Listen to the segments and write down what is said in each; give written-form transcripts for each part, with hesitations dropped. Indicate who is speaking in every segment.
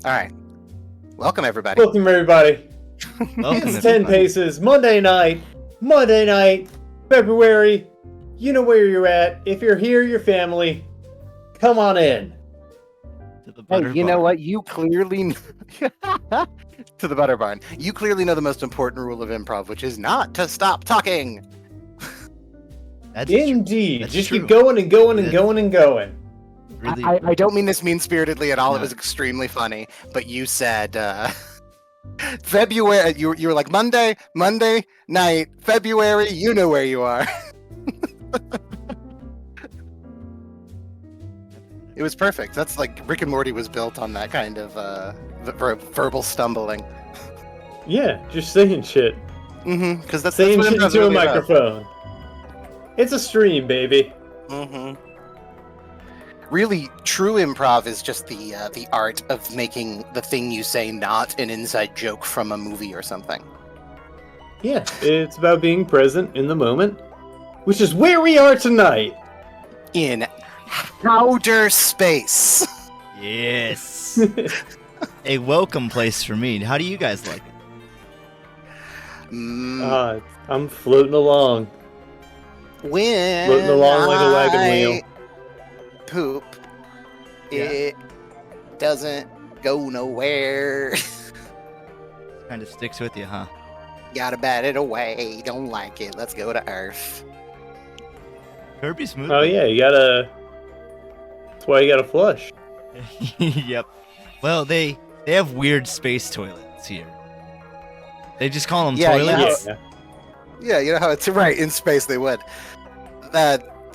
Speaker 1: All right. Welcome, everybody.
Speaker 2: Welcome, everybody.
Speaker 3: Welcome,
Speaker 2: It's 10
Speaker 3: everybody.
Speaker 2: Paces, Monday night, February. You know where you're at. If you're here, your family, come on in.
Speaker 3: To the
Speaker 1: Hey,
Speaker 3: butter
Speaker 1: you know
Speaker 3: barn.
Speaker 1: what? You clearly... to the butter barn. You clearly know the most important rule of improv, which is not to stop talking.
Speaker 3: That's true.
Speaker 2: Indeed.
Speaker 3: That's
Speaker 2: Just
Speaker 3: true.
Speaker 2: keep going and going and
Speaker 3: Yes.
Speaker 2: going and going.
Speaker 3: Really,
Speaker 1: I don't mean this mean-spiritedly at all. It
Speaker 3: No.
Speaker 1: was extremely funny. But you said... February... You were like, Monday night, February, you know where you are. It was perfect. That's like Rick and Morty was built on that kind of verbal stumbling.
Speaker 2: Yeah, just saying shit.
Speaker 1: Because that's
Speaker 2: Saying
Speaker 1: what
Speaker 2: shit
Speaker 1: improv's
Speaker 2: into a
Speaker 1: really about.
Speaker 2: microphone. It's a stream, baby.
Speaker 1: Really, true improv is just the art of making the thing you say not an inside joke from a movie or something.
Speaker 2: Yeah, it's about being present in the moment, which is where we are tonight.
Speaker 1: In outer space.
Speaker 3: yes. A welcome place for me. How do you guys like it?
Speaker 2: I'm floating along.
Speaker 1: When
Speaker 2: Floating along like a wagon wheel.
Speaker 1: Poop.
Speaker 3: Yeah.
Speaker 1: It doesn't go nowhere.
Speaker 3: Kind of sticks with you, huh?
Speaker 1: Gotta bat it away. Don't like it. Let's go to Earth.
Speaker 3: Kirby's movie.
Speaker 2: Oh yeah, you gotta. That's why you gotta flush.
Speaker 3: Yep. Well, they have weird space toilets here. They just call them
Speaker 1: Yeah,
Speaker 3: toilets.
Speaker 1: Yeah, you know how it's right in space. They would.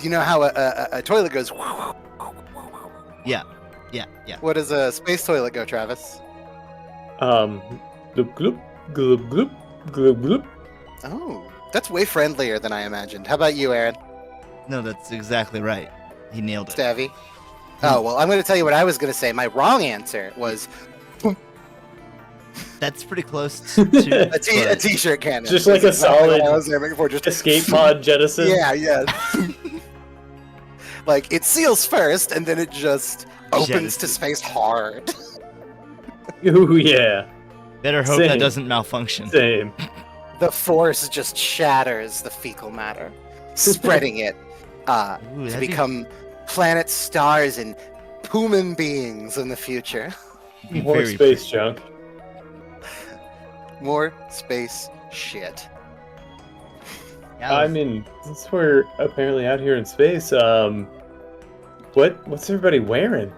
Speaker 1: You know how a toilet goes.
Speaker 3: Yeah.
Speaker 1: What does a space toilet go, Travis?
Speaker 2: Gloop gloop gloop gloop gloop gloop.
Speaker 1: Oh, that's way friendlier than I imagined. How about you, Aaron?
Speaker 3: No, that's exactly right. He nailed it.
Speaker 1: Stavy? Oh, well, I'm going to tell you what I was going to say. My wrong answer was
Speaker 3: That's pretty close to
Speaker 1: a t-shirt cannon.
Speaker 2: Just like a
Speaker 1: That's exactly what
Speaker 2: solid
Speaker 1: I was aiming for. Just
Speaker 2: Escape pod jettison.
Speaker 1: Yeah. Like, it seals first, and then it just opens to
Speaker 3: Jettison.
Speaker 1: space hard.
Speaker 2: Ooh yeah.
Speaker 3: Better hope
Speaker 2: Same.
Speaker 3: that doesn't malfunction.
Speaker 2: Same.
Speaker 1: The force just shatters the fecal matter, spreading it
Speaker 3: Ooh,
Speaker 1: to
Speaker 3: that'd be-
Speaker 1: become planets, stars, and human beings in the future.
Speaker 3: be
Speaker 2: More
Speaker 3: very
Speaker 2: space junk.
Speaker 1: More space shit.
Speaker 3: Yeah,
Speaker 2: I mean, since we're apparently out here in space, what's everybody wearing?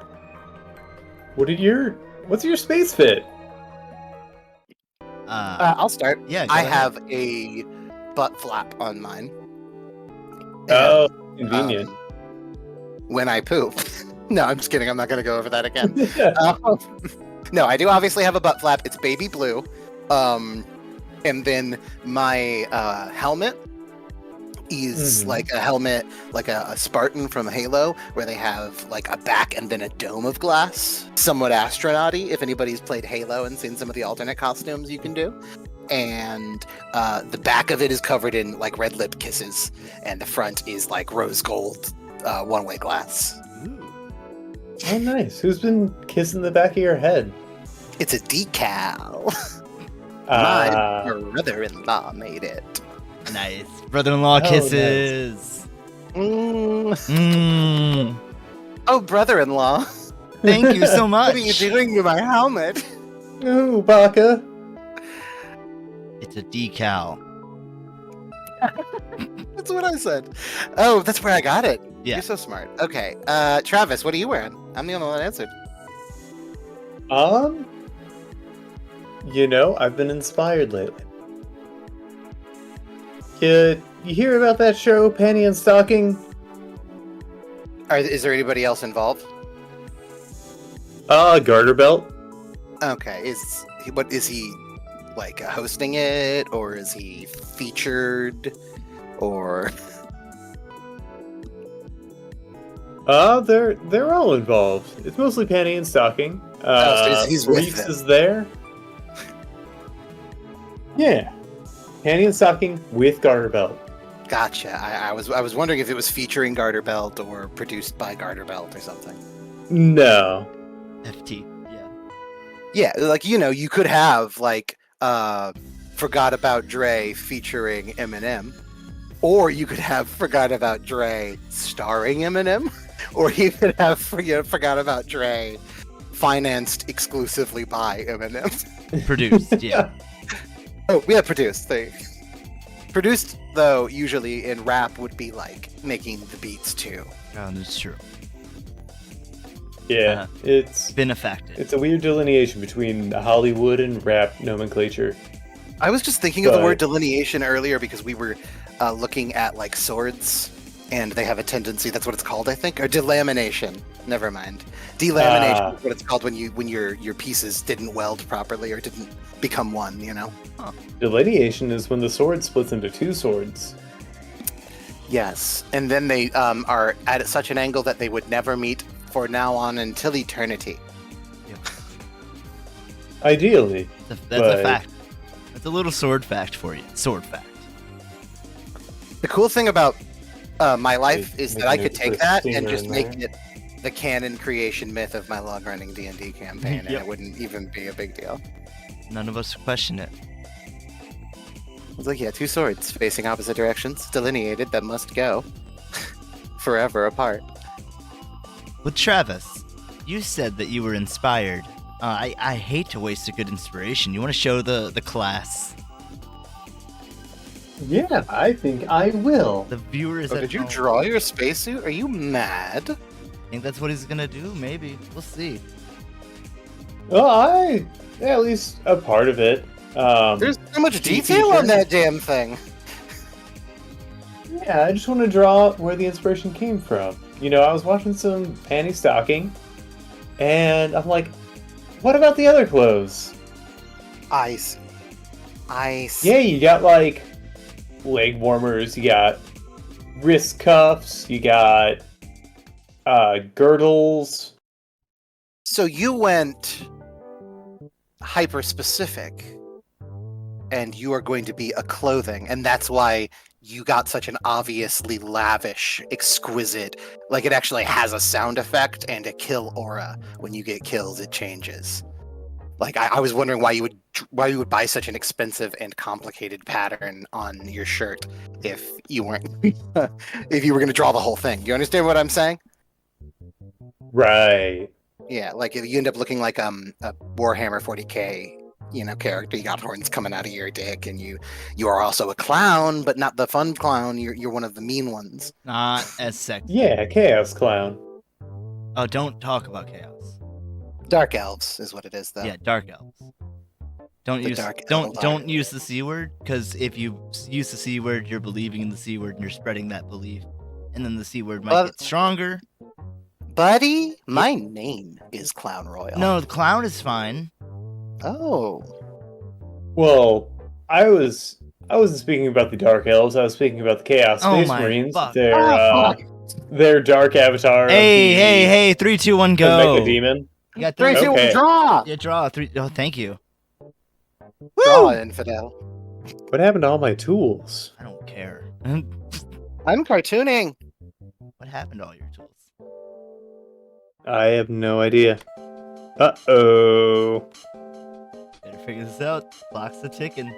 Speaker 2: What's your space fit?
Speaker 1: I'll start.
Speaker 3: yeah, go
Speaker 1: I
Speaker 3: ahead.
Speaker 1: have a butt flap on mine.
Speaker 2: Oh,
Speaker 1: And,
Speaker 2: convenient.
Speaker 1: when I poop. No, I'm just kidding. I'm not going to go over that again. No, I do obviously have a butt flap. It's baby blue. And then my helmet is like a helmet, like a Spartan from Halo, where they have like a back and then a dome of glass. Somewhat astronaut-y, if anybody's played Halo and seen some of the alternate costumes you can do. And the back of it is covered in like red lip kisses, and the front is like rose gold one-way glass.
Speaker 3: Ooh.
Speaker 2: Oh, nice. Who's been kissing the back of your head?
Speaker 1: It's a decal. My
Speaker 2: Ah,
Speaker 1: brother-in-law made it.
Speaker 3: Nice. Brother-in-law
Speaker 2: Oh,
Speaker 3: kisses. Mm.
Speaker 1: Oh, brother-in-law.
Speaker 3: Thank you so much.
Speaker 1: What are you doing to my helmet?
Speaker 2: ooh, Baka.
Speaker 3: It's a decal.
Speaker 1: That's what I said. Oh, that's where I got it.
Speaker 3: Yeah.
Speaker 1: You're so smart. Okay. Travis, what are you wearing? I'm the only one that answered.
Speaker 2: I've been inspired lately. You hear about that show, Panty and Stocking?
Speaker 1: Is there anybody else involved?
Speaker 2: Garter belt.
Speaker 1: Okay. Is he like hosting it, or is he featured, or?
Speaker 2: They're all involved. It's mostly Panty and Stocking.
Speaker 1: So he's with
Speaker 2: Reese
Speaker 1: them.
Speaker 2: is there. Yeah, Panty and Stocking with Garter belt.
Speaker 1: Gotcha. I was wondering if it was featuring Garter Belt or produced by Garter Belt or something.
Speaker 2: No.
Speaker 3: FT. Yeah.
Speaker 1: Yeah, like you could have like Forgot About Dre featuring Eminem, or you could have Forgot About Dre starring Eminem, or you could have Forgot About Dre financed exclusively by Eminem.
Speaker 3: Produced, yeah.
Speaker 1: Oh, yeah, produced. Produced, though, usually in rap would be like making the beats too.
Speaker 3: Oh, that's true.
Speaker 2: Yeah, it's
Speaker 3: Been affected.
Speaker 2: it's a weird delineation between Hollywood and rap nomenclature.
Speaker 1: I was just thinking of the word
Speaker 2: But-
Speaker 1: delineation earlier because we were looking at like swords, and they have a tendency. That's what it's called, I think, or delamination. Never mind. Delamination is what it's called when your pieces didn't weld properly or didn't become one.
Speaker 2: Delineation is when the sword splits into two swords.
Speaker 1: Yes, and then they are at such an angle that they would never meet for now on until eternity.
Speaker 2: Ideally.
Speaker 3: That's a fact. That's a little sword fact for you. Sword fact.
Speaker 1: The cool thing about my life is that I
Speaker 2: Making
Speaker 1: could
Speaker 2: it
Speaker 1: take
Speaker 2: put
Speaker 1: that
Speaker 2: stinger
Speaker 1: and just
Speaker 2: in
Speaker 1: make
Speaker 2: there.
Speaker 1: it the canon creation myth of my long-running D&D campaign, and
Speaker 3: Yep.
Speaker 1: it wouldn't even be a big deal.
Speaker 3: None of us question it.
Speaker 1: It's like, yeah, two swords facing opposite directions, delineated, that must go forever apart.
Speaker 3: Well, Travis, you said that you were inspired. I hate to waste a good inspiration. You want to show the class,
Speaker 2: Yeah, I think I will.
Speaker 3: the viewers.
Speaker 1: Oh,
Speaker 3: at
Speaker 1: did you
Speaker 3: home.
Speaker 1: draw your spacesuit? Are you mad?
Speaker 3: I think that's what he's gonna do. Maybe we'll see.
Speaker 2: Well, at least a part of it.
Speaker 1: There's so much
Speaker 2: key
Speaker 1: detail on
Speaker 2: feature.
Speaker 1: that damn thing.
Speaker 2: Yeah, I just want to draw where the inspiration came from. I was watching some panty stocking, and I'm like, what about the other clothes?
Speaker 1: I see.
Speaker 2: Yeah, you got like leg warmers, you got wrist cuffs, you got girdles.
Speaker 1: So you went hyper specific, and you are going to be a clothing, and that's why you got such an obviously lavish, exquisite, like it actually has a sound effect and a kill aura. When you get kills, it changes. Like I was wondering why you would buy such an expensive and complicated pattern on your shirt if you weren't if you were going to draw the whole thing. You understand what I'm saying?
Speaker 2: Right.
Speaker 1: Yeah, like if you end up looking like a Warhammer 40k, character, you got horns coming out of your dick, and you are also a clown, but not the fun clown. You're one of the mean ones.
Speaker 3: Not as sexy.
Speaker 2: Yeah, Chaos Clown.
Speaker 3: Oh, don't talk about chaos.
Speaker 1: Dark elves is what it is, though.
Speaker 3: Yeah, dark elves. Don't
Speaker 1: The
Speaker 3: use
Speaker 1: dark
Speaker 3: don't
Speaker 1: elves
Speaker 3: don't
Speaker 1: are-
Speaker 3: use the C word, because if you use the C word, you're believing in the C word and you're spreading that belief, and then the C word might
Speaker 1: Well-
Speaker 3: get stronger.
Speaker 1: Buddy, my name is Clown Royal.
Speaker 3: No, the clown is fine.
Speaker 1: Oh.
Speaker 2: Well, I wasn't speaking about the Dark Elves. I was speaking about the Chaos
Speaker 3: Oh
Speaker 2: Space
Speaker 3: my
Speaker 2: Marines.
Speaker 3: fuck.
Speaker 2: Their dark avatar. of
Speaker 3: Hey,
Speaker 2: the
Speaker 3: hey, 3, 2, 1, go.
Speaker 2: Mega Demon.
Speaker 3: You got
Speaker 1: 3, 2, 1,
Speaker 2: Okay.
Speaker 1: draw!
Speaker 3: Yeah, draw 3. Oh, thank you.
Speaker 1: Draw, infidel.
Speaker 2: What happened to all my tools?
Speaker 3: I don't care.
Speaker 1: I'm cartooning.
Speaker 3: What happened to all your tools?
Speaker 2: I have no idea. Uh-oh.
Speaker 3: Better figure this out. Clock's a ticking.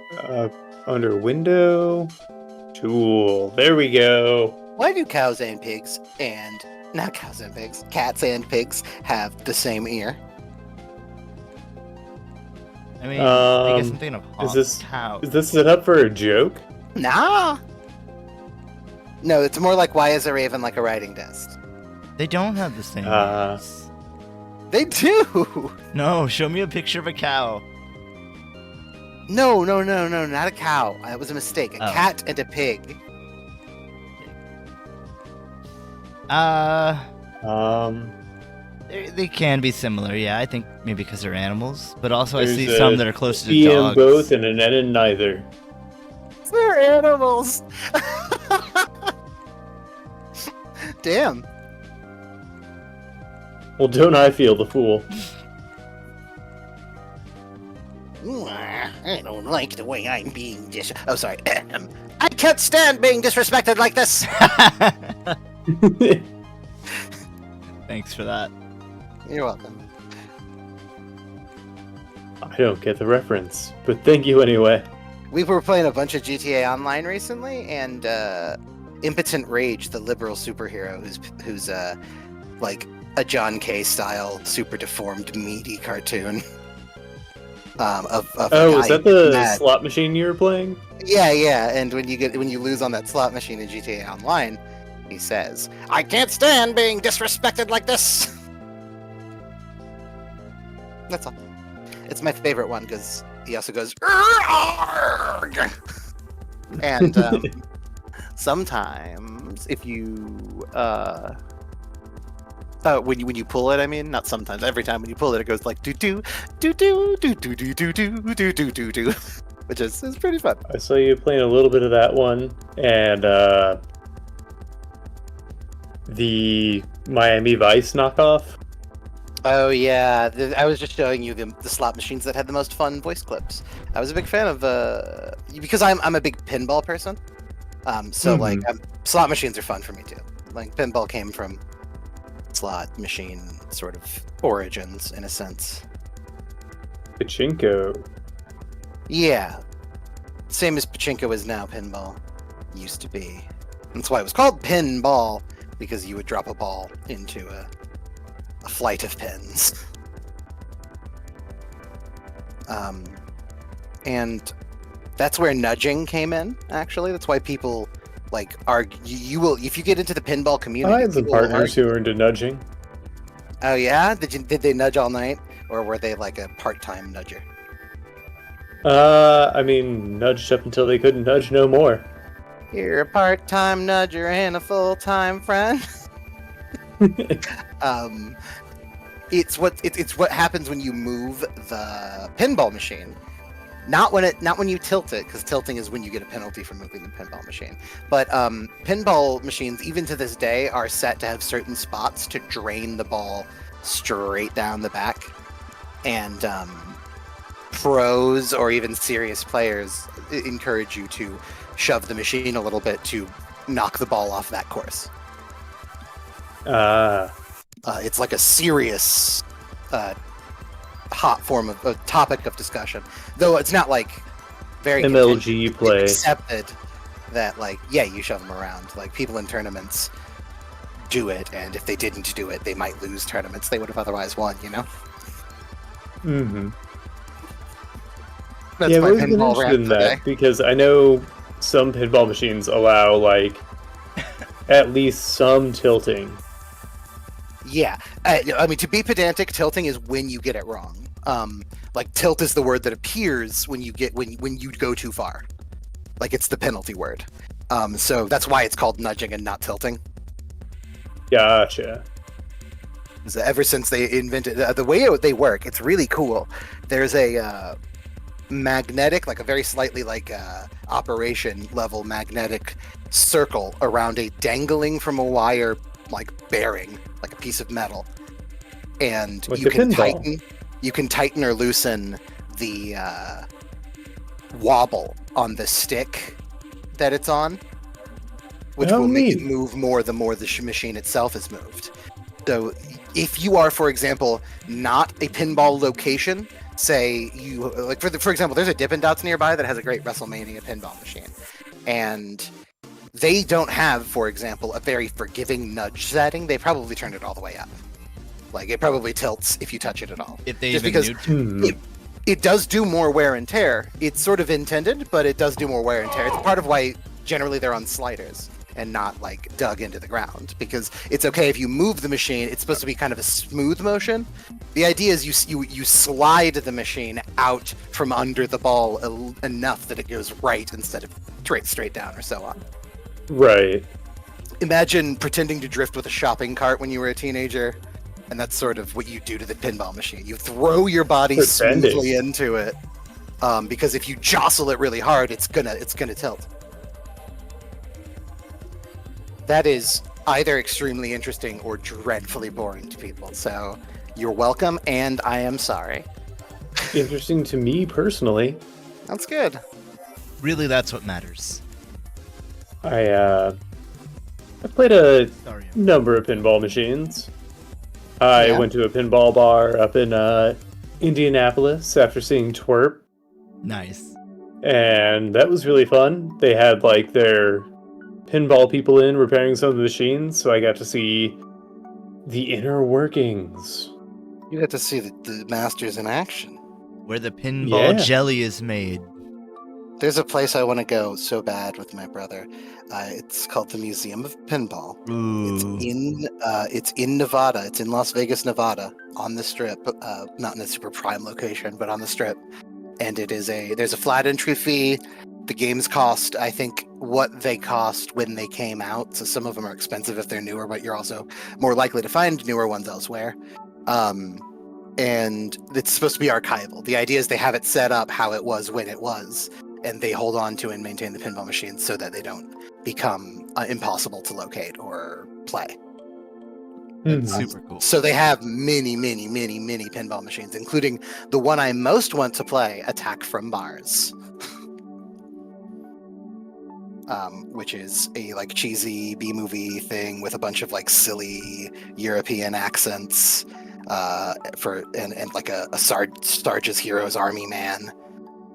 Speaker 2: Under window. Tool. There we go.
Speaker 1: Why do cats and pigs have the same ear?
Speaker 3: I mean, I guess I'm
Speaker 2: Um,
Speaker 3: thinking of
Speaker 2: is this-
Speaker 3: cow.
Speaker 2: Is this set up for a joke?
Speaker 1: Nah. No, it's more like, why is a raven like a writing desk?
Speaker 3: They don't have the same
Speaker 2: Uh,
Speaker 3: ears.
Speaker 1: They do.
Speaker 3: No, show me a picture of a cow.
Speaker 1: No, not a cow. That was a mistake. A
Speaker 3: Oh.
Speaker 1: cat and a pig.
Speaker 3: They can be similar, yeah. I think maybe because they're animals, but also I
Speaker 2: There's
Speaker 3: see
Speaker 2: a
Speaker 3: some that are closer to
Speaker 2: E in
Speaker 3: dogs.
Speaker 2: both and an N in neither.
Speaker 1: They're animals. Damn.
Speaker 2: Well, don't I feel the fool?
Speaker 1: I don't like the way I'm being Oh, sorry. I can't stand being disrespected like this.
Speaker 3: Thanks for that.
Speaker 1: You're welcome.
Speaker 2: don't get the reference, but thank you anyway.
Speaker 1: We were playing a bunch of GTA Online recently, and Impotent Rage, the liberal superhero, who's like a John Kay style, super deformed, meaty cartoon. Of
Speaker 2: Oh, is that the
Speaker 1: mad.
Speaker 2: slot machine you were playing?
Speaker 1: Yeah. And when you lose on that slot machine in GTA Online, he says, "I can't stand being disrespected like this." That's all. It's my favorite one because he also goes, "Arrgh!" And sometimes if you when you pull it, I mean, not sometimes, every time when you pull it, it goes like do do do do do do do do do do do do do, which is pretty fun.
Speaker 2: I saw you playing a little bit of that one, and the Miami Vice knockoff.
Speaker 1: Oh yeah, I was just showing you the slot machines that had the most fun voice clips. I was a big fan of because I'm a big pinball person. So like slot machines are fun for me too. Like pinball came from slot machine sort of origins in a sense.
Speaker 2: Pachinko.
Speaker 1: Yeah, same as pachinko is now pinball used to be. That's why it was called pinball, because you would drop a ball into a flight of pins. And that's where nudging came in, actually. That's why people like argue. You will, if you get into the pinball community.
Speaker 2: I have some partners who are into nudging.
Speaker 1: Oh yeah? Did they nudge all night? Or were they like a part-time nudger?
Speaker 2: I mean, nudged up until they couldn't nudge no more.
Speaker 1: You're a part-time nudger and a full-time friend. It's what happens when you move the pinball machine. Not when you tilt it, because tilting is when you get a penalty for moving the pinball machine. But pinball machines, even to this day, are set to have certain spots to drain the ball straight down the back. And pros or even serious players encourage you to shove the machine a little bit to knock the ball off that course. It's like a serious hot form of a topic of discussion, though it's not like very
Speaker 2: MLG play
Speaker 1: accepted that like you shove them around. Like people in tournaments do it, and if they didn't do it, they might lose tournaments they would have otherwise won. You know.
Speaker 2: Mm-hmm.
Speaker 1: That's
Speaker 2: I've
Speaker 1: my
Speaker 2: always been
Speaker 1: pinball
Speaker 2: interested
Speaker 1: rant
Speaker 2: in that
Speaker 1: today.
Speaker 2: because I know some pinball machines allow like at least some tilting.
Speaker 1: Yeah, I mean, to be pedantic, tilting is when you get it wrong. Like tilt is the word that appears when you go too far. Like it's the penalty word. So that's why it's called nudging and not tilting.
Speaker 2: Gotcha.
Speaker 1: So ever since they invented the way they work, it's really cool. There's a magnetic, like a very slightly like operation level magnetic circle around a dangling from a wire like bearing, like a piece of metal, and
Speaker 2: like
Speaker 1: you can tighten or loosen the wobble on the stick that it's on, which will make it move more the more the machine itself is moved. So if you are, for example, not a pinball location, say you like for example, there's a Dippin' Dots nearby that has a great WrestleMania pinball machine, and they don't have, for example, a very forgiving nudge setting. They probably turned it all the way up. Like it probably tilts if you touch it at all.
Speaker 3: If they
Speaker 1: just
Speaker 3: even
Speaker 1: because
Speaker 3: knew
Speaker 1: it does do more wear and tear. It's sort of intended, but it does do more wear and tear. It's part of why generally they're on sliders and not like dug into the ground, because it's okay if you move the machine. It's supposed to be kind of a smooth motion. The idea is you slide the machine out from under the ball enough that it goes right instead of straight down or so on.
Speaker 2: Right.
Speaker 1: Imagine pretending to drift with a shopping cart when you were a teenager, and that's sort of what you do to the pinball machine. You throw your body smoothly into it, because if you jostle it really hard, it's gonna tilt. That is either extremely interesting or dreadfully boring to people. So you're welcome, and I am sorry.
Speaker 2: Interesting to me personally.
Speaker 1: That's good.
Speaker 3: Really, that's what matters.
Speaker 2: I played a number of pinball machines. I went to a pinball bar up in Indianapolis after seeing Twerp,
Speaker 3: Nice.
Speaker 2: and that was really fun. They had like their pinball people in repairing some of the machines, so I got to see the inner workings.
Speaker 1: You get to see the masters in action.
Speaker 3: Where the pinball
Speaker 2: Yeah.
Speaker 3: jelly is made.
Speaker 1: There's a place I want to go so bad with my brother. It's called the Museum of Pinball.
Speaker 3: Ooh.
Speaker 1: It's in Nevada. It's in Las Vegas, Nevada, on the Strip. Not in a super prime location, but on the Strip. And there's a flat entry fee. The games cost, I think, what they cost when they came out. So some of them are expensive if they're newer, but you're also more likely to find newer ones elsewhere. And it's supposed to be archival. The idea is they have it set up how it was when it was, and they hold on to and maintain the pinball machines so that they don't become impossible to locate or play.
Speaker 3: That's super cool.
Speaker 1: So they have many pinball machines, including the one I most want to play, Attack from Mars. Which is a like cheesy B-movie thing with a bunch of like silly European accents, and like a Sarge's Heroes Army man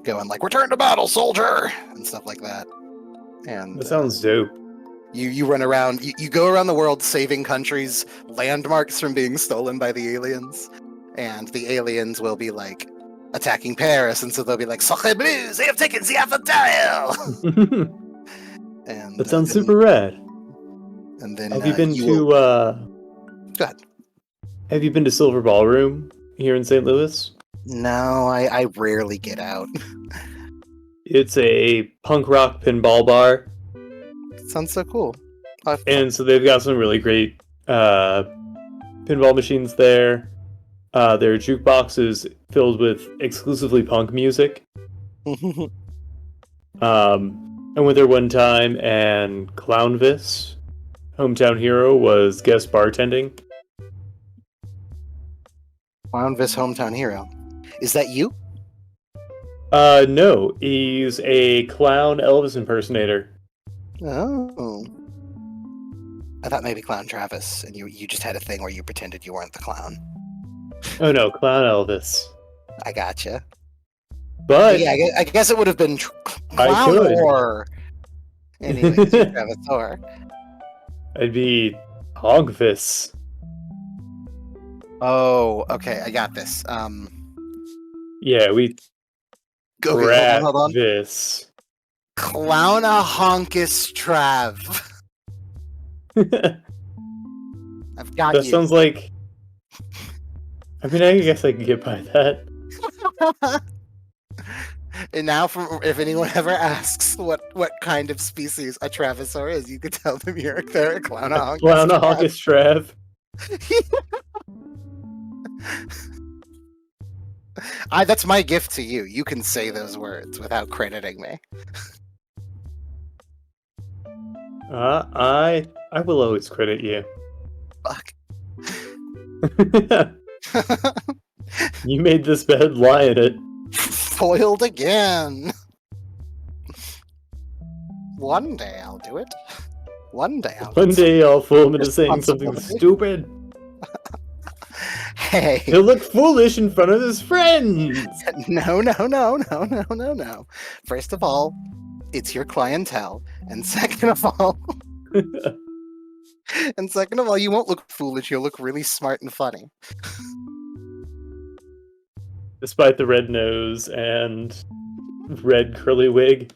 Speaker 1: going like "Return to battle, soldier" and stuff like that. And
Speaker 2: That sounds dope.
Speaker 1: you run around, you go around the world saving countries' landmarks from being stolen by the aliens, and the aliens will be like attacking Paris, and so they'll be like "Sacre bleu, they have taken the Eiffel Tower." And
Speaker 2: That sounds super rad.
Speaker 1: And then
Speaker 2: Have you been to?
Speaker 1: Go ahead.
Speaker 2: Have you been to Silver Ballroom here in St. Louis?
Speaker 1: No, I rarely get out.
Speaker 2: It's a punk rock pinball bar,
Speaker 1: Sounds so cool.
Speaker 2: and so they've got some really great pinball machines there. Their jukebox is filled with exclusively punk music. I went there one time, and Clownvis, Hometown Hero, was guest bartending.
Speaker 1: Clownvis Hometown Hero. Is that you?
Speaker 2: No, he's a clown Elvis impersonator.
Speaker 1: Oh. I thought maybe Clown Travis, and you just had a thing where you pretended you weren't the clown.
Speaker 2: Oh no, Clown Elvis.
Speaker 1: I gotcha.
Speaker 2: But
Speaker 1: Yeah, I guess it would have been
Speaker 2: I
Speaker 1: Clown
Speaker 2: could.
Speaker 1: or... Anyways, you're Travis Thor.
Speaker 2: I'd be Hogvis.
Speaker 1: Oh, okay, I got this.
Speaker 2: Yeah, we
Speaker 1: Okay, hold on.
Speaker 2: this.
Speaker 1: Clownahonkus Trav.
Speaker 2: That
Speaker 1: I've got you.
Speaker 2: sounds like. I mean, I guess I can get by that.
Speaker 1: And now, if anyone ever asks what kind of species a Travisaur is, you could tell them they're a Clownahonkus.
Speaker 2: Clownahonkus Trav.
Speaker 1: That's my gift to you. You can say those words without crediting me.
Speaker 2: I will always credit you.
Speaker 1: Fuck.
Speaker 2: You made this bed, lie in it.
Speaker 1: Foiled again. One day I'll do it. One day I'll.
Speaker 2: One day I'll fool him into saying something
Speaker 1: Responsibility.
Speaker 2: stupid.
Speaker 1: Hey.
Speaker 2: He'll look foolish in front of his friends.
Speaker 1: No. First of all, it's your clientele, and second of all, you won't look foolish. You'll look really smart and funny.
Speaker 2: Despite the red nose and red curly wig.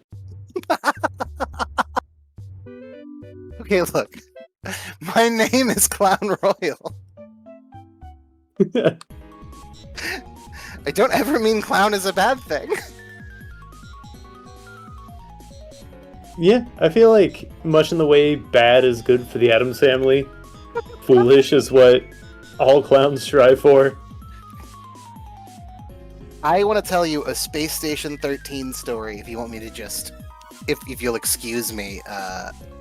Speaker 1: Okay, look. My name is Clown Royal. I don't ever mean clown is a bad thing.
Speaker 2: Yeah, I feel like much in the way bad is good for the Addams Family, foolish is what all clowns strive for.
Speaker 1: I want to tell you a Space Station 13 story, if you want me to just... If you'll excuse me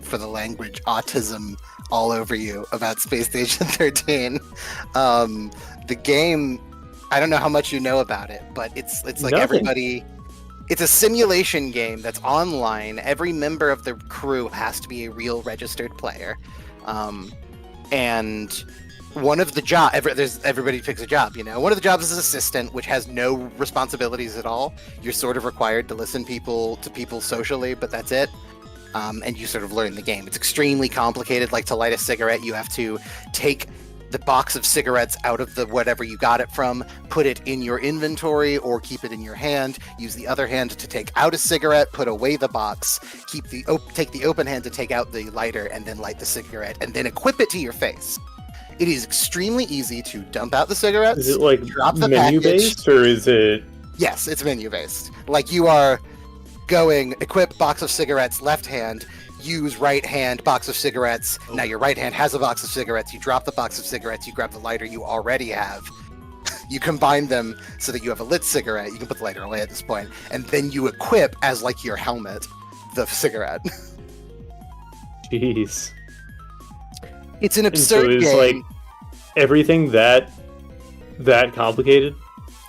Speaker 1: for the language autism all over you about Space Station 13. The game, I don't know how much you know about it, but it's like
Speaker 2: Nothing.
Speaker 1: everybody... It's a simulation game that's online. Every member of the crew has to be a real registered player. And one of the job everybody picks a job, you know. One of the jobs is assistant, which has no responsibilities at all. You're sort of required to listen to people socially, but that's it. And you sort of learn the game. It's extremely complicated. Like to light a cigarette, you have to take the box of cigarettes out of the whatever you got it from, put it in your inventory or keep it in your hand, use the other hand to take out a cigarette, put away the box, take the open hand to take out the lighter, and then light the cigarette, and then equip it to your face. It is extremely easy to dump out the cigarettes.
Speaker 2: Is it like
Speaker 1: drop the
Speaker 2: menu
Speaker 1: package.
Speaker 2: based, or is it?
Speaker 1: Yes, it's menu based. Like you are going equip box of cigarettes, left hand, use right hand, box of cigarettes. Now your right hand has a box of cigarettes. You drop the box of cigarettes, you grab the lighter you already have. You combine them so that you have a lit cigarette. You can put the lighter away at this point. And then you equip as like your helmet, the cigarette.
Speaker 2: Jeez.
Speaker 1: It's an
Speaker 2: And
Speaker 1: absurd
Speaker 2: so it's
Speaker 1: game.
Speaker 2: like everything that complicated.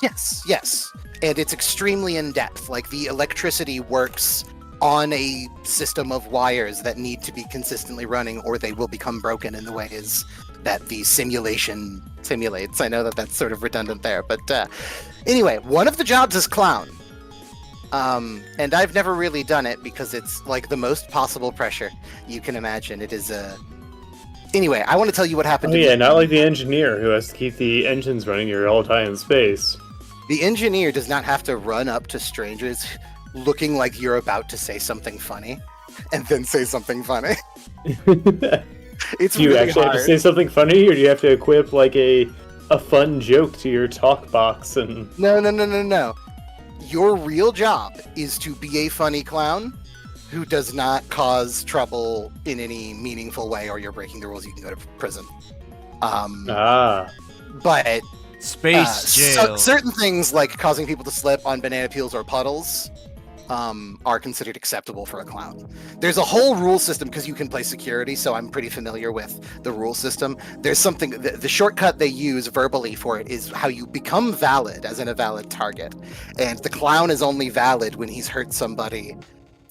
Speaker 1: Yes. And it's extremely in depth. Like the electricity works on a system of wires that need to be consistently running or they will become broken in the ways that the simulation simulates. I know that that's sort of redundant there, but anyway, one of the jobs is clown. And I've never really done it because it's like the most possible pressure you can imagine. It is Anyway, I want to tell you what happened
Speaker 2: Oh
Speaker 1: to
Speaker 2: yeah,
Speaker 1: me.
Speaker 2: not like the engineer who has to keep the engines running your whole time in space.
Speaker 1: The engineer does not have to run up to strangers looking like you're about to say something funny and then say something funny. It's
Speaker 2: Do you
Speaker 1: really
Speaker 2: actually
Speaker 1: hard.
Speaker 2: have to say something funny, or do you have to equip like a fun joke to your talk box? And
Speaker 1: No. Your real job is to be a funny clown who does not cause trouble in any meaningful way, or you're breaking the rules, you can go to prison. But
Speaker 3: Space jail.
Speaker 1: certain things like causing people to slip on banana peels or puddles are considered acceptable for a clown. There's a whole rule system because you can play security, so I'm pretty familiar with the rule system. There's something, the shortcut they use verbally for it is how you become valid, as in a valid target. And the clown is only valid when he's hurt somebody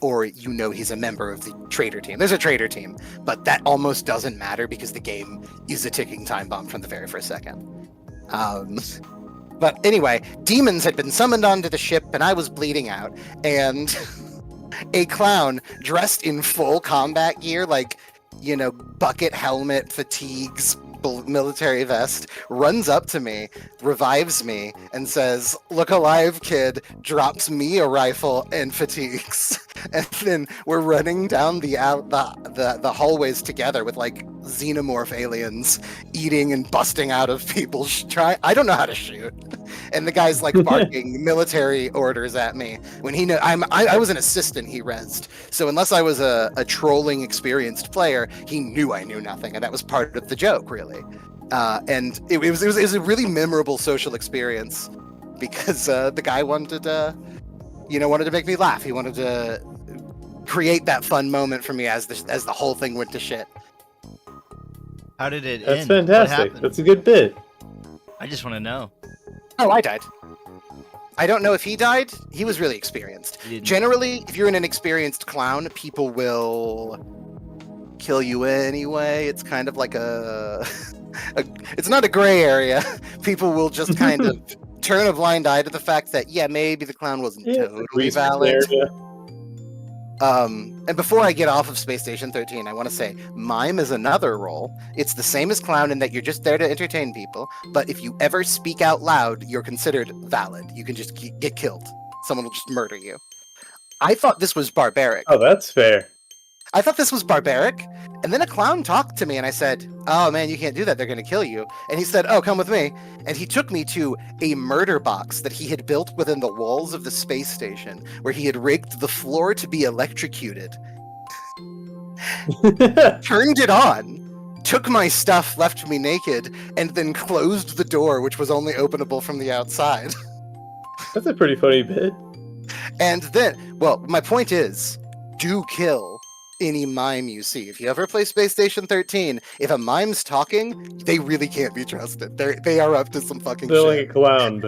Speaker 1: or you know he's a member of the traitor team. There's a traitor team, but that almost doesn't matter because the game is a ticking time bomb from the very first second. But anyway, demons had been summoned onto the ship and I was bleeding out, and a clown dressed in full combat gear, like, you know, bucket helmet, fatigues, military vest, runs up to me, revives me, and says, "Look alive, kid," drops me a rifle and fatigues. And then we're running down the hallways together with like xenomorph aliens eating and busting out of people. I don't know how to shoot. And the guy's like barking military orders at me when he know I was an assistant he rezzed. So unless I was a trolling experienced player, he knew I knew nothing, and that was part of the joke, really. And it was a really memorable social experience because the guy wanted to make me laugh. He wanted to create that fun moment for me as the whole thing went to shit.
Speaker 3: How did it
Speaker 2: that's
Speaker 3: end? What
Speaker 2: fantastic.
Speaker 3: happened?
Speaker 2: That's a good bit.
Speaker 3: I just want to know.
Speaker 1: Oh, I died. I don't know if he died. He was really experienced.
Speaker 3: You didn't-
Speaker 1: Generally, if you're an inexperienced clown, people will kill you anyway. It's kind of like it's not a gray area. People will just kind of turn a blind eye to the fact that, yeah, maybe the clown wasn't totally valid. And before I get off of Space Station 13, I want to say mime is another role. It's the same as clown in that you're just there to entertain people, but if you ever speak out loud, you're considered valid. You can just get killed. Someone will just murder you. I thought this was barbaric.
Speaker 2: Oh, that's fair.
Speaker 1: I thought this was barbaric, and then a clown talked to me, and I said, "Oh man, you can't do that, they're gonna kill you." And he said, "Oh, come with me." And he took me to a murder box that he had built within the walls of the space station, where he had rigged the floor to be electrocuted. Turned it on, took my stuff, left me naked, and then closed the door, which was only openable from the outside.
Speaker 2: That's a pretty funny bit.
Speaker 1: And then, well, my point is, do kill any mime you see. If you ever play Space Station 13, if a mime's talking, they really can't be trusted. They are up to some fucking
Speaker 2: They're
Speaker 1: shit.
Speaker 2: like a clown,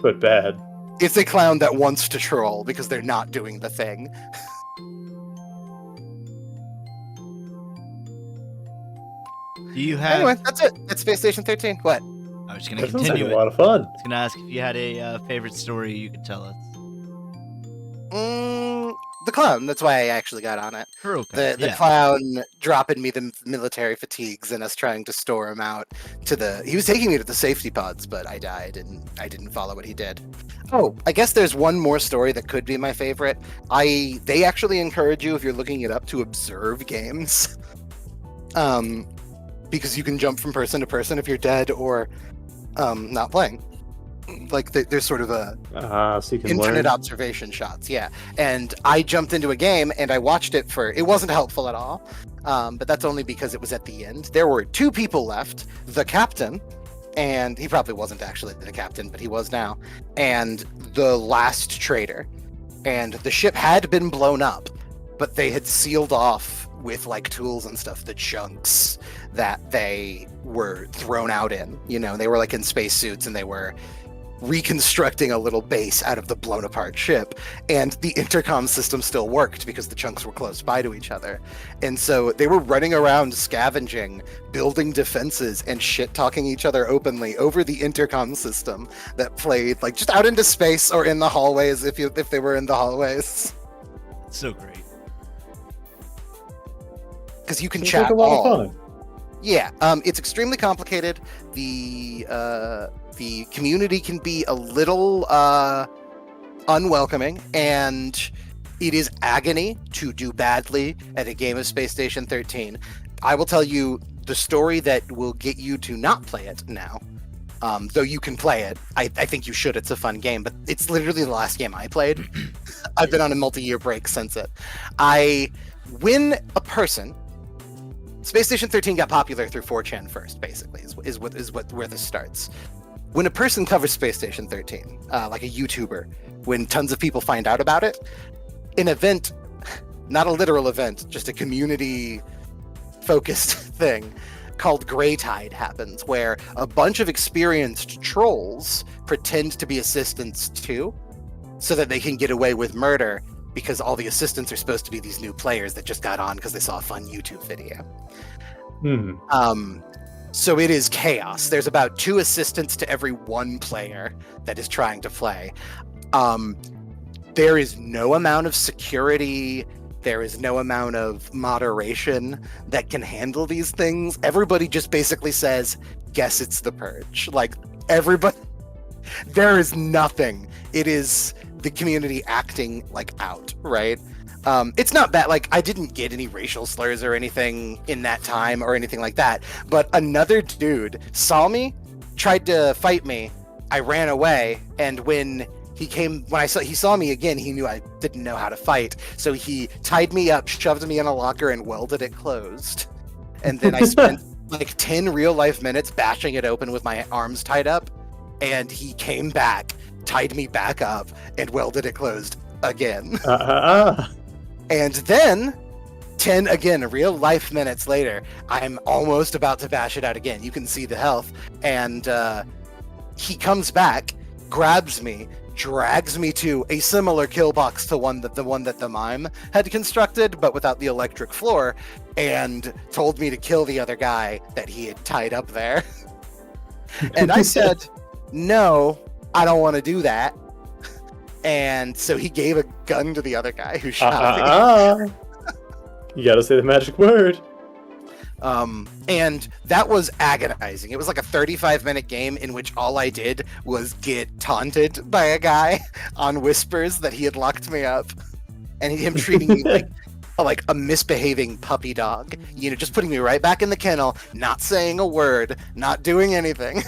Speaker 2: but bad.
Speaker 1: It's a clown that wants to troll because they're not doing the thing.
Speaker 3: Do you have?
Speaker 1: Anyway, that's it. That's Space Station 13. What?
Speaker 3: I was gonna
Speaker 2: That sounds like
Speaker 3: continue
Speaker 2: a
Speaker 3: it.
Speaker 2: lot of fun.
Speaker 3: I was gonna ask if you had a favorite story you could tell us.
Speaker 1: The clown. That's why I actually got on it. The clown dropping me the military fatigues and us trying to store him out to the. He was taking me to the safety pods, but I died and I didn't follow what he did. Oh, I guess there's one more story that could be my favorite. They actually encourage you, if you're looking it up, to observe games. Because you can jump from person to person if you're dead or not playing. Like there's sort of a
Speaker 2: so you can
Speaker 1: infinite
Speaker 2: learn.
Speaker 1: observation shots, yeah. And I jumped into a game and I watched it it wasn't helpful at all, but that's only because it was at the end. There were 2 people left, the captain, and he probably wasn't actually the captain, but he was now, and the last trader. And the ship had been blown up, but they had sealed off with like tools and stuff the chunks that they were thrown out in. They were like in spacesuits and they were reconstructing a little base out of the blown apart ship, and the intercom system still worked because the chunks were close by to each other. And so they were running around scavenging, building defenses, and shit talking each other openly over the intercom system that played like just out into space or in the hallways if they were in the hallways.
Speaker 3: So great.
Speaker 1: Because you can
Speaker 2: Sounds
Speaker 1: chat
Speaker 2: like a lot
Speaker 1: all.
Speaker 2: of fun.
Speaker 1: Yeah, it's extremely complicated. The community can be a little unwelcoming, and it is agony to do badly at a game of Space Station 13. I will tell you the story that will get you to not play it now. Though you can play it. I think you should. It's a fun game, but it's literally the last game I played. I've been on a multi-year break since it. When a person... Space Station 13 got popular through 4chan first, basically, is where this starts. When a person covers Space Station 13, like a YouTuber, when tons of people find out about it, an event, not a literal event, just a community-focused thing called Grey Tide happens, where a bunch of experienced trolls pretend to be assistants too, so that they can get away with murder, because all the assistants are supposed to be these new players that just got on because they saw a fun YouTube video. So it is chaos. There's about 2 assistants to every 1 player that is trying to play. There is no amount of security. There is no amount of moderation that can handle these things. Everybody just basically says, guess it's the purge. Like, everybody... There is nothing. It is the community acting, like, out, right? It's not bad. Like, I didn't get any racial slurs or anything in that time or anything like that. But another dude saw me, tried to fight me. I ran away, and when he saw me again, he knew I didn't know how to fight. So he tied me up, shoved me in a locker, and welded it closed. And then I spent like 10 real life minutes bashing it open with my arms tied up. And he came back, tied me back up, and welded it closed again. And then 10 again real life minutes later, I'm almost about to bash it out again. You can see the health, and he comes back, grabs me, drags me to a similar kill box to the one that the mime had constructed, but without the electric floor, and told me to kill the other guy that he had tied up there. And I said, no, I don't want to do that. And so he gave a gun to the other guy who shot me.
Speaker 2: You gotta say the magic word.
Speaker 1: And that was agonizing. It was like a 35-minute game in which all I did was get taunted by a guy on whispers that he had locked me up, and him treating me like a misbehaving puppy dog. Just putting me right back in the kennel, not saying a word, not doing anything.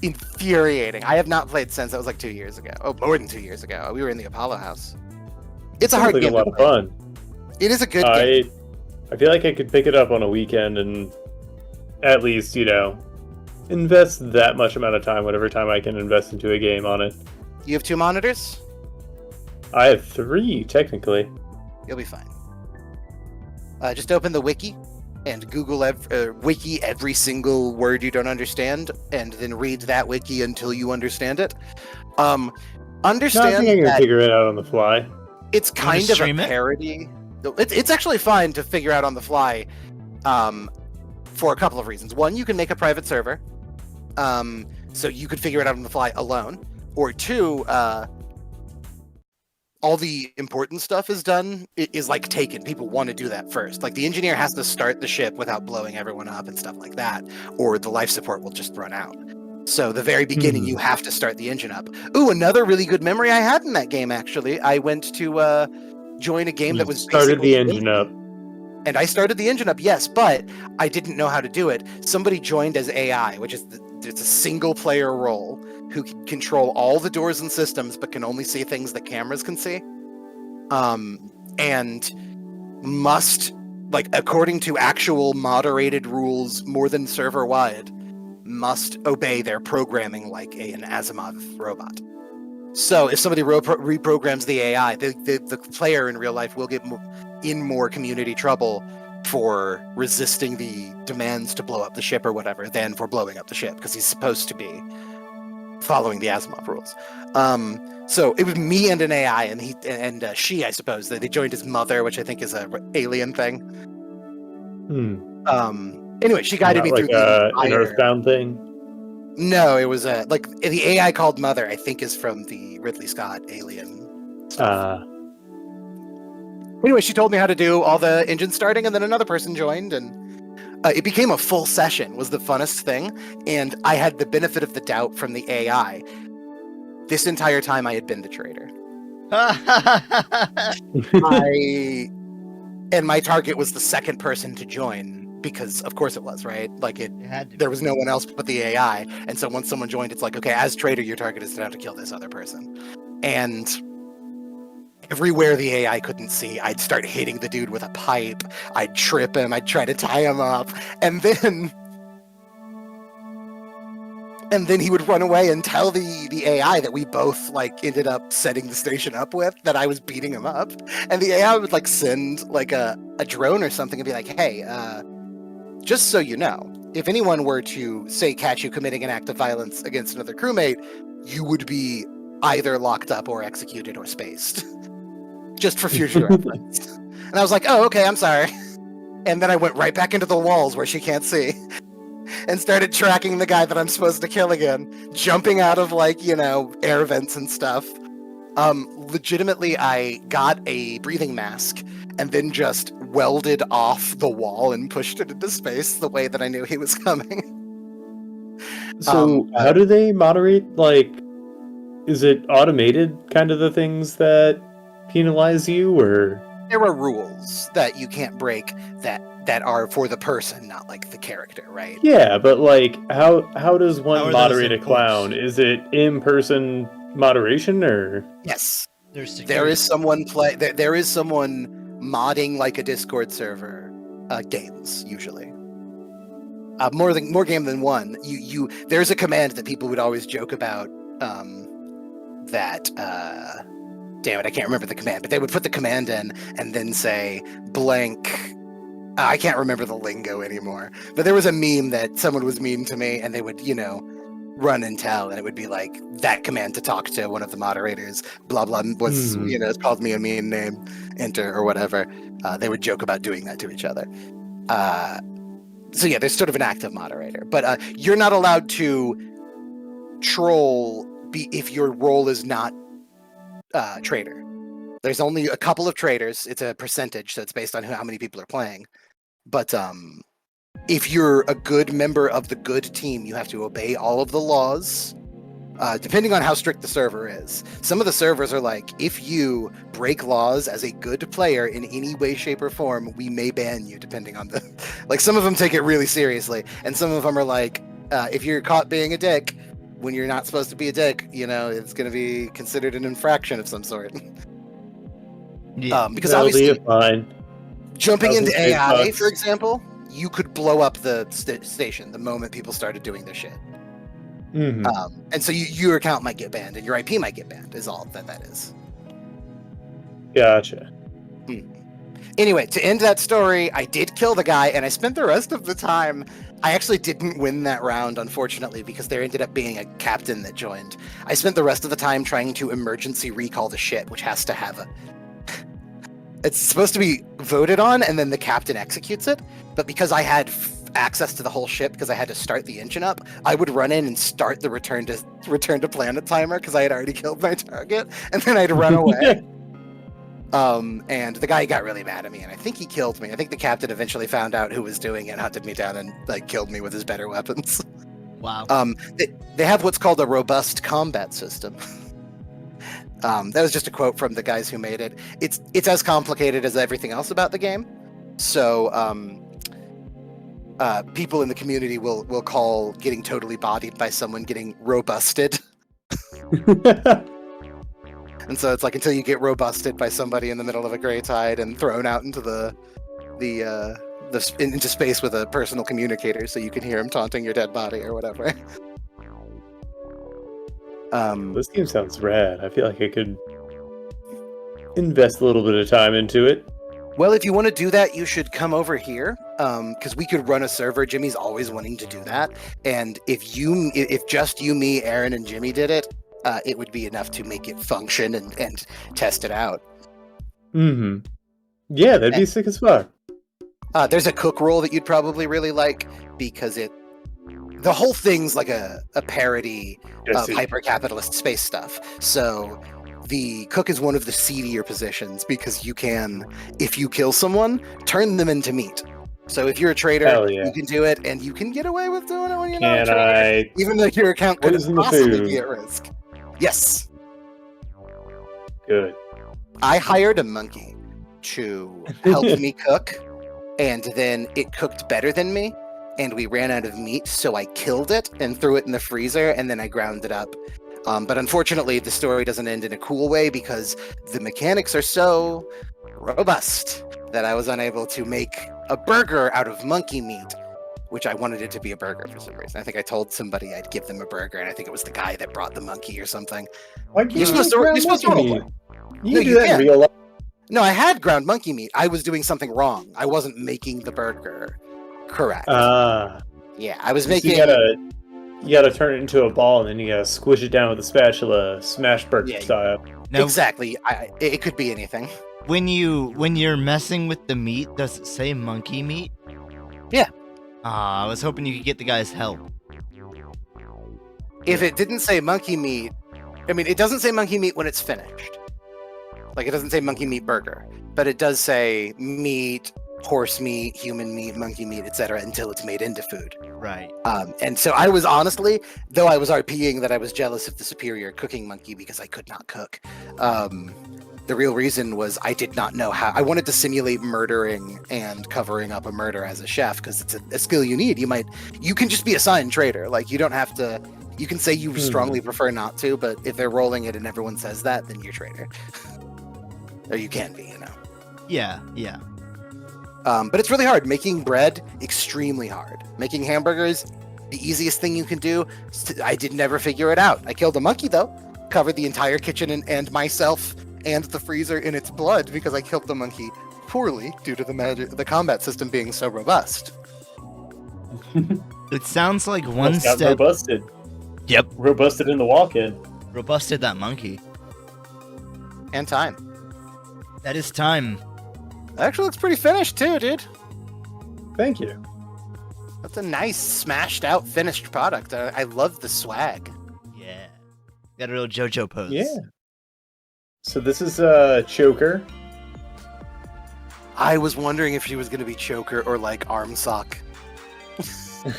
Speaker 1: Infuriating. I have not played since. That was like 2 years ago. Oh, more than 2 years ago. We were in the Apollo House. It's a hard game.
Speaker 2: A lot of fun.
Speaker 1: It is a good game.
Speaker 2: I feel like I could pick it up on a weekend and at least, invest that much amount of time, whatever time I can invest into a game on it.
Speaker 1: You have 2 monitors?
Speaker 2: I have 3, technically.
Speaker 1: You'll be fine. Just open the wiki and Google wiki every single word you don't understand, and then read that wiki until you understand it.
Speaker 2: I think I can figure it out on the fly.
Speaker 1: It's kind of a parody. It's actually fine to figure out on the fly. for a couple of reasons. One, you can make a private server, so you could figure it out on the fly alone. Or two, all the important stuff is done, is like taken. People want to do that first. Like the engineer has to start the ship without blowing everyone up and stuff like that, or the life support will just run out. So the very beginning, you have to start the engine up. Ooh, another really good memory I had in that game, actually. I went to join a game that was
Speaker 2: started the engine up.
Speaker 1: And I started the engine up, yes, but I didn't know how to do it. Somebody joined as AI, which is it's a single player role who can control all the doors and systems, but can only see things that cameras can see. And must, like, according to actual moderated rules, more than server wide, must obey their programming like an Asimov robot. So if somebody reprograms the AI, the player in real life will get in more community trouble for resisting the demands to blow up the ship or whatever than for blowing up the ship, because he's supposed to be following the Asimov rules. So it was me and an AI, and she, I suppose, they joined his mother, which I think is an alien thing. Anyway, she guided me through
Speaker 2: an Earthbound thing.
Speaker 1: No, it was like the AI called Mother, I think, is from the Ridley Scott Alien stuff. Anyway, she told me how to do all the engine starting, and then another person joined, and it became a full session. Was the funnest thing, and I had the benefit of the doubt from the AI. This entire time, I had been the traitor. And my target was the second person to join. Because of course it was, right? Like there was no one else but the AI. And so once someone joined, it's like, okay, as traitor, your target is now to kill this other person. And everywhere the AI couldn't see, I'd start hitting the dude with a pipe. I'd trip him. I'd try to tie him up. And then he would run away and tell the AI that we both like ended up setting the station up with, that I was beating him up. And the AI would like send like a drone or something and be like, hey, just so you know, if anyone were to, say, catch you committing an act of violence against another crewmate, you would be either locked up or executed or spaced. Just for future reference. And I was like, oh, okay, I'm sorry. And then I went right back into the walls where she can't see and started tracking the guy that I'm supposed to kill again, jumping out of, like, you know, air vents and stuff. Legitimately, I got a breathing mask and then just welded off the wall and pushed it into space the way that I knew he was coming.
Speaker 2: So how do they moderate, like, is it automated kind of the things that penalize you, or?
Speaker 1: There are rules that you can't break that are for the person, not like the character, right?
Speaker 2: Yeah, but like, how does one moderate a clown? Is it in-person moderation, or?
Speaker 1: Yes. There is someone modding like a Discord server games, usually. More game than one. There's a command that people would always joke about damn it, I can't remember the command, but they would put the command in and then say blank. I can't remember the lingo anymore, but there was a meme that someone was mean to me and they would, you know, run and tell, and it would be like that command to talk to one of the moderators, blah blah, was you know, called me a mean name, enter or whatever. They would joke about doing that to each other. So yeah, there's sort of an active moderator, but you're not allowed to troll if your role is not traitor. There's only a couple of traitors. It's a percentage, so it's based on how many people are playing. But if you're a good member of the good team, you have to obey all of the laws, depending on how strict the server is. Some of the servers are like, if you break laws as a good player in any way, shape, or form, we may ban you, depending on the... Like, some of them take it really seriously, and some of them are like, if you're caught being a dick when you're not supposed to be a dick, you know, it's going to be considered an infraction of some sort.
Speaker 3: Yeah,
Speaker 1: because obviously, jumping into AI,
Speaker 2: bucks.
Speaker 1: for example, you could blow up the station the moment people started doing their shit.
Speaker 2: Mm-hmm.
Speaker 1: And so your account might get banned and your IP might get banned, is all that is.
Speaker 2: Gotcha.
Speaker 1: Anyway, to end that story, I did kill the guy, and I spent the rest of the time... I actually didn't win that round, unfortunately, because there ended up being a captain that joined. I spent the rest of the time trying to emergency recall the ship, which has to have a... It's supposed to be voted on, and then the captain executes it. But because I had access to the whole ship because I had to start the engine up, I would run in and start the return to planet timer because I had already killed my target, and then I'd run away. And the guy got really mad at me, and I think he killed me. I think the captain eventually found out who was doing it, hunted me down, and like killed me with his better weapons.
Speaker 3: Wow.
Speaker 1: They have what's called a robust combat system. That was just a quote from the guys who made it. It's as complicated as everything else about the game. So people in the community will call getting totally bodied by someone getting robusted. And so it's like until you get robusted by somebody in the middle of a gray tide and thrown out into into space with a personal communicator, so you can hear him taunting your dead body or whatever.
Speaker 2: This game sounds rad. I feel like I could invest a little bit of time into it.
Speaker 1: Well, if you want to do that, you should come over here, because we could run a server. Jimmy's always wanting to do that, and if just you, me, Aaron, and Jimmy did it, it would be enough to make it function and test it out.
Speaker 2: Mm-hmm. Yeah, that'd be sick as fuck.
Speaker 1: There's a cook roll that you'd probably really like, because the whole thing's like a parody of hyper-capitalist space stuff. So the cook is one of the seedier positions because you can, if you kill someone, turn them into meat. So if you're a trader, you can do it, and you can get away with doing it when you're not a trader, even though your account could possibly be at risk. Yes.
Speaker 2: Good.
Speaker 1: I hired a monkey to help me cook, and then it cooked better than me, and we ran out of meat, so I killed it and threw it in the freezer, and then I ground it up. But unfortunately, the story doesn't end in a cool way because the mechanics are so robust that I was unable to make a burger out of monkey meat, which I wanted it to be a burger for some reason. I think I told somebody I'd give them a burger, and I think it was the guy that brought the monkey or something.
Speaker 2: You're supposed to roleplay. You do that in real life.
Speaker 1: No, I had ground monkey meat. I was doing something wrong. I wasn't making the burger correct. Yeah, I was making...
Speaker 2: You gotta turn it into a ball, and then you gotta squish it down with a spatula, smash burger style.
Speaker 1: Now, exactly. It could be anything.
Speaker 3: When you're messing with the meat, does it say monkey meat?
Speaker 1: Yeah.
Speaker 3: I was hoping you could get the guy's help.
Speaker 1: If it didn't say monkey meat, I mean, it doesn't say monkey meat when it's finished. Like, it doesn't say monkey meat burger, but it does say meat, horse meat, human meat, monkey meat, etc. until it's made into food.
Speaker 3: Right.
Speaker 1: And so I was honestly, though I was RPing that I was jealous of the superior cooking monkey because I could not cook. The real reason was I did not know how. I wanted to simulate murdering and covering up a murder as a chef because it's a skill you need. You can just be assigned trader. Like, you don't have to. You can say you strongly prefer not to, but if they're rolling it and everyone says that, then you're trader. Or you can be,
Speaker 3: Yeah.
Speaker 1: But it's really hard. Making bread, extremely hard. Making hamburgers, the easiest thing you can do. I did never figure it out. I killed a monkey, though. Covered the entire kitchen and myself and the freezer in its blood because I killed the monkey poorly due to the combat system being so robust.
Speaker 3: It sounds like one step...
Speaker 2: Robusted.
Speaker 3: Yep.
Speaker 2: Robusted in the walk-in.
Speaker 3: Robusted that monkey.
Speaker 1: And time.
Speaker 3: That is time.
Speaker 1: Actually looks pretty finished too, dude.
Speaker 2: Thank you.
Speaker 1: That's a nice, smashed out, finished product. I love the swag.
Speaker 3: Yeah. Got a real JoJo pose.
Speaker 2: Yeah. So this is Choker.
Speaker 1: I was wondering if she was going to be Choker or like Arm Sock.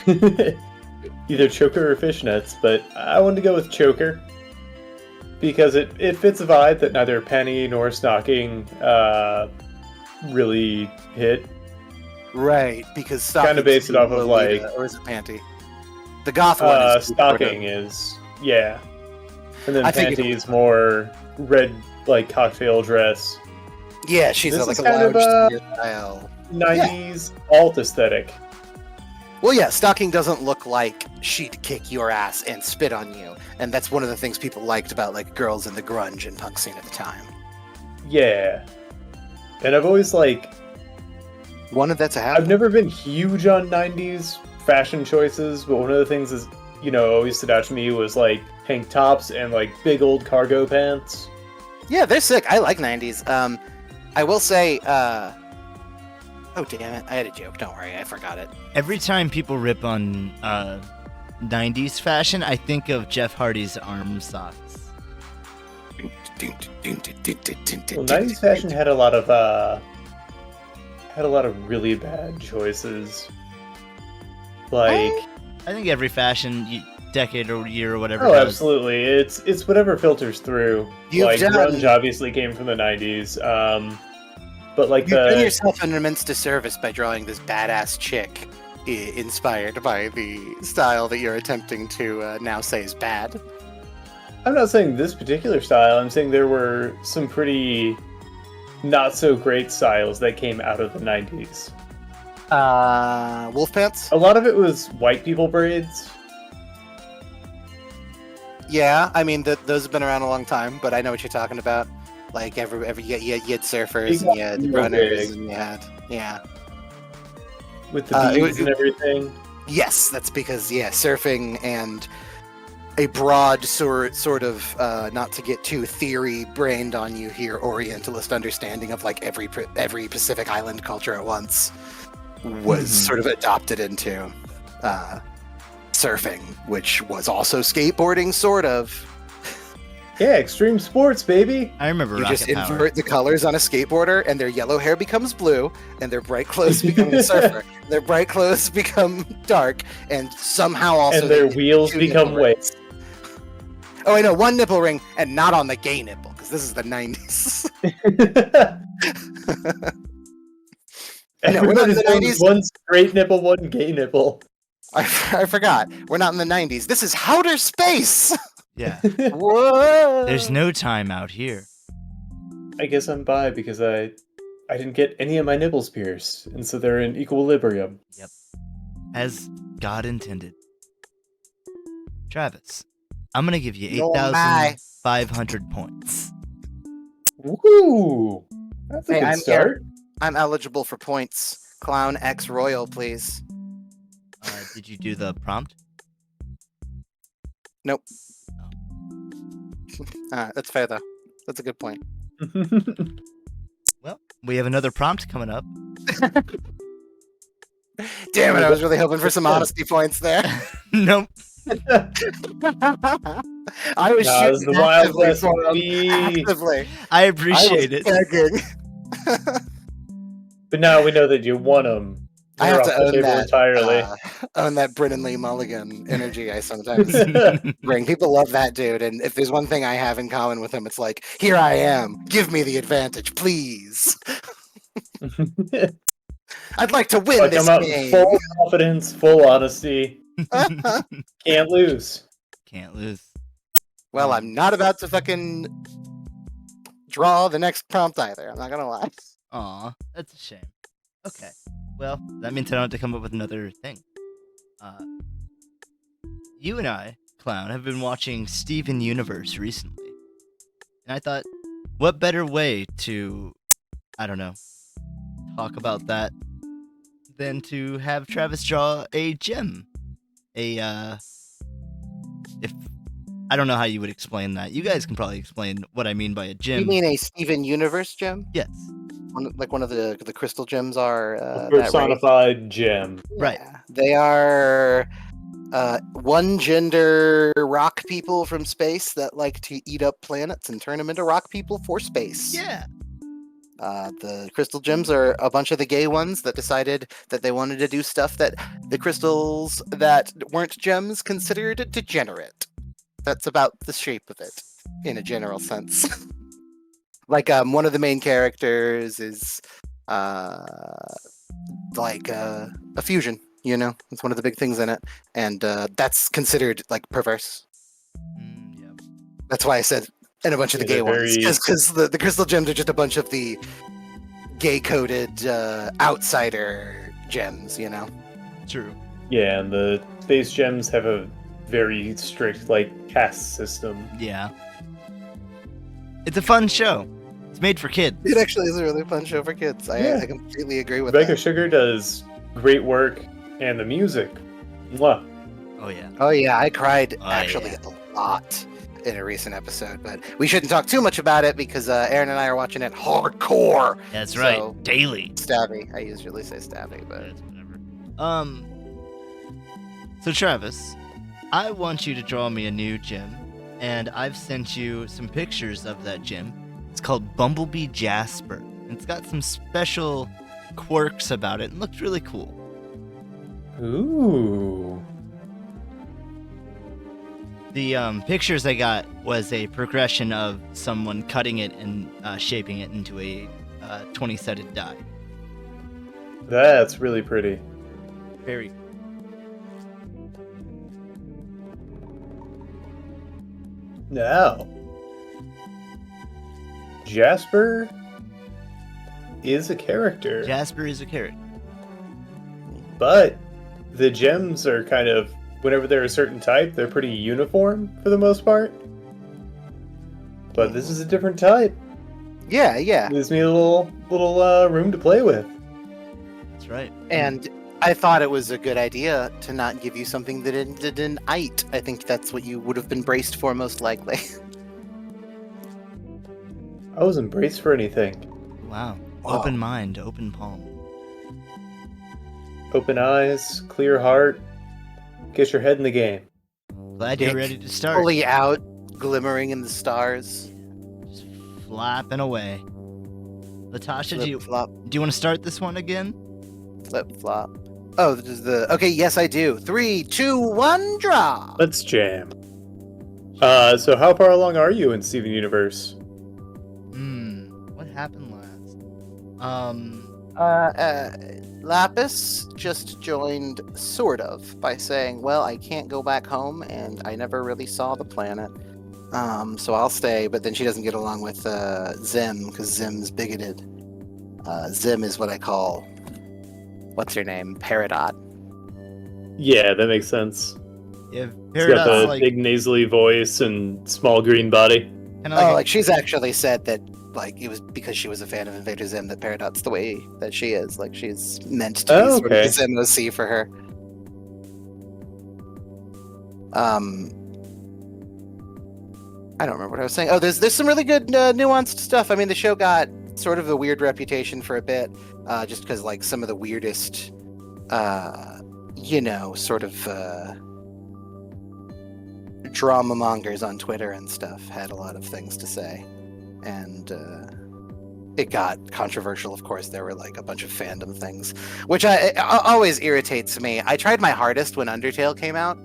Speaker 2: Either Choker or Fishnets, but I wanted to go with Choker. Because it fits a vibe that neither Penny nor Stocking really hit.
Speaker 1: Right, because
Speaker 2: kind of based it off of like,
Speaker 1: or is it Panty? The goth one is
Speaker 2: Stocking is and then Panty is more red, like cocktail dress.
Speaker 1: Yeah, she's like a lounge style
Speaker 2: 90s alt aesthetic.
Speaker 1: Well, yeah, Stocking doesn't look like she'd kick your ass and spit on you, and that's one of the things people liked about like girls in the grunge and punk scene at the time.
Speaker 2: Yeah, and I've always
Speaker 1: wanted that to happen.
Speaker 2: I've never been huge on 90s fashion choices, but one of the things is, always stood out to me was like tank tops and like big old cargo pants.
Speaker 1: Yeah, they're sick. I like 90s. I will say, Oh, damn it. I had a joke. Don't worry. I forgot it.
Speaker 3: Every time people rip on 90s fashion, I think of Jeff Hardy's arm socks.
Speaker 2: Well, 90s fashion had a lot of really bad choices. Like,
Speaker 3: I think every fashion decade or year or whatever.
Speaker 2: oh,
Speaker 3: does.
Speaker 2: absolutely. It's whatever filters through. Like, grunge obviously came from the 90s. But like
Speaker 1: You've done yourself an immense disservice by drawing this badass chick inspired by the style that you're attempting to now say is bad.
Speaker 2: I'm not saying this particular style. I'm saying there were some pretty not so great styles that came out of the 90s.
Speaker 1: Wolf pants?
Speaker 2: A lot of it was white people braids.
Speaker 1: Yeah, I mean, those have been around a long time, but I know what you're talking about. Like, you had surfers, and you had runners, and you had, yeah.
Speaker 2: With the beads and everything.
Speaker 1: Yes, that's because, surfing and a broad sort of, not to get too theory-brained on you here, Orientalist understanding of, like, every Pacific Island culture at once was sort of adopted into surfing, which was also skateboarding, sort of.
Speaker 2: Yeah, extreme sports, baby.
Speaker 3: I remember.
Speaker 1: You just invert the colors on a skateboarder, and their yellow hair becomes blue, and their bright clothes become a surfer. Their bright clothes become dark, and somehow also
Speaker 2: and their wheels become white.
Speaker 1: Oh, I know, one nipple ring, and not on the gay nipple, because this is the 90s. No, we're not in the 90s.
Speaker 2: One straight nipple, one gay nipple.
Speaker 1: I forgot. We're not in the 90s. This is outer space.
Speaker 3: Yeah.
Speaker 1: Whoa.
Speaker 3: There's no time out here.
Speaker 2: I guess I'm bi because I didn't get any of my nipples pierced, and so they're in equilibrium.
Speaker 3: Yep. As God intended. Travis, I'm gonna give you 8,500 points.
Speaker 2: Woo! That's a good start.
Speaker 1: I'm eligible for points. Clown X Royal, please.
Speaker 3: Did you do the prompt?
Speaker 1: Nope. That's fair, though. That's a good point.
Speaker 3: Well, we have another prompt coming up.
Speaker 1: Damn it, I was really hoping for some honesty points there.
Speaker 3: Nope.
Speaker 1: I was shooting
Speaker 2: the Wild West
Speaker 1: actively.
Speaker 3: I appreciate it.
Speaker 2: But now we know that you won them.
Speaker 1: I have to own that
Speaker 2: entirely.
Speaker 1: Own that Brennan Lee Mulligan energy I sometimes bring. People love that dude, and if there's one thing I have in common with him, it's like, here I am. Give me the advantage, please. I'd like to win this game.
Speaker 2: Full confidence, full honesty. Can't lose.
Speaker 3: Can't lose.
Speaker 1: Well, I'm not about to fucking draw the next prompt either. I'm not gonna lie.
Speaker 3: Aw, that's a shame. Okay. Well, that means I don't have to come up with another thing. You and I, Clown, have been watching Steven Universe recently. And I thought, what better way to, I don't know, talk about that than to have Travis draw a gem. I don't know how you would explain that. You guys can probably explain what I mean by a gem.
Speaker 1: You mean a Steven Universe gem?
Speaker 3: Yes.
Speaker 1: One of the crystal gems are
Speaker 2: a personified gem.
Speaker 3: Right.
Speaker 1: Yeah. They are one gender rock people from space that like to eat up planets and turn them into rock people for space.
Speaker 3: Yeah.
Speaker 1: The crystal gems are a bunch of the gay ones that decided that they wanted to do stuff that the crystals that weren't gems considered degenerate. That's about the shape of it, in a general sense. Like, one of the main characters is, like, a fusion, you know? It's one of the big things in it. And, that's considered, like, perverse.
Speaker 3: Yeah.
Speaker 1: That's why I said, and a bunch of the gay ones. Because the crystal gems are just a bunch of the gay-coded, outsider gems, you know?
Speaker 3: True.
Speaker 2: Yeah, and the space gems have a very strict, like, caste system.
Speaker 3: Yeah. It's a fun show. It's made for kids.
Speaker 1: It actually is a really fun show for kids. I completely agree with
Speaker 2: Rebecca
Speaker 1: that.
Speaker 2: Sugar does great work, and the music. Mwah.
Speaker 3: Oh, yeah.
Speaker 1: Oh, yeah, I cried a lot in a recent episode, but we shouldn't talk too much about it because Aaron and I are watching it hardcore.
Speaker 3: That's right,
Speaker 1: So,
Speaker 3: daily.
Speaker 1: Stabby. I usually say Stabby, but
Speaker 3: It's whatever. So Travis, I want you to draw me a new gym, and I've sent you some pictures of that gym. It's called Bumblebee Jasper. It's got some special quirks about it and looks really cool.
Speaker 2: Ooh.
Speaker 3: The pictures I got was a progression of someone cutting it and shaping it into a 20-sided die.
Speaker 2: That's really pretty.
Speaker 3: Very.
Speaker 2: Now, Jasper is a character,
Speaker 3: Jasper is a character.
Speaker 2: but the gems are kind of, whenever they're a certain type, they're pretty uniform for the most part. But this is a different type.
Speaker 1: yeah.
Speaker 2: Gives me a little room to play with.
Speaker 3: That's right.
Speaker 1: And I thought it was a good idea to not give you something that ended in "ite." I think that's what you would have been braced for most likely.
Speaker 2: I wasn't braced for anything.
Speaker 3: Wow.
Speaker 1: Wow.
Speaker 3: Open mind, open palm.
Speaker 2: Open eyes, clear heart, get your head in the game.
Speaker 3: Glad you're
Speaker 1: Dick
Speaker 3: ready to start.
Speaker 1: Fully out, glimmering in the stars.
Speaker 3: Just flapping away. Latasha, do you
Speaker 1: Flip
Speaker 3: want to start this one again?
Speaker 1: flop. Oh, this is the okay. Yes, I do. 3, 2, 1, draw.
Speaker 2: Let's jam. So how far along are you in Steven Universe?
Speaker 3: What happened last?
Speaker 1: Lapis just joined, sort of, by saying, "Well, I can't go back home, and I never really saw the planet, so I'll stay." But then she doesn't get along with Zim because Zim's bigoted. Zim is what I call, what's her name, Peridot.
Speaker 2: Yeah, that makes sense.
Speaker 3: Yeah,
Speaker 2: He's got the
Speaker 3: Peridot's like
Speaker 2: big nasally voice and small green body.
Speaker 3: kind of like,
Speaker 1: She's actually said that, like, it was because she was a fan of Invader Zim that Peridot's the way that she is. Like, she's meant to be sort of
Speaker 2: okay.
Speaker 1: the Zim OC for her. I don't remember what I was saying. Oh, there's some really good nuanced stuff. I mean, the show got sort of a weird reputation for a bit, just because, like, some of the weirdest, sort of drama mongers on Twitter and stuff had a lot of things to say. And it got controversial, of course. There were, like, a bunch of fandom things, which always irritates me. I tried my hardest when Undertale came out,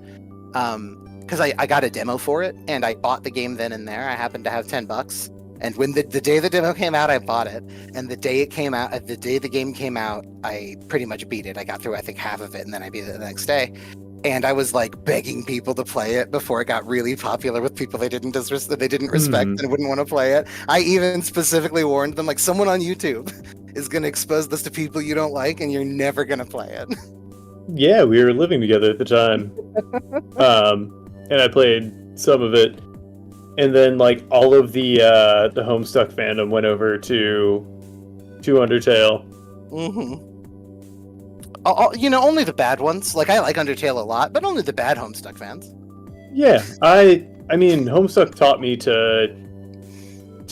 Speaker 1: because I got a demo for it, and I bought the game then and there. I happened to have $10. And when the day the demo came out, I bought it. And the day the game came out, I pretty much beat it. I got through, I think, half of it, and then I beat it the next day. And I was, like, begging people to play it before it got really popular with people they didn't respect and wouldn't want to play it. I even specifically warned them, like, someone on YouTube is going to expose this to people you don't like, and you're never going to play it.
Speaker 2: Yeah, we were living together at the time. And I played some of it. And then, like, all of the Homestuck fandom went over to Undertale.
Speaker 1: Mm-hmm. Only the bad ones. Like, I like Undertale a lot, but only the bad Homestuck fans.
Speaker 2: Yeah, I mean, Homestuck taught me to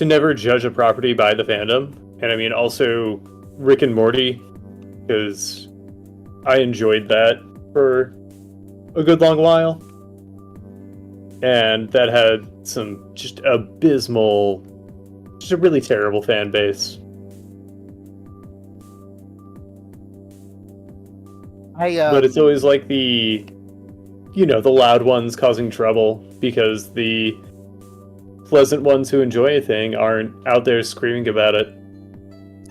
Speaker 2: never judge a property by the fandom. And I mean, also Rick and Morty, because I enjoyed that for a good long while. And that had some just a really terrible fan base. But it's always like the loud ones causing trouble because the pleasant ones who enjoy a thing aren't out there screaming about it.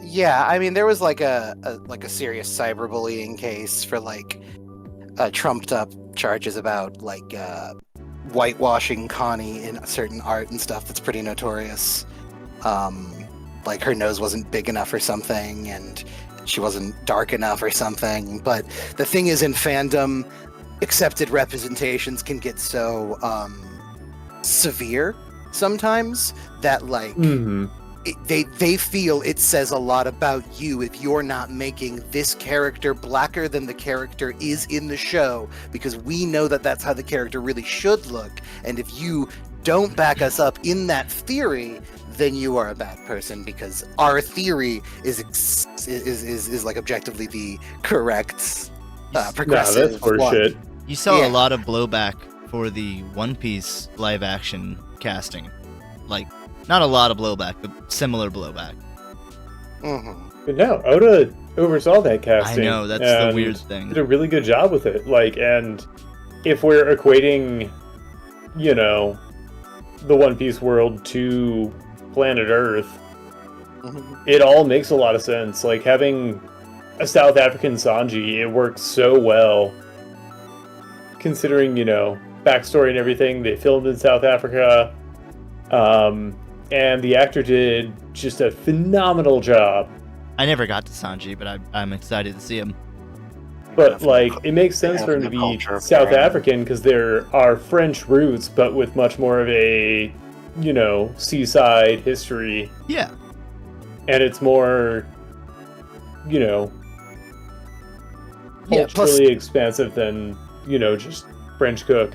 Speaker 1: Yeah, I mean, there was like a serious cyberbullying case for, like, trumped up charges about, like, whitewashing Connie in certain art and stuff that's pretty notorious. Like, her nose wasn't big enough or something, and she wasn't dark enough or something. But the thing is, in fandom, accepted representations can get so severe sometimes that, like, they feel it says a lot about you if you're not making this character blacker than the character is in the show, because we know that that's how the character really should look. And if you don't back us up in that theory, then you are a bad person, because our theory is like objectively the correct progressive
Speaker 2: that's horseshit.
Speaker 3: You saw
Speaker 1: Yeah.
Speaker 3: a lot of blowback for the One Piece live action casting. Like, not a lot of blowback, but similar blowback.
Speaker 1: Mhm.
Speaker 2: But no, Oda oversaw that
Speaker 3: I
Speaker 2: casting.
Speaker 3: know, that's the
Speaker 2: and
Speaker 3: weird thing.
Speaker 2: did a really good job with it. Like, and if we're equating, you know, the One Piece world to planet Earth,
Speaker 1: Mhm.
Speaker 2: it all makes a lot of sense. Like, having a South African Sanji, it works so well. Considering, you know, backstory and everything, they filmed in South Africa. And the actor did just a phenomenal job.
Speaker 3: I never got to Sanji, but I'm excited to see him.
Speaker 2: But, like, it makes sense for him to
Speaker 4: the
Speaker 2: be
Speaker 4: culture of
Speaker 2: South
Speaker 4: Paran.
Speaker 2: African because there are French roots, but with much more of a, you know, seaside history.
Speaker 3: Yeah.
Speaker 2: And it's more, you know,
Speaker 1: Yeah, plus-
Speaker 2: culturally expansive than, you know, just French cook.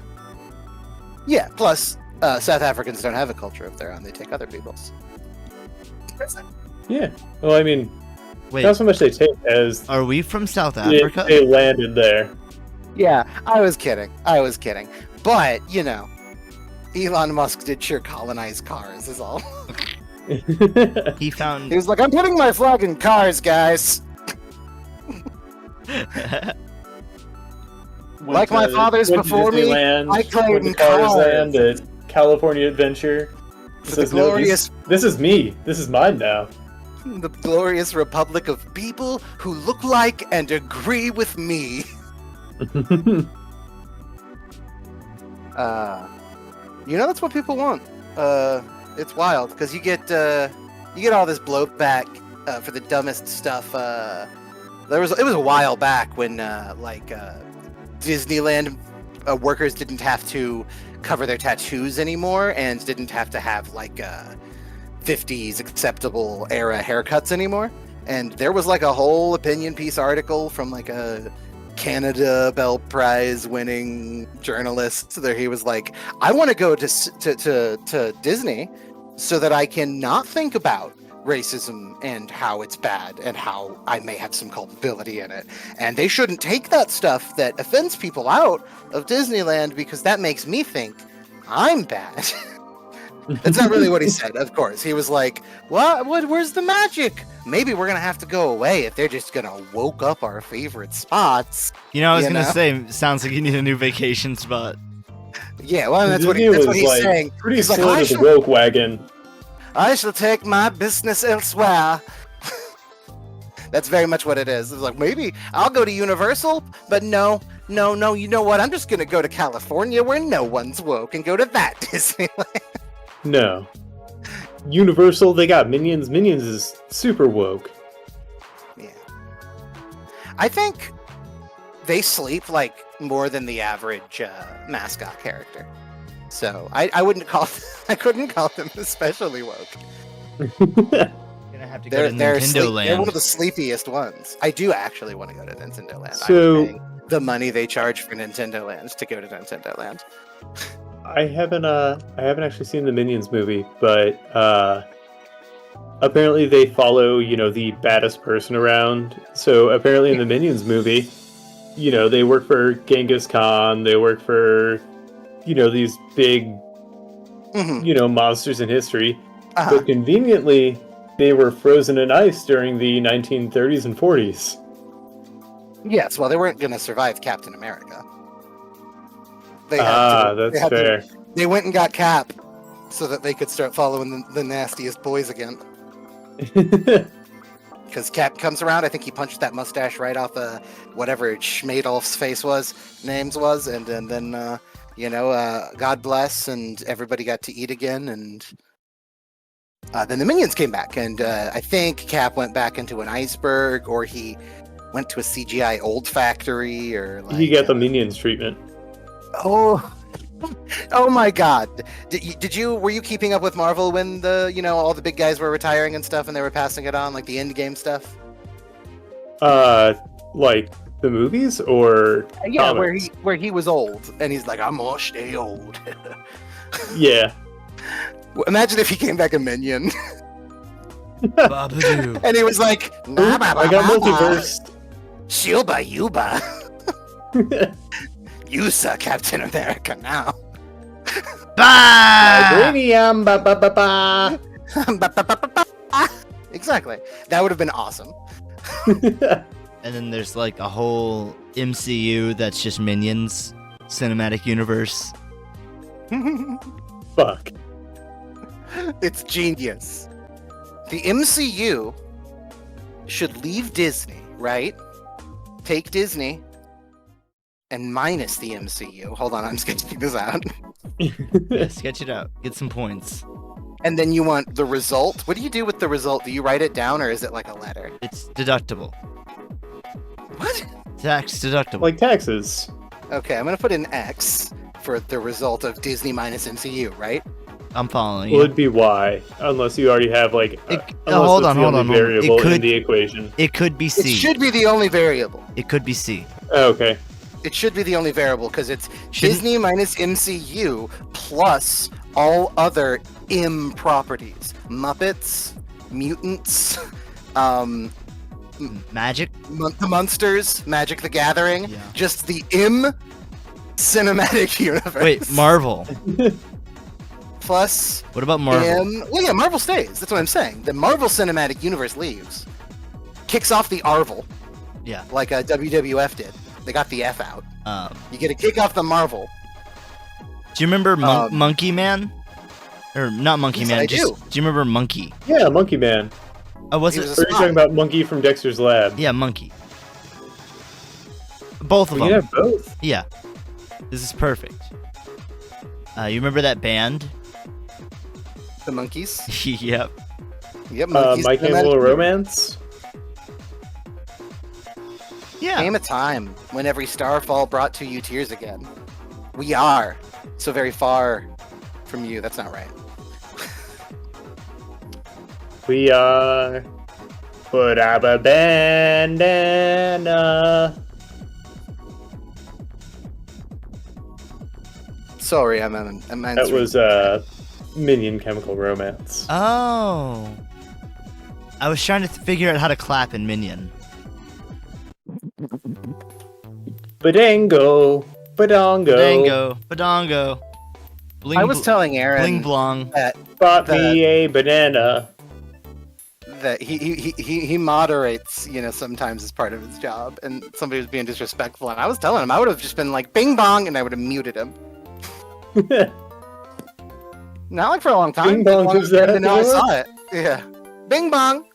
Speaker 1: Yeah, plus South Africans don't have a culture of their own. They take other people's.
Speaker 2: Yeah. Well, I mean,
Speaker 3: Wait,
Speaker 2: not so much they take as
Speaker 3: are we from South Africa?
Speaker 2: they landed there.
Speaker 1: Yeah, I was kidding. But, you know, Elon Musk did sure colonize cars, is all.
Speaker 3: He found.
Speaker 1: He was like, I'm putting my flag in cars, guys. Like my fathers
Speaker 2: went to
Speaker 1: before me,
Speaker 2: Disneyland,
Speaker 1: I played
Speaker 2: went to
Speaker 1: in
Speaker 2: Cars
Speaker 1: cars.
Speaker 2: Land at California Adventure.
Speaker 1: For the
Speaker 2: Says, "No,
Speaker 1: glorious,
Speaker 2: this is me. This is mine now."
Speaker 1: the glorious republic of people who look like and agree with me. That's what people want. It's wild because you get all this blowback for the dumbest stuff. It was a while back when Disneyland workers didn't have to cover their tattoos anymore and didn't have to have 50s acceptable era haircuts anymore. And there was like a whole opinion piece article from a Canada Bell Prize winning journalist there. He was like, I want to go to Disney so that I can not think about racism and how it's bad and how I may have some culpability in it. And they shouldn't take that stuff that offends people out of Disneyland because that makes me think I'm bad. That's not really what he said, of course. He was like, what? Where's the magic? Maybe we're going to have to go away if they're just going to woke up our favorite spots.
Speaker 3: I was gonna say, sounds like you need a new vacation spot.
Speaker 1: Yeah, well, that's what
Speaker 2: Disney
Speaker 1: he's
Speaker 2: was,
Speaker 1: saying.
Speaker 2: Pretty
Speaker 1: He's like,
Speaker 2: slow to the woke wagon.
Speaker 1: I shall take my business elsewhere. That's very much what it is. It's like, maybe I'll go to Universal, but no, you know what? I'm just going to go to California where no one's woke and go to that Disneyland.
Speaker 2: No. Universal, they got Minions. Minions is super woke.
Speaker 1: Yeah. I think they sleep more than the average mascot character. So I couldn't call them especially woke.
Speaker 3: Gonna have to go to Nintendo Land.
Speaker 1: They're one of the sleepiest ones. I do actually want to go to Nintendo Land.
Speaker 2: So-
Speaker 1: I'm paying the money they charge for Nintendo Land to go to Nintendo Land.
Speaker 2: I haven't actually seen the Minions movie, but apparently they follow, the baddest person around. So apparently in the Minions movie, they work for Genghis Khan, they work for, these big,
Speaker 1: Mm-hmm.
Speaker 2: monsters in history.
Speaker 1: Uh-huh.
Speaker 2: But conveniently, they were frozen in ice during the 1930s and 40s.
Speaker 1: Yes, well, they weren't going to survive Captain America.
Speaker 2: That's fair.
Speaker 1: They went and got Cap so that they could start following the nastiest boys again. Because Cap comes around, I think he punched that mustache right off whatever Schmadolf's names was, and then God bless, and everybody got to eat again, and then the Minions came back, and I think Cap went back into an iceberg, or he went to a CGI old factory, or
Speaker 2: He got the Minions treatment.
Speaker 1: Oh my God! Were you keeping up with Marvel when all the big guys were retiring and stuff, and they were passing it on, like the Endgame stuff?
Speaker 2: Like the movies or
Speaker 1: Yeah,
Speaker 2: comics?
Speaker 1: where he was old, and he's like, I'm gonna stay old.
Speaker 2: Yeah,
Speaker 1: Imagine if he came back a minion
Speaker 3: Babadoo.
Speaker 1: and he was like, "Ba, ba, ba,
Speaker 2: I got
Speaker 1: ba, ba.
Speaker 2: multiverse.
Speaker 1: Shilba Yuba. Yusa, Captain America now."
Speaker 3: Bah!
Speaker 2: Vibranium, ba ba ba ba.
Speaker 1: Ba, ba, ba, ba, ba. Exactly. That would have been awesome.
Speaker 3: And then there's like a whole MCU that's just Minions cinematic universe.
Speaker 2: Fuck.
Speaker 1: It's genius. The MCU should leave Disney, right? Take Disney and minus the MCU. Hold on, I'm sketching this out.
Speaker 3: Yeah, sketch it out. Get some points.
Speaker 1: And then you want the result. What do you do with the result? Do you write it down or is it like a letter?
Speaker 3: It's deductible.
Speaker 1: What?
Speaker 3: Tax deductible.
Speaker 2: Like taxes.
Speaker 1: Okay, I'm gonna put an X for the result of Disney minus MCU, right?
Speaker 3: I'm following
Speaker 2: Well,
Speaker 3: you.
Speaker 2: it'd be Y, unless you already have like.
Speaker 3: It-
Speaker 2: unless
Speaker 3: hold
Speaker 2: it's
Speaker 3: on,
Speaker 2: the
Speaker 3: hold
Speaker 2: only
Speaker 3: on, hold on.
Speaker 2: variable
Speaker 3: It could-
Speaker 2: in the equation.
Speaker 3: It could be
Speaker 1: It
Speaker 3: C.
Speaker 1: should be the only variable.
Speaker 3: It could be C.
Speaker 2: Oh, okay.
Speaker 1: It should be the only variable because it's
Speaker 3: Shouldn't-
Speaker 1: Disney minus MCU plus all other M properties. Muppets, mutants,
Speaker 3: Magic?
Speaker 1: the Munsters, Magic the Gathering,
Speaker 3: Yeah.
Speaker 1: just the M cinematic universe.
Speaker 3: Wait, Marvel.
Speaker 1: plus
Speaker 3: What about Marvel?
Speaker 1: M. Well, yeah, Marvel stays. That's what I'm saying. The Marvel Cinematic Universe leaves, kicks off the Arvel,
Speaker 3: Yeah.
Speaker 1: like WWF did. They got the F out. You get a kick off the Marvel.
Speaker 3: Do you remember
Speaker 1: Um,
Speaker 3: Monkey Man? Or not Monkey
Speaker 1: yes,
Speaker 3: Man,
Speaker 1: I
Speaker 3: just
Speaker 1: do.
Speaker 3: do you remember Monkey?
Speaker 2: Yeah, Monkey Man.
Speaker 3: Oh, was
Speaker 1: He
Speaker 3: it?
Speaker 1: was
Speaker 2: Or are you talking about Monkey from Dexter's Lab?
Speaker 3: Yeah, Monkey. Both of
Speaker 2: We
Speaker 3: them.
Speaker 2: can have both.
Speaker 3: Yeah. This is perfect. You remember that band?
Speaker 1: The Monkeys.
Speaker 3: Yep.
Speaker 1: Yep, Monkeys.
Speaker 2: My
Speaker 1: Cinematic
Speaker 2: Chemical
Speaker 1: Universe.
Speaker 2: Romance.
Speaker 3: Yeah.
Speaker 1: Came a time when every starfall brought to you tears again. We are so very far from you. That's not right.
Speaker 2: We are. Put up a bandana.
Speaker 1: Sorry, I'm
Speaker 2: That
Speaker 1: answering.
Speaker 2: was Minion Chemical Romance.
Speaker 3: Oh. I was trying to figure out how to clap in Minion.
Speaker 2: Badango. Badongo.
Speaker 3: Dango. Badongo. Bling,
Speaker 1: I was telling Aaron
Speaker 3: Bling blong.
Speaker 1: that
Speaker 2: Bought me a banana.
Speaker 1: he moderates, sometimes as part of his job, and somebody was being disrespectful, and I was telling him I would have just been like bing bong, and I would have muted him. Not like for a long time.
Speaker 2: Bing bong,
Speaker 1: Long
Speaker 2: who's that?
Speaker 1: and then I saw it. Yeah, bing bong.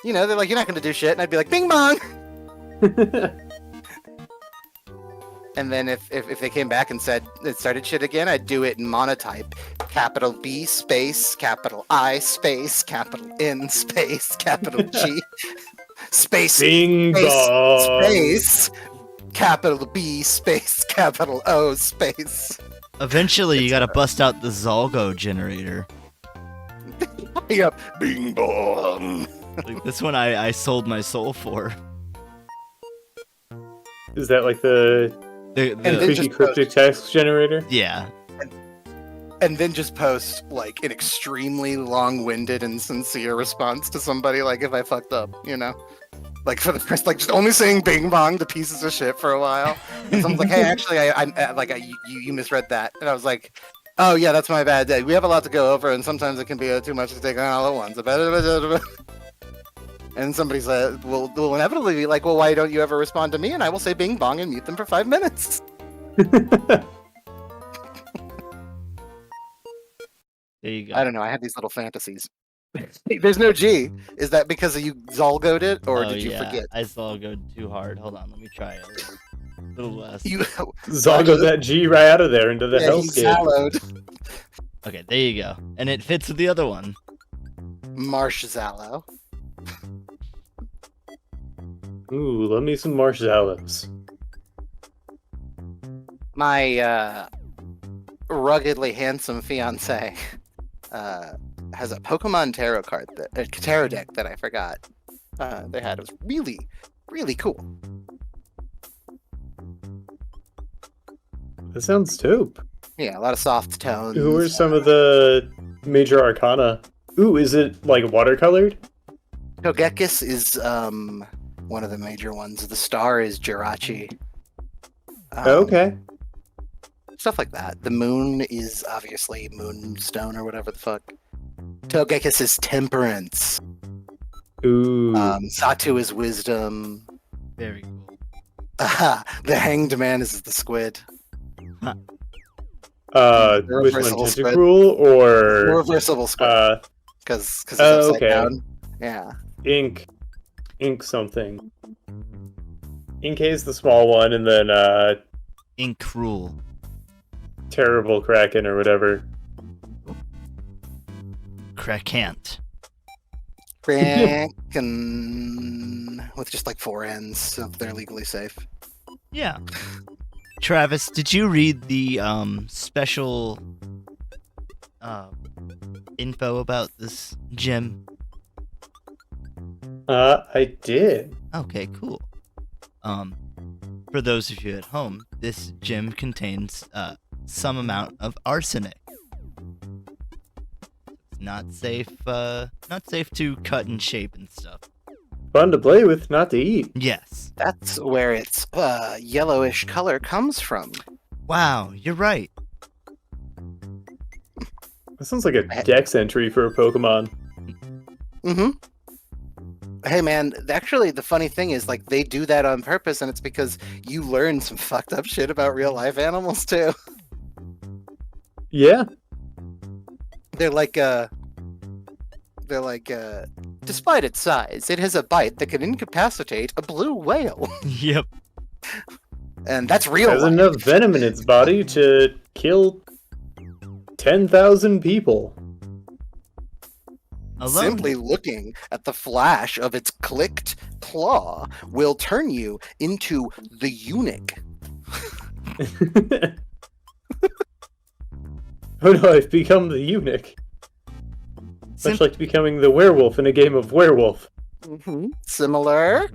Speaker 1: They're like, you're not going to do shit, and I'd be like, bing bong. And then if they came back and said it started shit again, I'd do it in monotype. Capital B space, capital I space, capital N space, capital G space,
Speaker 2: Bing
Speaker 1: space,
Speaker 2: bong.
Speaker 1: space, capital B space, capital O space.
Speaker 3: Eventually, you gotta bust out the Zolgo generator.
Speaker 1: Yep, bing bong.
Speaker 3: Like, this one I sold my soul for.
Speaker 2: Is that like the
Speaker 1: then
Speaker 2: creepy
Speaker 1: just
Speaker 2: cryptic text generator?
Speaker 3: Yeah.
Speaker 1: And then just post like an extremely long-winded and sincere response to somebody, like if I fucked up, like for the first, like just only saying "bing bong" to pieces of shit for a while. And someone's like, "Hey, actually, you misread that," and I was like, "Oh yeah, that's my bad day. We have a lot to go over, and sometimes it can be too much to take on all at once." And somebody said, "Will inevitably be like, well, why don't you ever respond to me?" And I will say "bing bong" and mute them for 5 minutes.
Speaker 3: There you go.
Speaker 1: I don't know. I had these little fantasies. There's no G. Is that because you Zolgoed it, or
Speaker 3: Oh,
Speaker 1: did you
Speaker 3: yeah.
Speaker 1: forget?
Speaker 3: I Zolgoed too hard. Hold on, let me try it a little less.
Speaker 1: You
Speaker 2: Zoggo that G right out of there into the
Speaker 1: yeah, he
Speaker 2: hellscape.
Speaker 1: Zallowed.
Speaker 3: Okay, there you go. And it fits with the other one.
Speaker 1: Marsh Zallow.
Speaker 2: Ooh, love me some marshmallows.
Speaker 1: My ruggedly handsome fiance has a Pokemon tarot card, tarot deck that I forgot they had. It was really, really cool.
Speaker 2: That sounds dope.
Speaker 1: Yeah, a lot of soft tones.
Speaker 2: Who are some of the major arcana. Ooh, is it like watercolored?
Speaker 1: Togekiss is one of the major ones. The star is Jirachi.
Speaker 2: Okay.
Speaker 1: Stuff like that. The moon is obviously Moonstone or whatever the fuck. Togekiss is Temperance.
Speaker 2: Ooh.
Speaker 1: Satu is Wisdom.
Speaker 3: Very cool.
Speaker 1: The Hanged Man is the Squid.
Speaker 2: Which one?
Speaker 1: Reversible squid.
Speaker 2: Tentacruel or
Speaker 1: Reversible Squid. Because it's upside down. Yeah.
Speaker 2: Ink something. Ink is the small one, and then
Speaker 3: Incruel.
Speaker 2: Terrible Kraken or whatever.
Speaker 3: Krakant.
Speaker 1: Kraken with just like 4 ends, so they're legally safe.
Speaker 3: Yeah. Travis, did you read the special info about this gym?
Speaker 2: I did.
Speaker 3: Okay, cool. For those of you at home, this gem contains some amount of arsenic. It's not safe to cut and shape and stuff.
Speaker 2: Fun to play with, not to eat.
Speaker 3: Yes.
Speaker 1: That's where its yellowish color comes from.
Speaker 3: Wow, you're right.
Speaker 2: That sounds like a dex entry for a Pokemon.
Speaker 1: Mm-hmm. Hey man, actually the funny thing is like they do that on purpose, and it's because you learn some fucked up shit about real life animals too.
Speaker 2: Yeah.
Speaker 1: They're like despite its size, it has a bite that can incapacitate a blue whale.
Speaker 3: Yep.
Speaker 1: And that's real
Speaker 2: There's
Speaker 1: life.
Speaker 2: enough venom in its body to kill 10,000 people.
Speaker 3: Alone.
Speaker 1: Simply looking at the flash of its clicked claw will turn you into the eunuch.
Speaker 2: Oh no, I've become the eunuch. Much like becoming the werewolf in a game of werewolf.
Speaker 1: Mm-hmm. Similar.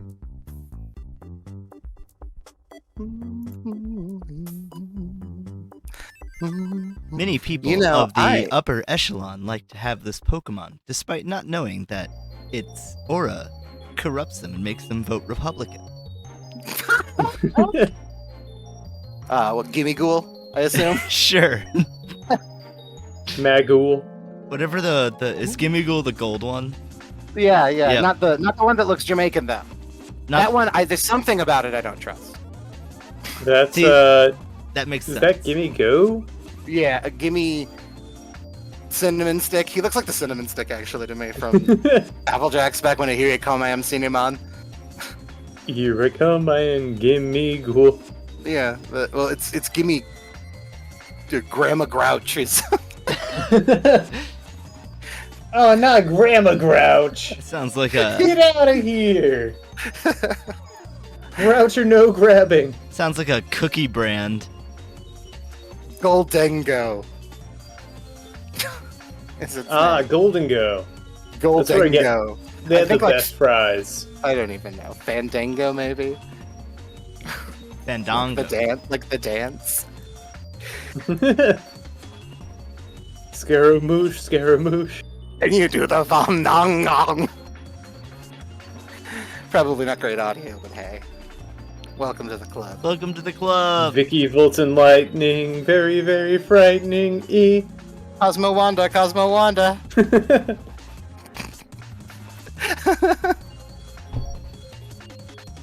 Speaker 3: Many people
Speaker 1: You know,
Speaker 3: of the upper echelon like to have this Pokemon, despite not knowing that its aura corrupts them and makes them vote Republican.
Speaker 1: What, Gimme Ghoul, I assume?
Speaker 3: Sure.
Speaker 2: Magul.
Speaker 3: Whatever is Gimmighoul the gold one?
Speaker 1: Yeah.
Speaker 3: Yep.
Speaker 1: Not the one that looks Jamaican though.
Speaker 3: Not
Speaker 1: That one, there's something about it I don't trust.
Speaker 2: That's,
Speaker 3: See, that makes
Speaker 2: is
Speaker 3: sense.
Speaker 2: that Gimme Go?
Speaker 1: Yeah, a Gimme Cinnamon Stick. He looks like the Cinnamon Stick actually to me from Applejacks back when Here You Come I Am Cinnamon.
Speaker 2: Here I come, I am Gimme Go.
Speaker 1: Yeah, well, it's Gimme Grandma Grouch is.
Speaker 2: Oh, not Grandma Grouch.
Speaker 3: Sounds like a
Speaker 2: Get out of here. Grouch or no grabbing.
Speaker 3: sounds like a cookie brand.
Speaker 1: Goldengo. Is it
Speaker 2: Golden Go. That's where I get-
Speaker 1: Goldengo.
Speaker 2: They
Speaker 1: I
Speaker 2: have the
Speaker 1: think, like-
Speaker 2: best fries.
Speaker 1: I don't even know. Fandango, maybe?
Speaker 3: Fandango.
Speaker 1: The dance.
Speaker 2: Scaramouche.
Speaker 1: And you do the Vandangong. Probably not great audio, but hey. Welcome to the club.
Speaker 3: Welcome to the club.
Speaker 2: Vicky Volt and Lightning, very, very frightening.
Speaker 1: Cosmo Wanda.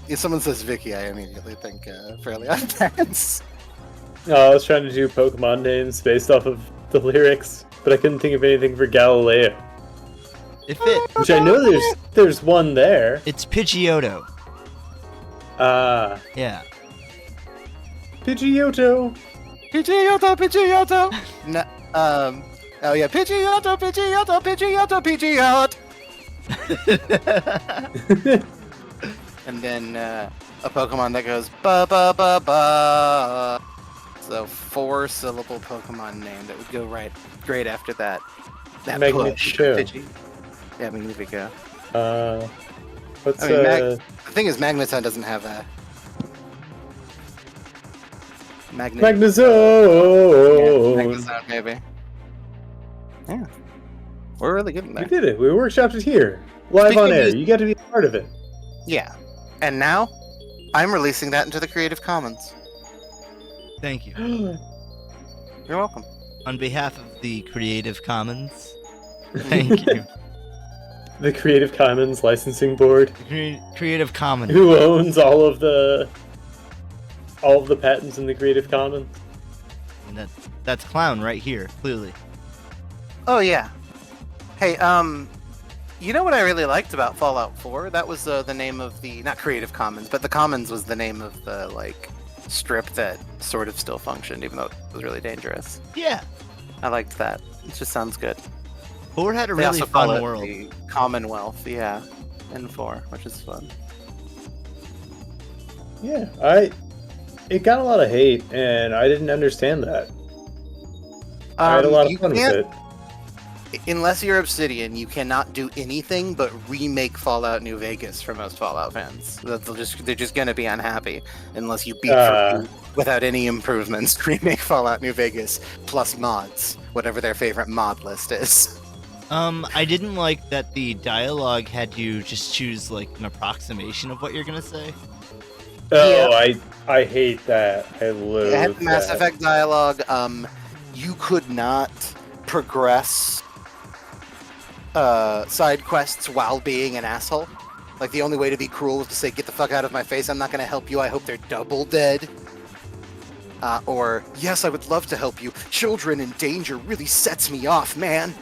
Speaker 1: If someone says Vicky, I immediately think Fairly Odd Parents.
Speaker 2: Oh, I was trying to do Pokemon names based off of the lyrics, but I couldn't think of anything for Galileo. Which I know there's one there.
Speaker 3: It's Pidgeotto. Yeah.
Speaker 2: Pidgeotto.
Speaker 1: Pidgeotto. No, oh yeah, Pidgeotto. And then a Pokemon that goes ba ba ba ba. So 4-syllable Pokemon name that would go great after that. That push.
Speaker 2: Magnifico.
Speaker 1: Yeah, Magnifico.
Speaker 2: What's
Speaker 1: The thing is, Magneton doesn't have a
Speaker 2: Magnezone.
Speaker 1: Yeah, Magnezone, maybe. Yeah. We're really getting
Speaker 2: We
Speaker 1: there.
Speaker 2: did it. We workshopped it here. Live on air. You got to be a part of it.
Speaker 1: Yeah. And now, I'm releasing that into the Creative Commons.
Speaker 3: Thank you.
Speaker 1: You're welcome.
Speaker 3: On behalf of the Creative Commons, thank you.
Speaker 2: The Creative Commons licensing board.
Speaker 3: Creative Commons.
Speaker 2: Who owns all of the patents in the Creative Commons?
Speaker 3: And that's Clown right here, clearly.
Speaker 1: Oh, yeah. Hey, you know what I really liked about Fallout 4? That was the name of the, not Creative Commons, but the Commons was the name of the, like, strip that sort of still functioned, even though it was really dangerous.
Speaker 3: Yeah.
Speaker 1: I liked that. It just sounds good.
Speaker 3: 4 had a
Speaker 1: They
Speaker 3: really
Speaker 1: also call
Speaker 3: fun
Speaker 1: it
Speaker 3: world.
Speaker 1: the Commonwealth, yeah, in 4, which is fun.
Speaker 2: Yeah, it got a lot of hate, and I didn't understand that. I had a lot of fun with it.
Speaker 1: Unless you're Obsidian, you cannot do anything but remake Fallout New Vegas for most Fallout fans. They're just gonna be unhappy unless you beat for beat, without any improvements. Remake Fallout New Vegas plus mods, whatever their favorite mod list is.
Speaker 3: I didn't like that the dialogue had you just choose like an approximation of what you're gonna say.
Speaker 2: Oh, yeah. I hate that. I loathe
Speaker 1: it had the Mass
Speaker 2: that.
Speaker 1: Effect dialogue. You could not progress side quests while being an asshole. Like, the only way to be cruel was to say, get the fuck out of my face, I'm not gonna help you, I hope they're double dead. Or, yes, I would love to help you, children in danger really sets me off, man.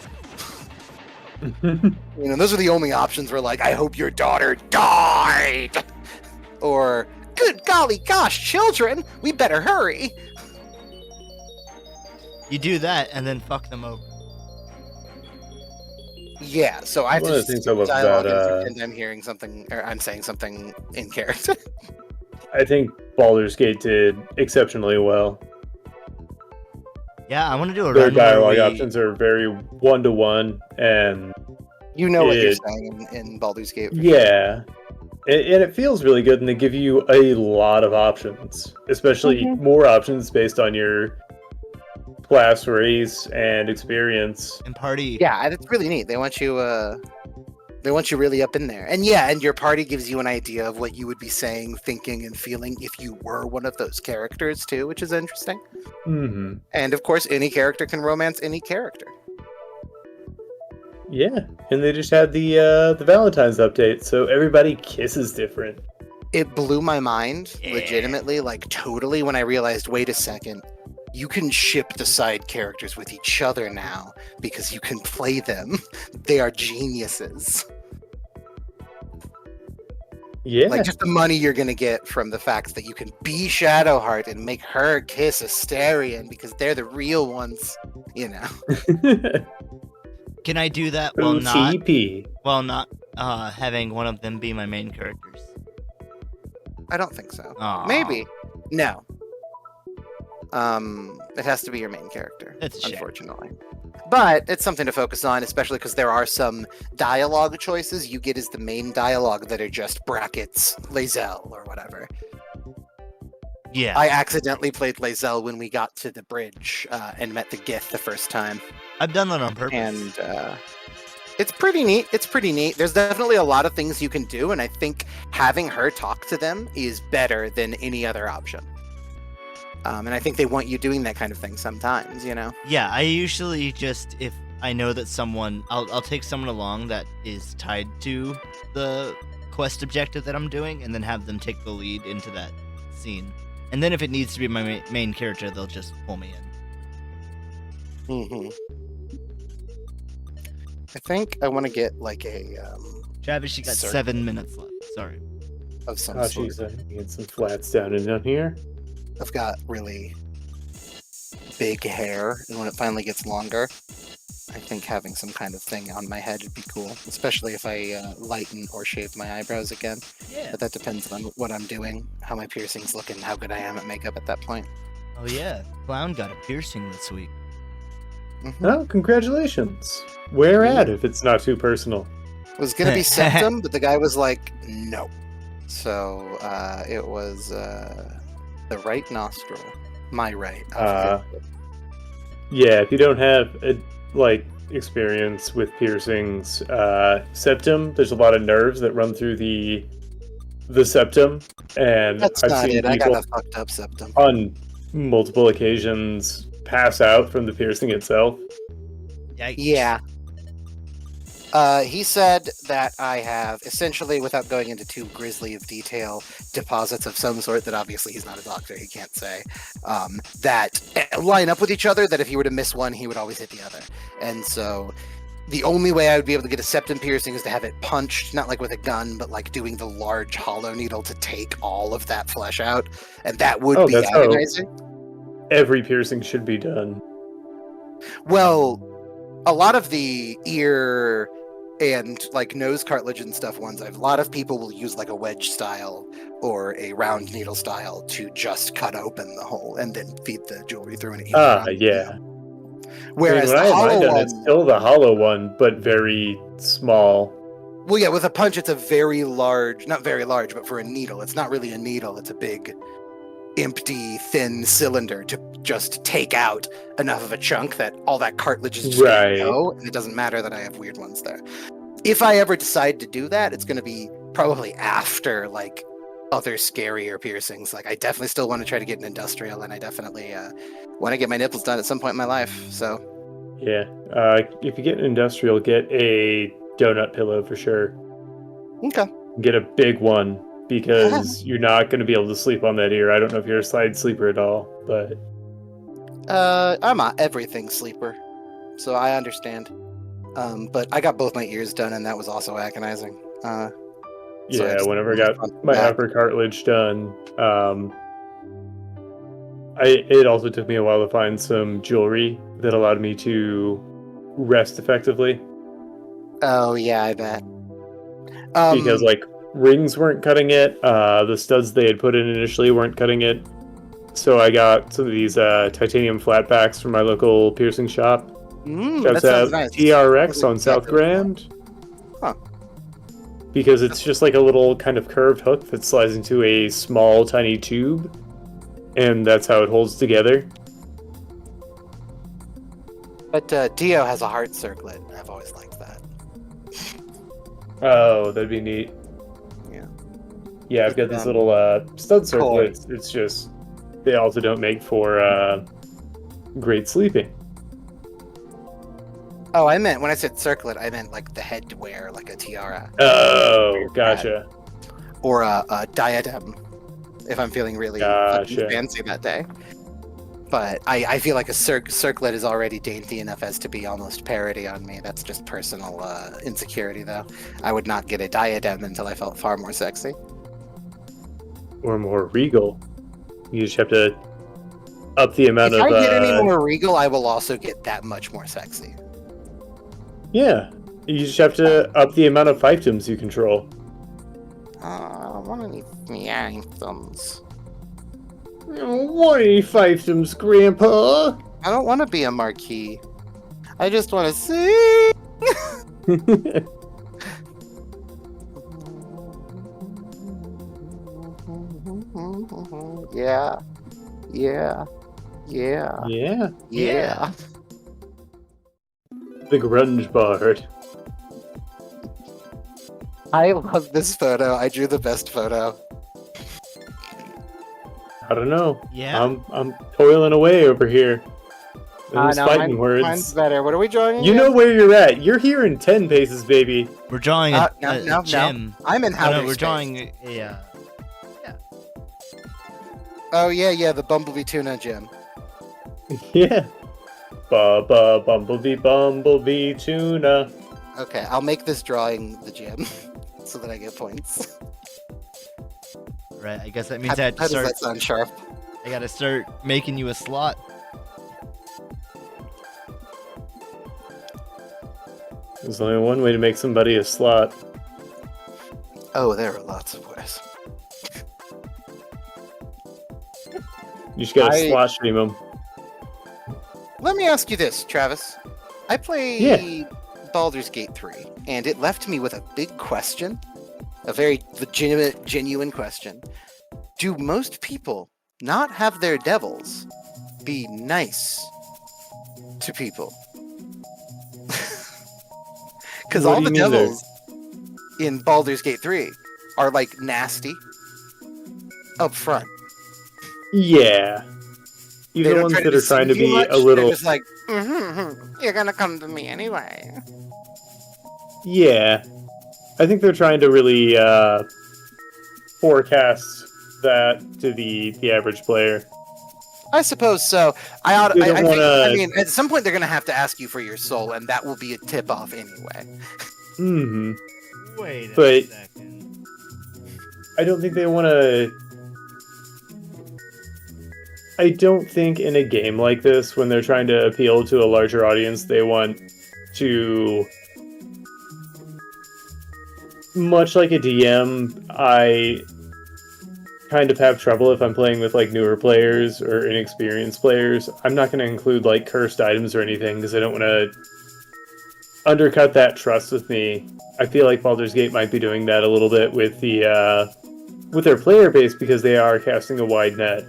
Speaker 1: You know, those are the only options where, like, I hope your daughter died! Or, good golly gosh, children, we better hurry!
Speaker 3: You do that and then fuck them over.
Speaker 1: Yeah, so I have
Speaker 2: One
Speaker 1: to
Speaker 2: of the things I love
Speaker 1: dialogue
Speaker 2: about,
Speaker 1: and pretend I'm hearing something, or I'm saying something in character.
Speaker 2: I think Baldur's Gate did exceptionally well.
Speaker 3: Yeah, I want to do a
Speaker 2: Their
Speaker 3: run where
Speaker 2: dialogue
Speaker 3: we...
Speaker 2: options are very one-to-one, and
Speaker 1: You know what you're saying in Baldur's Gate.
Speaker 2: Yeah. And it feels really good, and they give you a lot of options, especially more options based on your class, race, and experience.
Speaker 3: And party.
Speaker 1: Yeah, it's really neat. They want you really up in there. And yeah, and your party gives you an idea of what you would be saying, thinking, and feeling if you were one of those characters too, which is interesting.
Speaker 2: Mm-hmm.
Speaker 1: And of course, any character can romance any character.
Speaker 2: Yeah, and they just had the Valentine's update, so everybody kisses different.
Speaker 1: It blew my mind, legitimately, like totally, when I realized, wait a second, you can ship the side characters with each other now because you can play them. They are geniuses.
Speaker 2: Yeah.
Speaker 1: Like, just the money you're gonna get from the fact that you can be Shadowheart and make her kiss Asterion because they're the real ones, you know.
Speaker 3: Can I do that while
Speaker 2: OTP.
Speaker 3: not having one of them be my main characters?
Speaker 1: I don't think so.
Speaker 3: Aww.
Speaker 1: Maybe. No. It has to be your main character,
Speaker 3: That's a shame.
Speaker 1: unfortunately. But it's something to focus on, especially because there are some dialogue choices you get as the main dialogue that are just brackets Lae'zel or whatever.
Speaker 3: Yeah.
Speaker 1: I accidentally played Lae'zel when we got to the bridge and met the Gith the first time.
Speaker 3: I've done that on purpose.
Speaker 1: And it's pretty neat. It's pretty neat. There's definitely a lot of things you can do, and I think having her talk to them is better than any other option. And I think they want you doing that kind of thing sometimes, you know?
Speaker 3: Yeah, I usually just, if I know that someone, I'll take someone along that is tied to the quest objective that I'm doing, and then have them take the lead into that scene. And then if it needs to be my main character, they'll just pull me in.
Speaker 1: Mm-hmm. I think I want to get like a
Speaker 3: Travis, you got
Speaker 1: circle
Speaker 3: 7 minutes left. Sorry.
Speaker 1: of some
Speaker 2: Oh,
Speaker 1: sort.
Speaker 2: jeez, I can get some flats down and down here.
Speaker 1: I've got really big hair, and when it finally gets longer, I think having some kind of thing on my head would be cool, especially if I lighten or shave my eyebrows again.
Speaker 3: Yeah.
Speaker 1: But that depends on what I'm doing, how my piercings look, and how good I am at makeup at that point.
Speaker 3: Oh yeah, Clown got a piercing this week.
Speaker 1: Mm-hmm.
Speaker 2: Oh, congratulations. Where at, if it's not too personal?
Speaker 1: It was going to be septum, but the guy was like, no. So it was the right nostril. My right.
Speaker 2: Yeah, if you don't have experience with piercings. Septum, there's a lot of nerves that run through the septum, and
Speaker 1: That's
Speaker 2: I've
Speaker 1: not
Speaker 2: seen
Speaker 1: it. I got
Speaker 2: people
Speaker 1: a fucked up septum.
Speaker 2: on multiple occasions pass out from the piercing itself.
Speaker 3: Yikes.
Speaker 1: Yeah. He said that I have, essentially, without going into too grisly of detail, deposits of some sort that obviously he's not a doctor, he can't say, that line up with each other, that if he were to miss one, he would always hit the other. And so the only way I would be able to get a septum piercing is to have it punched, not like with a gun, but like doing the large hollow needle to take all of that flesh out. And that would be
Speaker 2: that's how
Speaker 1: agonizing.
Speaker 2: every piercing should be done.
Speaker 1: Well, a lot of the ear and like nose cartilage and stuff ones, a lot of people will use like a wedge style or a round needle style to just cut open the hole and then feed the jewelry through an
Speaker 2: Yeah.
Speaker 1: Whereas
Speaker 2: when
Speaker 1: the
Speaker 2: I have mine
Speaker 1: hollow
Speaker 2: done,
Speaker 1: one,
Speaker 2: it's still the hollow one, but very small.
Speaker 1: well, yeah, with a punch, it's a very large, not very large, but for a needle, it's not really a needle. It's a big, empty, thin cylinder to just take out enough of a chunk that all that cartilage is just going
Speaker 2: Right.
Speaker 1: to go, and it doesn't matter that I have weird ones there. If I ever decide to do that, it's going to be probably after, like, other scarier piercings. Like, I definitely still want to try to get an industrial, and I definitely want to get my nipples done at some point in my life, so...
Speaker 2: Yeah. If you get an industrial, get a donut pillow for sure.
Speaker 1: Okay.
Speaker 2: Get a big one, because you're not going to be able to sleep on that ear. I don't know if you're a side sleeper at all, but...
Speaker 1: I'm a everything sleeper, so I understand. But I got both my ears done, and that was also agonizing.
Speaker 2: Yeah, whenever I got my upper cartilage done, it also took me a while to find some jewelry that allowed me to rest effectively.
Speaker 1: Oh yeah, I bet.
Speaker 2: Because like rings weren't cutting it, the studs they had put in initially weren't cutting it. So I got some of these titanium flatbacks from my local piercing shop.
Speaker 1: That sounds nice.
Speaker 2: TRX on South Grand.
Speaker 1: Huh.
Speaker 2: Because it's just like a little kind of curved hook that slides into a small, tiny tube, and that's how it holds together.
Speaker 1: But Dio has a heart circlet. I've always liked that.
Speaker 2: Oh, that'd be neat.
Speaker 1: Yeah.
Speaker 2: Yeah, I've got this little stud circlet. It's just they also don't make for great sleeping.
Speaker 1: Oh, I meant when I said circlet, I meant like the head to wear, like a tiara.
Speaker 2: Oh, gotcha.
Speaker 1: Or a diadem, if I'm feeling really fucking fancy that day. But I feel like a circlet is already dainty enough as to be almost parody on me. That's just personal insecurity, though. I would not get a diadem until I felt far more sexy.
Speaker 2: Or more regal. You just have to up the amount
Speaker 1: if
Speaker 2: of...
Speaker 1: If I get any more regal, I will also get that much more sexy.
Speaker 2: Yeah. You just have to up the amount of fiefdoms you control.
Speaker 1: I don't want any fiefdoms.
Speaker 2: I don't want any fiefdoms, Grandpa.
Speaker 1: I don't want to be a marquis. I just want to sing. Yeah. Yeah. Yeah.
Speaker 2: Yeah.
Speaker 1: Yeah.
Speaker 2: The grunge bard.
Speaker 1: I love this photo. I drew the best photo.
Speaker 2: I don't know.
Speaker 3: Yeah.
Speaker 2: I'm toiling away over here. Those fighting words.
Speaker 1: Mine's better. What are we drawing?
Speaker 2: You know where you're at. You're here in 10 paces, baby.
Speaker 3: We're drawing a
Speaker 1: No.
Speaker 3: gem.
Speaker 1: I'm in outer
Speaker 3: we're
Speaker 1: space.
Speaker 3: drawing
Speaker 1: Oh yeah, the Bumblebee Tuna gem.
Speaker 2: Yeah. Bumblebee tuna.
Speaker 1: Okay, I'll make this drawing the gem so that I get points.
Speaker 3: Right, I guess that means I have to
Speaker 1: How
Speaker 3: start.
Speaker 1: does that sound sharp?
Speaker 3: I gotta start making you a slot.
Speaker 2: There's only one way to make somebody a slot.
Speaker 1: Oh, there are lots of ways.
Speaker 2: You just gotta slot stream them.
Speaker 1: Let me ask you this, Travis. I played Baldur's Gate 3, and it left me with a big question. A very legitimate, genuine question. Do most people not have their devils be nice to people? Because
Speaker 2: What
Speaker 1: all
Speaker 2: do
Speaker 1: the
Speaker 2: you mean they're-
Speaker 1: devils in Baldur's Gate 3 are like nasty up front.
Speaker 2: Yeah.
Speaker 1: They
Speaker 2: Even the
Speaker 1: don't
Speaker 2: ones
Speaker 1: try
Speaker 2: that are
Speaker 1: deceive
Speaker 2: trying to
Speaker 1: you
Speaker 2: be
Speaker 1: much.
Speaker 2: a little...
Speaker 1: They're just like, you're gonna come to me anyway.
Speaker 2: Yeah. I think they're trying to really forecast that to the average player.
Speaker 1: I suppose so.
Speaker 2: They don't
Speaker 1: I
Speaker 2: want
Speaker 1: mean,
Speaker 2: to...
Speaker 1: at some point they're gonna have to ask you for your soul, and that will be a tip off anyway.
Speaker 2: Mm-hmm.
Speaker 3: Wait a
Speaker 2: But-
Speaker 3: second.
Speaker 2: I don't think they want to... I don't think in a game like this, when they're trying to appeal to a larger audience, they want to... Much like a DM, I kind of have trouble if I'm playing with like newer players or inexperienced players. I'm not going to include like cursed items or anything because I don't want to undercut that trust with me. I feel like Baldur's Gate might be doing that a little bit with the with their player base because they are casting a wide net.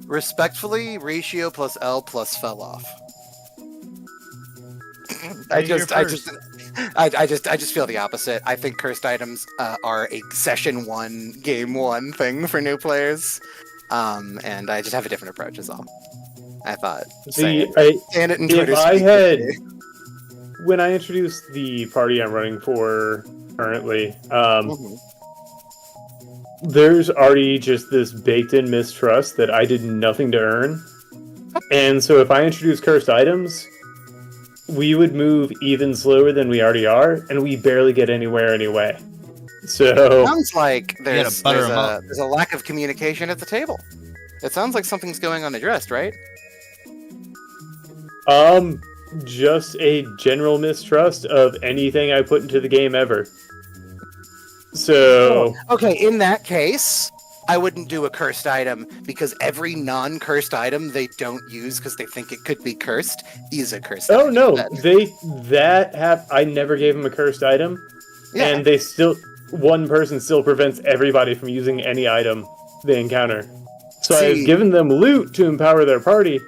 Speaker 1: Respectfully, ratio plus L plus fell off.
Speaker 3: Hey, you're first.
Speaker 1: I just feel the opposite. I think cursed items are a session 1, game 1 thing for new players, and I just have a different approach. Is all. I thought. Saying it in Twitter
Speaker 2: if I
Speaker 1: speak
Speaker 2: had,
Speaker 1: today.
Speaker 2: when I introduced the party I'm running for currently,
Speaker 1: Mhm.
Speaker 2: there's already just this baked-in mistrust that I did nothing to earn, and so if I introduce cursed items, we would move even slower than we already are, and we barely get anywhere anyway. So
Speaker 1: Sounds like
Speaker 3: gotta butter 'em up.
Speaker 1: there's a lack of communication at the table. It sounds like something's going unaddressed, right?
Speaker 2: just a general mistrust of anything I put into the game ever. So
Speaker 1: Okay, in that case, I wouldn't do a cursed item because every non-cursed item they don't use because they think it could be cursed is a cursed
Speaker 2: oh
Speaker 1: item.
Speaker 2: no,
Speaker 1: Then.
Speaker 2: I never gave them a cursed item,
Speaker 1: Yeah.
Speaker 2: and they still one person still prevents everybody from using any item they encounter. So
Speaker 1: See-
Speaker 2: I've given them loot to empower their party,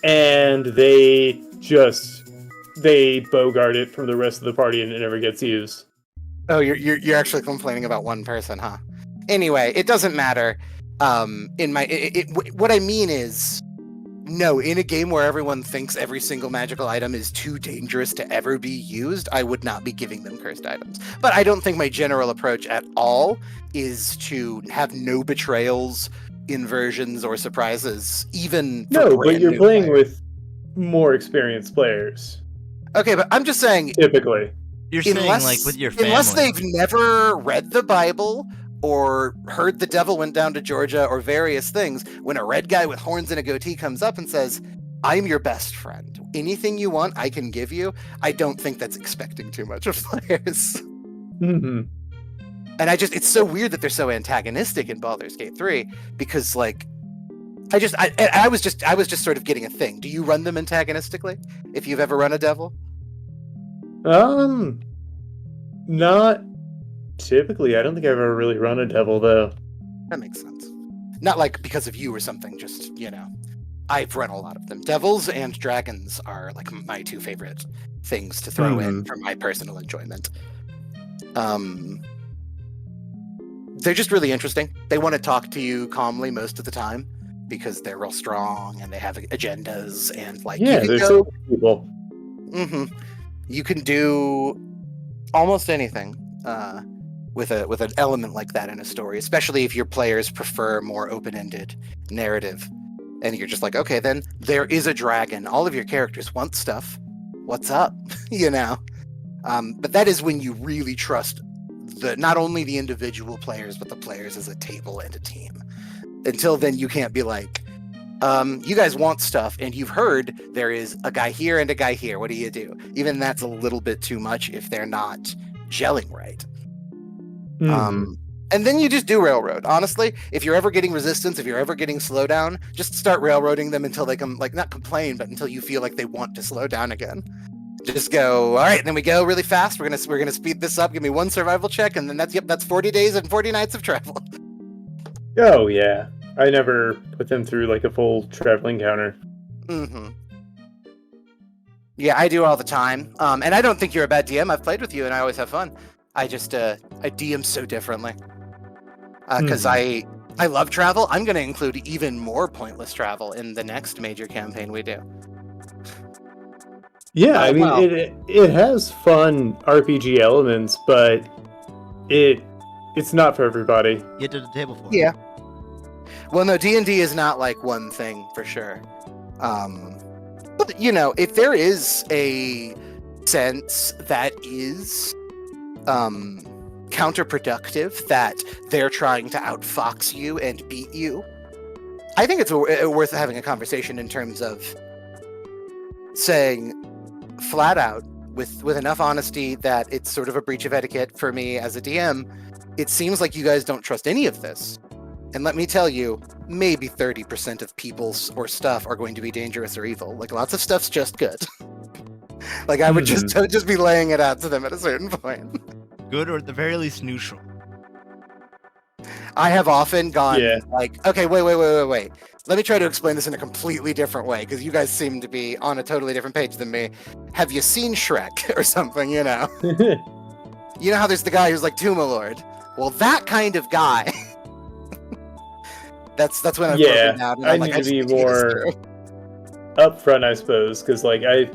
Speaker 2: and they bogart it from the rest of the party, and it never gets used.
Speaker 1: Oh, you're actually complaining about one person, huh? Anyway, it doesn't matter. What I mean is, no, in a game where everyone thinks every single magical item is too dangerous to ever be used, I would not be giving them cursed items. But I don't think my general approach at all is to have no betrayals, inversions, or surprises, even for
Speaker 2: No, but
Speaker 1: brand
Speaker 2: you're
Speaker 1: new
Speaker 2: playing
Speaker 1: players.
Speaker 2: with more experienced players,
Speaker 1: Okay, but I'm just saying,
Speaker 2: typically.
Speaker 3: You're saying like with your family.
Speaker 1: unless they've never read the Bible or heard the devil went down to Georgia or various things, when a red guy with horns and a goatee comes up and says, I'm your best friend. Anything you want, I can give you. I don't think that's expecting too much of players.
Speaker 2: Mm-hmm.
Speaker 1: And it's so weird that they're so antagonistic in Baldur's Gate 3 because like I was just sort of getting a thing. Do you run them antagonistically if you've ever run a devil?
Speaker 2: Not typically. I don't think I've ever really run a devil, though.
Speaker 1: That makes sense. Not like because of you or something, just, I've run a lot of them. Devils and dragons are like my two favorite things to throw in for my personal enjoyment. They're just really interesting. They want to talk to you calmly most of the time because they're real strong and they have agendas and like
Speaker 2: They're so people.
Speaker 1: You can do almost anything with an element like that in a story, especially if your players prefer more open-ended narrative. And you're just like, okay, then there is a dragon. All of your characters want stuff. What's up? But that is when you really trust not only the individual players, but the players as a table and a team. Until then, you can't be like, you guys want stuff, and you've heard there is a guy here and a guy here. What do you do? Even that's a little bit too much if they're not gelling right. And then you just do railroad. Honestly, if you're ever getting resistance, if you're ever getting slowdown, just start railroading them until they not complain, but until you feel like they want to slow down again. Just go, all right, then we go really fast. We're gonna speed this up. Give me one survival check, and then that's 40 days and 40 nights of travel.
Speaker 2: Oh yeah, I never put them through like a full traveling counter.
Speaker 1: Yeah, I do all the time. And I don't think you're a bad DM. I've played with you and I always have fun. I just I DM so differently. Because I love travel. I'm going to include even more pointless travel in the next major campaign we do.
Speaker 2: Yeah, I mean,
Speaker 1: Wow.
Speaker 2: it has fun RPG elements, but it's not for everybody.
Speaker 3: Get to the table for it.
Speaker 1: Yeah. Well, no, D&D is not like one thing for sure. But you know, if there is a sense that is counterproductive, that they're trying to outfox you and beat you, I think it's worth having a conversation in terms of saying flat out with enough honesty that it's sort of a breach of etiquette for me as a DM. It seems like you guys don't trust any of this. And let me tell you, maybe 30% of people or stuff are going to be dangerous or evil. Like, lots of stuff's just good. Like, I would just be laying it out to them at a certain point.
Speaker 3: Good, or at the very least neutral.
Speaker 1: I have often gone
Speaker 2: Yeah.
Speaker 1: like, okay, wait. Let me try to explain this in a completely different way, because you guys seem to be on a totally different page than me. Have you seen Shrek or something, you know? You know how there's the guy who's like Tuma Lord? Well, that kind of guy. That's when I've broken down. And
Speaker 2: I
Speaker 1: I'm like,
Speaker 2: need to be
Speaker 1: just need
Speaker 2: more
Speaker 1: this
Speaker 2: upfront, I suppose, because like I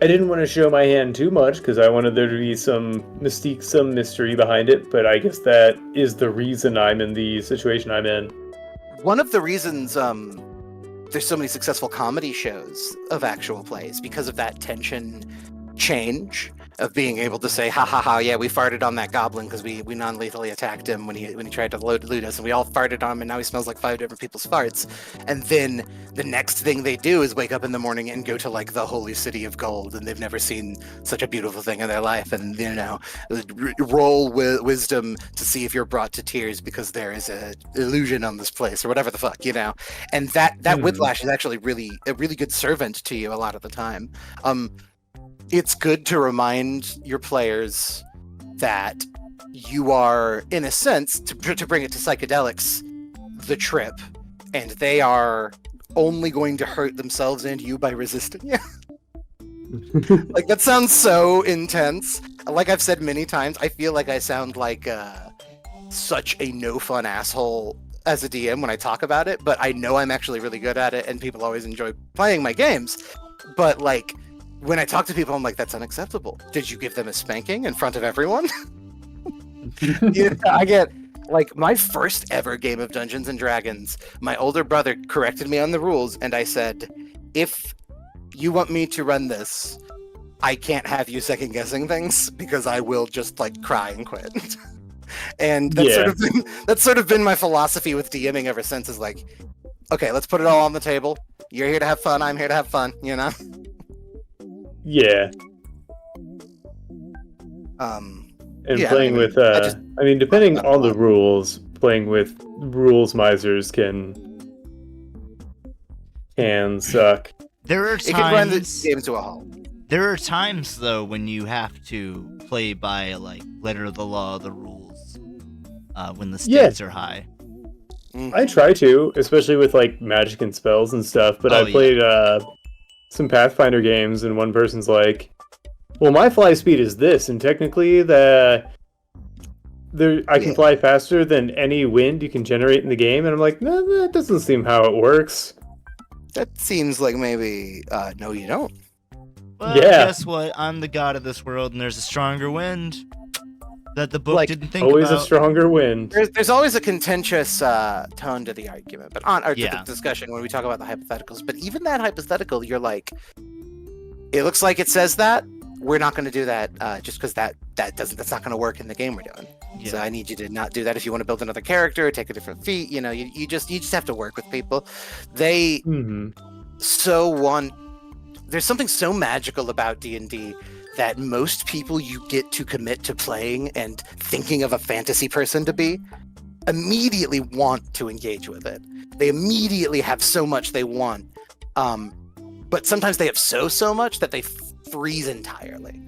Speaker 2: didn't want to show my hand too much because I wanted there to be some mystique, some mystery behind it. But I guess that is the reason I'm in the situation I'm in.
Speaker 1: One of the reasons there's so many successful comedy shows of actual plays because of that tension change of being able to say, ha ha ha, yeah, we farted on that goblin because we non-lethally attacked him when he tried to loot us, and we all farted on him, and now he smells like 5 different people's farts. And then the next thing they do is wake up in the morning and go to like the holy city of gold, and they've never seen such a beautiful thing in their life, and you know, roll wisdom to see if you're brought to tears because there is a illusion on this place or whatever the fuck, you know. And that whiplash is actually a really good servant to you a lot of the time. It's good to remind your players that you are, in a sense, to bring it to psychedelics, the trip, and they are only going to hurt themselves and you by resisting you. Like, that sounds so intense. Like I've said many times, I feel like I sound like such a no-fun asshole as a DM when I talk about it, but I know I'm actually really good at it, and people always enjoy playing my games. But, like, when I talk to people, I'm like, that's unacceptable. Did you give them a spanking in front of everyone? I get, like, my first ever game of Dungeons and Dragons, my older brother corrected me on the rules, and I said, if you want me to run this, I can't have you second guessing things because I will just like cry and quit. And that's sort of been my philosophy with DMing ever since, is like, okay, let's put it all on the table. You're here to have fun, I'm here to have fun, you know?
Speaker 2: Yeah. And
Speaker 1: yeah,
Speaker 2: playing with, I mean, depending on the rules, playing with rules misers can suck.
Speaker 3: There are
Speaker 1: it can run the
Speaker 3: times.
Speaker 1: game to a halt.
Speaker 3: There are times though when you have to play by like letter of the law, the rules, when the stakes are high.
Speaker 2: I try to, especially with like magic and spells and stuff. But I played some Pathfinder games, and one person's like, "Well, my fly speed is this, and technically I can fly faster than any wind you can generate in the game." And I'm like, "No, that doesn't seem how it works."
Speaker 1: That seems like maybe no, you don't.
Speaker 3: Well, guess what? I'm the god of this world, and there's a stronger wind that the book didn't think
Speaker 2: always
Speaker 3: about.
Speaker 2: A stronger wind.
Speaker 1: There's always a contentious tone to the argument, but to the discussion when we talk about the hypotheticals. But even that hypothetical, you're like, it looks like it says that. We're not going to do that just because that's not going to work in the game we're doing. Yeah. So I need you to not do that if you want to build another character or take a different feat. You know, you just have to work with people. They there's something so magical about D&D that most people you get to commit to playing and thinking of a fantasy person to be immediately want to engage with it. They immediately have so much they want, but sometimes they have so much that they freeze entirely.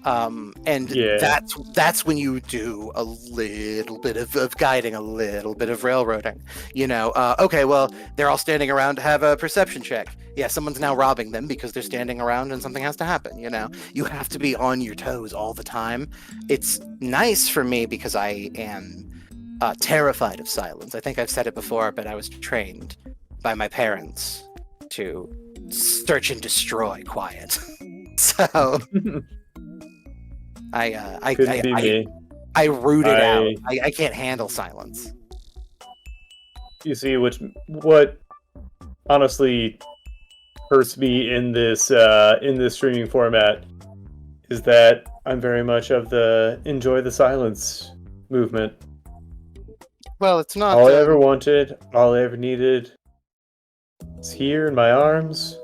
Speaker 1: And
Speaker 2: Yeah.
Speaker 1: that's when you do a little bit of guiding, a little bit of railroading. Okay, well, they're all standing around to have a perception check. Yeah, someone's now robbing them because they're standing around and something has to happen. You have to be on your toes all the time. It's nice for me because I am terrified of silence. I think I've said it before, but I was trained by my parents to search and destroy quiet. So
Speaker 2: Couldn't be me.
Speaker 1: I root it out.
Speaker 2: I-
Speaker 1: I can't handle silence.
Speaker 2: You see, what honestly hurts me in this streaming format is that I'm very much of the enjoy the silence movement.
Speaker 1: Well, it's not.
Speaker 2: All I ever wanted, all I ever needed, is here in my arms.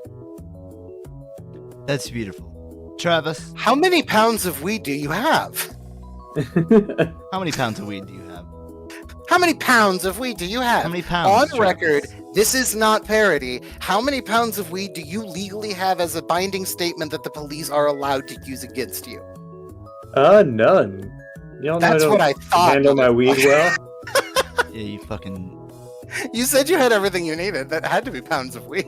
Speaker 3: That's beautiful. Travis,
Speaker 1: How many pounds of weed do you have?
Speaker 3: how many pounds of weed do you have?
Speaker 1: How many pounds of weed do you have?
Speaker 3: How many pounds?
Speaker 1: On
Speaker 3: Travis?
Speaker 1: record, this is not parody. How many pounds of weed do you legally have as a binding statement that the police are allowed to use against you?
Speaker 2: None. Y'all know
Speaker 1: That's what I thought.
Speaker 2: handle my weed well.
Speaker 3: Yeah, you fucking.
Speaker 1: You said you had everything you needed. That had to be pounds of weed.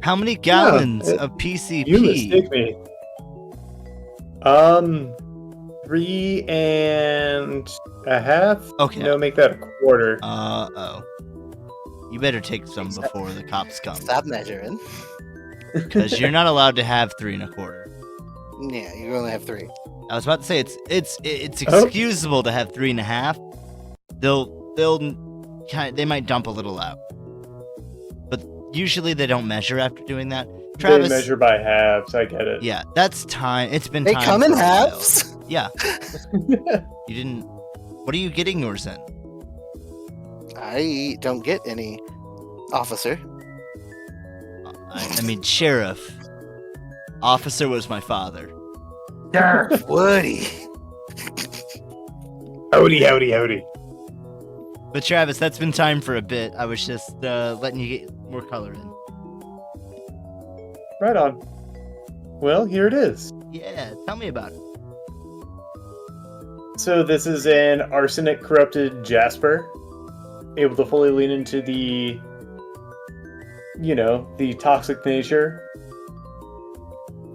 Speaker 3: How many gallons
Speaker 2: it-
Speaker 3: of PCP?
Speaker 2: You mistake me. 3.5.
Speaker 3: Okay.
Speaker 2: No, make that a quarter.
Speaker 3: Oh. You better take some before the cops come.
Speaker 1: Stop measuring.
Speaker 3: Because you're not allowed to have 3.25.
Speaker 1: Yeah, you only have 3.
Speaker 3: I was about to say it's
Speaker 2: Oh.
Speaker 3: excusable to have 3.5. They might dump a little out, but usually they don't measure after doing that. Travis,
Speaker 2: They measure by halves. I get it.
Speaker 3: yeah, that's time. It's been
Speaker 1: They
Speaker 3: time
Speaker 1: come in
Speaker 3: for a while.
Speaker 1: halves.
Speaker 3: Yeah, you didn't. What are you getting yours in?
Speaker 1: I don't get any, officer.
Speaker 3: I mean, sheriff. Officer was my father.
Speaker 1: Sheriff Woody.
Speaker 2: Howdy, howdy, howdy.
Speaker 3: But Travis, that's been time for a bit. I was just letting you get more color in.
Speaker 2: Right on. Well, here it is.
Speaker 3: Yeah, tell me about it.
Speaker 2: So this is an arsenic corrupted jasper, able to fully lean into the toxic nature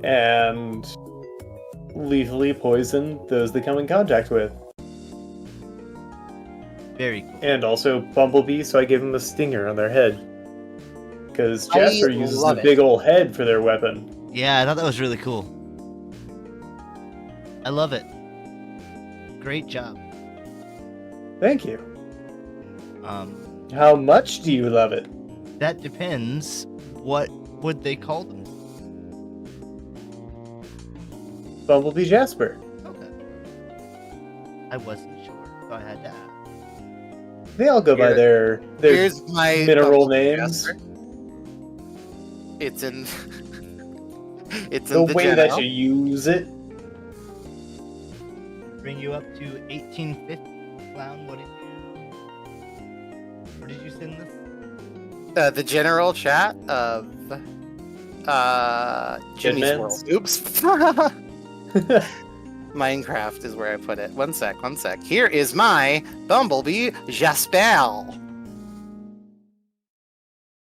Speaker 2: and lethally poison those they come in contact with.
Speaker 3: Very cool.
Speaker 2: And also Bumblebee, so I give them a stinger on their head. Because
Speaker 1: I
Speaker 2: Jasper uses
Speaker 1: love
Speaker 2: the
Speaker 1: it.
Speaker 2: big old head for their weapon.
Speaker 3: Yeah, I thought that was really cool. I love it. Great job.
Speaker 2: Thank you.
Speaker 3: Um,
Speaker 2: How much do you love it?
Speaker 3: that depends. What would they call them?
Speaker 2: Bumblebee Jasper.
Speaker 3: Okay. I wasn't sure, so I had to ask.
Speaker 2: They all go by
Speaker 1: Here-
Speaker 2: their
Speaker 1: Here's my
Speaker 2: mineral
Speaker 1: Bumblebee
Speaker 2: names.
Speaker 1: Jasper. It's in. It's
Speaker 2: The
Speaker 1: in the
Speaker 2: way
Speaker 1: general.
Speaker 2: that you use it.
Speaker 3: Bring you up to 1850. Clown, where did you send this?
Speaker 1: The general chat of Jimmy's
Speaker 2: Hitman's?
Speaker 1: World. Oops. Minecraft is where I put it. One sec. Here is my Bumblebee Jasper.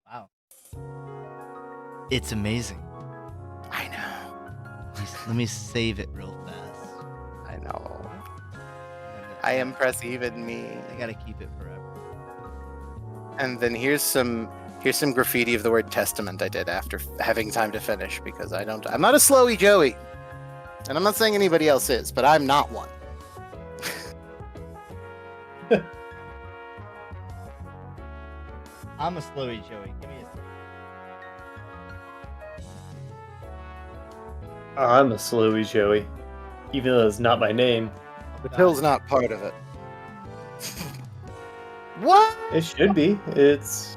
Speaker 3: Wow. It's amazing.
Speaker 1: I know.
Speaker 3: Let me save it real fast.
Speaker 1: I know. I impress even me.
Speaker 3: I gotta keep it forever.
Speaker 1: And then here's some graffiti of the word testament I did after having time to finish because I'm not a slowy Joey. And I'm not saying anybody else is, but I'm not one.
Speaker 3: I'm a slowy Joey. Give me a second.
Speaker 2: I'm a slowy Joey. Even though it's not my name.
Speaker 1: The pill's not part of it. What?
Speaker 2: It should be. It's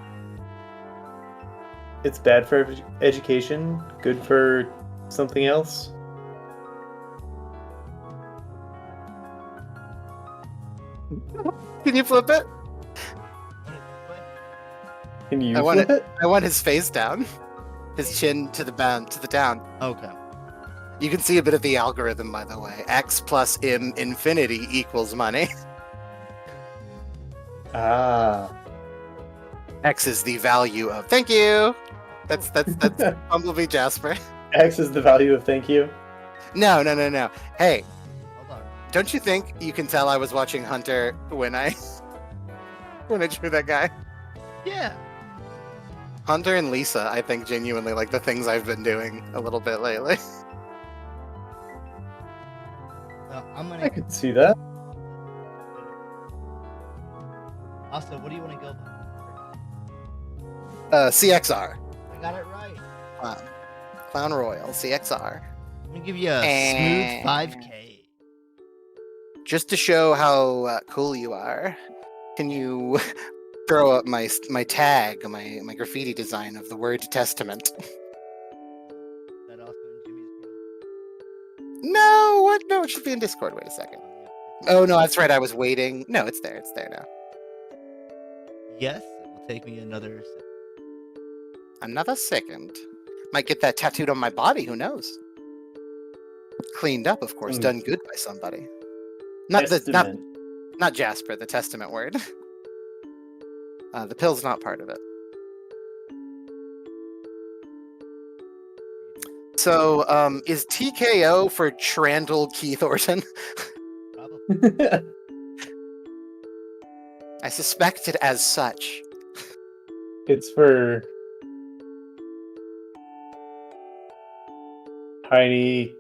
Speaker 2: bad for education, good for something else.
Speaker 1: Can you flip it?
Speaker 2: Can you
Speaker 1: I want
Speaker 2: flip it?
Speaker 1: I want his face down. His chin to the down.
Speaker 3: Okay.
Speaker 1: You can see a bit of the algorithm, by the way. X plus M infinity equals money.
Speaker 2: Ah.
Speaker 1: X is the value of. Thank you. That's Bumblebee Jasper.
Speaker 2: X is the value of thank you.
Speaker 1: No. Hey,
Speaker 3: Hold on.
Speaker 1: don't you think you can tell I was watching Hunter when I drew that guy?
Speaker 3: Yeah.
Speaker 1: Hunter and Lisa, I think, genuinely like the things I've been doing a little bit lately.
Speaker 3: So I'm
Speaker 2: I
Speaker 3: gonna.
Speaker 2: could see that.
Speaker 3: Also, what do you want to go by?
Speaker 1: CXR.
Speaker 3: I got it right.
Speaker 1: Clown Royal, CXR.
Speaker 3: I'm gonna give you a
Speaker 1: And-
Speaker 3: smooth 5K.
Speaker 1: Just to show how cool you are, can you throw up my tag, my graffiti design of the word testament?
Speaker 3: That also in Jimmy's world.
Speaker 1: No, what? No, it should be in Discord. Wait a second.
Speaker 3: Yeah.
Speaker 1: Oh no, that's right. I was waiting. No, it's there. It's there now.
Speaker 3: Yes, it will take me another.
Speaker 1: Another second. Might get that tattooed on my body. Who knows? Cleaned up, of course. Done good by somebody. Not Jasper. The testament word. The pill's not part of it. So, is TKO for Trandle Keith Orton?
Speaker 3: Probably.
Speaker 1: I suspect it as such.
Speaker 2: It's for tiny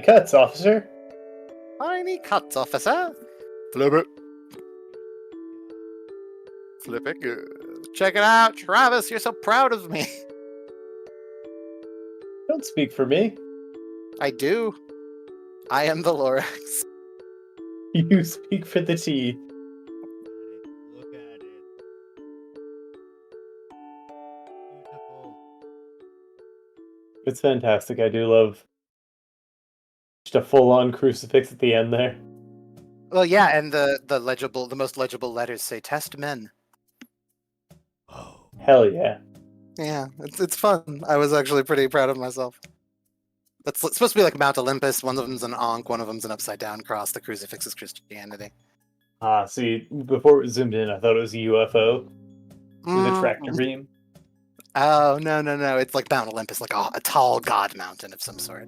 Speaker 2: cuts, officer.
Speaker 1: Tiny cuts, officer. Flip it. Flip it good. Check it out, Travis. You're so proud of me.
Speaker 2: Don't speak for me.
Speaker 1: I do. I am the Lorax.
Speaker 2: You speak for the tea.
Speaker 3: Look at it. Beautiful.
Speaker 2: It's fantastic. I do love just a full-on crucifix at the end there.
Speaker 1: Well, yeah, and the most legible letters say "Test Men."
Speaker 3: Oh.
Speaker 2: Hell yeah.
Speaker 1: Yeah, it's fun. I was actually pretty proud of myself. It's supposed to be like Mount Olympus. One of them's an Ankh, one of them's an upside down cross. The crucifix is Christianity.
Speaker 2: Ah, see, before it zoomed in, I thought it was a UFO with a tractor beam.
Speaker 1: Oh no! It's like Mount Olympus, like a tall god mountain of some sort.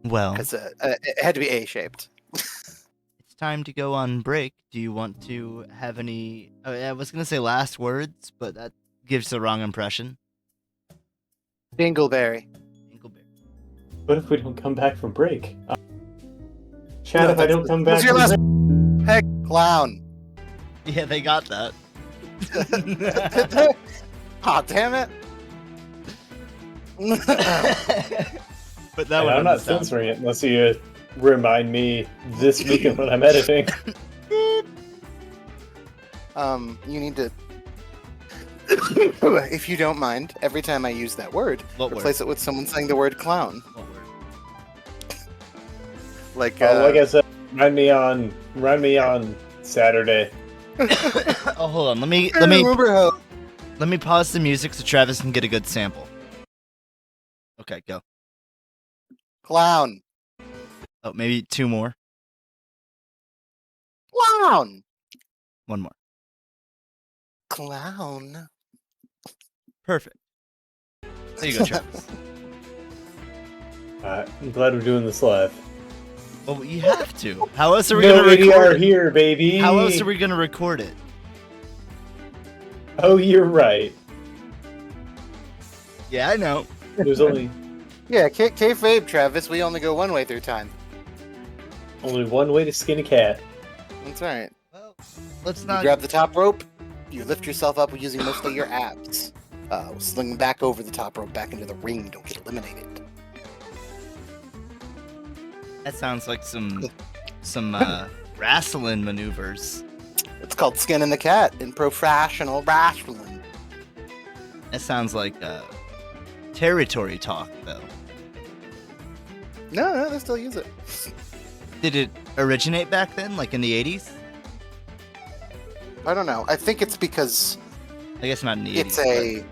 Speaker 3: Well,
Speaker 1: Because it had to be A-shaped.
Speaker 3: it's time to go on break. Do you want to have any? Oh, I was gonna say last words, but that gives the wrong impression.
Speaker 1: Dingleberry.
Speaker 3: Dingleberry.
Speaker 2: What if we don't come back from break? Chad,
Speaker 1: No,
Speaker 2: if I don't come back
Speaker 1: What's your
Speaker 2: from
Speaker 1: last?
Speaker 2: break...
Speaker 1: Heck, clown.
Speaker 3: Yeah, they got that.
Speaker 1: Aw, damn it.
Speaker 3: But that
Speaker 2: And
Speaker 3: one
Speaker 2: I'm not censoring it unless you remind me this weekend when I'm editing.
Speaker 1: You need to, if you don't mind, every time I use that word,
Speaker 3: What
Speaker 1: replace it with someone saying the word clown.
Speaker 3: What word?
Speaker 1: Like,
Speaker 2: Like I said, remind me on Saturday.
Speaker 3: Oh, hold on. Let me
Speaker 1: remember how.
Speaker 3: let me pause the music so Travis can get a good sample. Okay, go.
Speaker 1: Clown.
Speaker 3: Oh, maybe two more.
Speaker 1: Clown.
Speaker 3: One more.
Speaker 1: Clown.
Speaker 3: Perfect. There you go, Travis.
Speaker 2: I'm glad we're doing this live.
Speaker 3: Well, you have to. How else are we
Speaker 2: No
Speaker 3: gonna record
Speaker 2: ADR
Speaker 3: it?
Speaker 2: here, baby.
Speaker 3: How else are we gonna record it?
Speaker 2: Oh, you're right.
Speaker 3: Yeah, I know.
Speaker 2: There's only
Speaker 1: Kayfabe, Travis. We only go one way through time.
Speaker 2: one way to skin a cat.
Speaker 1: That's right.
Speaker 3: Well, let's
Speaker 1: You
Speaker 3: not.
Speaker 1: grab the top rope. You lift yourself up using mostly your abs. Sling back over the top rope, back into the ring. Don't get eliminated.
Speaker 3: That sounds like some wrestling maneuvers.
Speaker 1: It's called skinning the cat in professional wrestling.
Speaker 3: That sounds like territory talk, though.
Speaker 1: No, they still use it.
Speaker 3: Did it originate back then, like in the 80s?
Speaker 1: I don't know. I think it's because
Speaker 3: I guess not in the 80s.
Speaker 1: it's a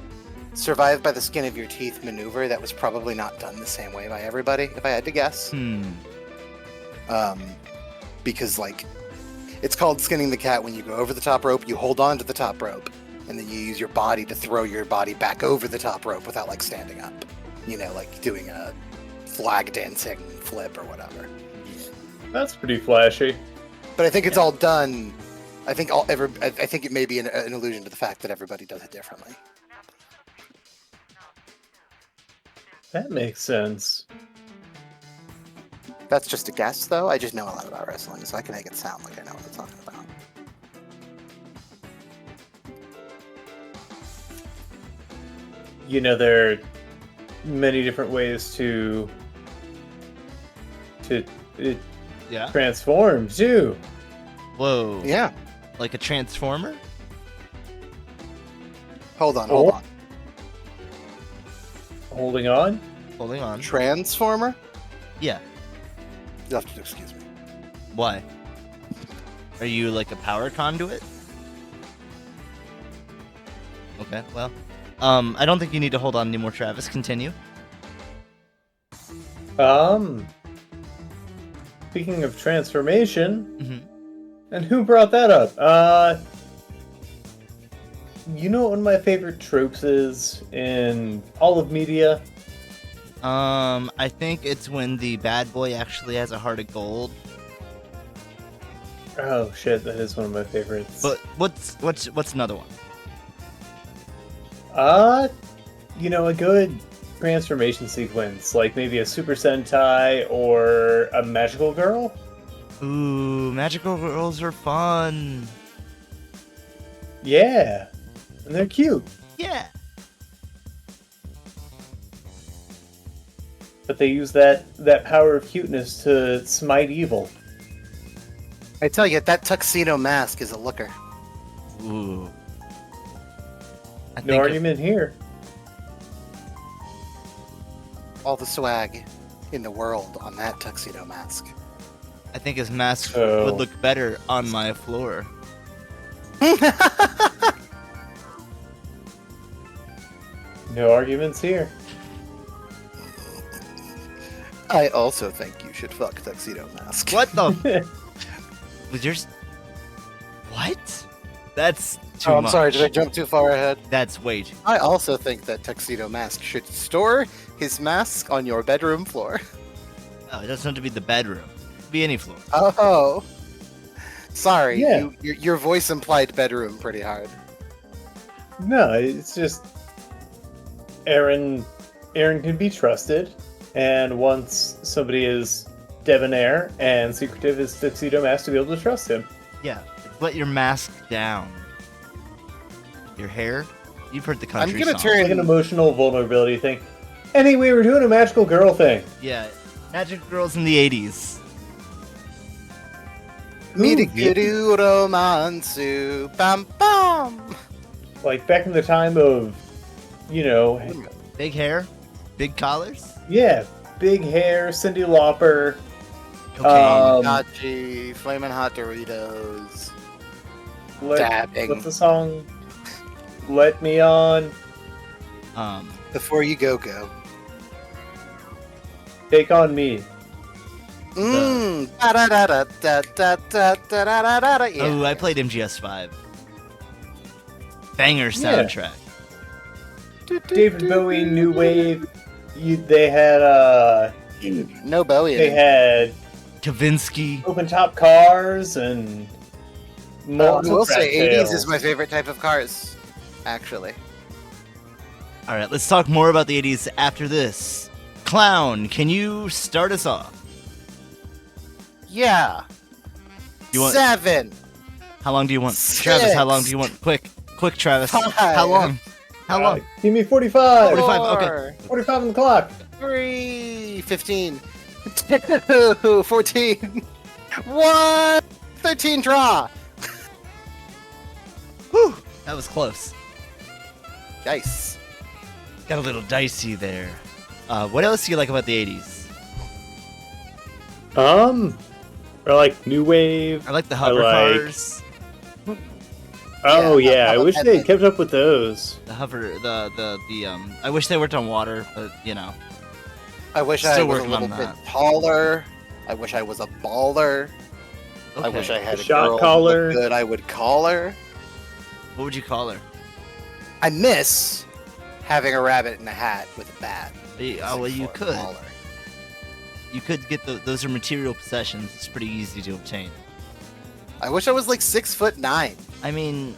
Speaker 1: survive by the skin of your teeth maneuver that was probably not done the same way by everybody, if I had to guess. Because, like, it's called skinning the cat when you go over the top rope, you hold on to the top rope, and then you use your body to throw your body back over the top rope without, like, standing up. You know, like doing a flag dancing flip or whatever.
Speaker 2: That's pretty flashy.
Speaker 1: But I think it's all done. I think it may be an allusion to the fact that everybody does it differently.
Speaker 2: That makes sense.
Speaker 1: That's just a guess, though. I just know a lot about wrestling, so I can make it sound like I know what I'm talking about.
Speaker 2: You know, there are many different ways to transform, too.
Speaker 3: Whoa.
Speaker 1: Yeah.
Speaker 3: Like a transformer?
Speaker 1: Hold on.
Speaker 2: Holding on?
Speaker 3: Holding on.
Speaker 1: Transformer?
Speaker 3: Yeah.
Speaker 1: You'll have to excuse me.
Speaker 3: Why? Are you like a power conduit? Okay, well. I don't think you need to hold on anymore, Travis. Continue.
Speaker 2: Speaking of transformation,
Speaker 3: Mm-hmm.
Speaker 2: and who brought that up? You know what one of my favorite tropes is in all of media?
Speaker 3: I think it's when the bad boy actually has a heart of gold.
Speaker 2: Oh shit, that is one of my favorites.
Speaker 3: But what's another one?
Speaker 2: You know, a good transformation sequence, like maybe a Super Sentai or a Magical Girl.
Speaker 3: Ooh, magical girls are fun.
Speaker 2: Yeah, and they're cute.
Speaker 3: Yeah.
Speaker 2: But they use that power of cuteness to smite evil.
Speaker 1: I tell you, that tuxedo mask is a looker.
Speaker 3: Ooh.
Speaker 2: No argument here.
Speaker 1: All the swag in the world on that tuxedo mask.
Speaker 3: I think his mask
Speaker 2: Oh.
Speaker 3: would look better on my floor.
Speaker 2: No arguments here.
Speaker 1: I also think you should fuck tuxedo mask.
Speaker 3: What the? Was yours? What? That's too
Speaker 1: I'm
Speaker 3: much.
Speaker 1: sorry, did I jump too far ahead?
Speaker 3: That's way too.
Speaker 1: I also think that tuxedo mask should store his mask on your bedroom floor.
Speaker 3: No, it doesn't have to be the bedroom. It could be any floor.
Speaker 1: Oh. Sorry,
Speaker 2: Yeah.
Speaker 1: your voice implied bedroom pretty hard.
Speaker 2: No, it's just Aaron can be trusted, and once somebody is debonair and secretive as Tuxedo Mask to be able to trust him.
Speaker 3: Yeah. Let your mask down. Your hair? You've heard the country
Speaker 1: I'm gonna
Speaker 3: song.
Speaker 2: It's like an emotional vulnerability thing. Anyway, we're doing a magical girl thing.
Speaker 3: Yeah. Magic girls in the 80s.
Speaker 1: Mirikuru romansu, bam bam.
Speaker 2: Like back in the time of, you know,
Speaker 3: Big hair? Big collars?
Speaker 2: yeah, big hair, Cyndi Lauper.
Speaker 3: Cocaine.
Speaker 1: Nachi, flaming hot Doritos.
Speaker 2: Let-
Speaker 1: Dabbing.
Speaker 2: What's the song? Let Me On.
Speaker 1: Before you go.
Speaker 2: Take on Me.
Speaker 1: Mmm. Da-da-da-da-da-da-da-da-da-da. Yeah.
Speaker 3: Oh, I played MGS5. Banger soundtrack.
Speaker 2: David Bowie, New Wave. They had
Speaker 1: No Bowie in
Speaker 2: they
Speaker 1: it.
Speaker 2: had
Speaker 3: Kavinsky.
Speaker 2: open top cars and
Speaker 1: I
Speaker 2: multiple
Speaker 1: will say, 80s
Speaker 2: tales.
Speaker 1: is my favorite type of cars, actually.
Speaker 3: All right, let's talk more about the 80s after this. Clown, can you start us off?
Speaker 1: Yeah.
Speaker 3: You want-
Speaker 1: 7.
Speaker 3: How long do you want?
Speaker 1: 6.
Speaker 3: Travis, how long do you want? Quick, Travis.
Speaker 1: 5.
Speaker 3: How long? How long?
Speaker 2: Give me 45.
Speaker 3: 45, okay.
Speaker 2: 45 on the clock.
Speaker 1: 3. 15. 2. 14. 1. 13. Draw.
Speaker 3: Whew, that was close.
Speaker 1: Nice.
Speaker 3: Got a little dicey there. What else do you like about the 80s?
Speaker 2: Or like New Wave.
Speaker 3: I like the hover
Speaker 2: like-
Speaker 3: cars.
Speaker 2: Oh
Speaker 1: Yeah,
Speaker 2: yeah, I wish they had kept up with those.
Speaker 3: The hover, I wish they worked on water, but
Speaker 1: I wish I
Speaker 3: Still
Speaker 1: was a
Speaker 3: working
Speaker 1: little
Speaker 3: on
Speaker 1: bit
Speaker 3: that.
Speaker 1: taller. I wish I was a baller. I wish I had a
Speaker 2: Shot
Speaker 1: girl
Speaker 2: caller.
Speaker 1: who looked good. I would call her.
Speaker 3: What would you call her?
Speaker 1: I miss having a rabbit in a hat with a bat.
Speaker 3: Oh, well, you
Speaker 1: For a
Speaker 3: could.
Speaker 1: baller.
Speaker 3: You could get those are material possessions. It's pretty easy to obtain.
Speaker 1: I wish I was like 6'9".
Speaker 3: I mean,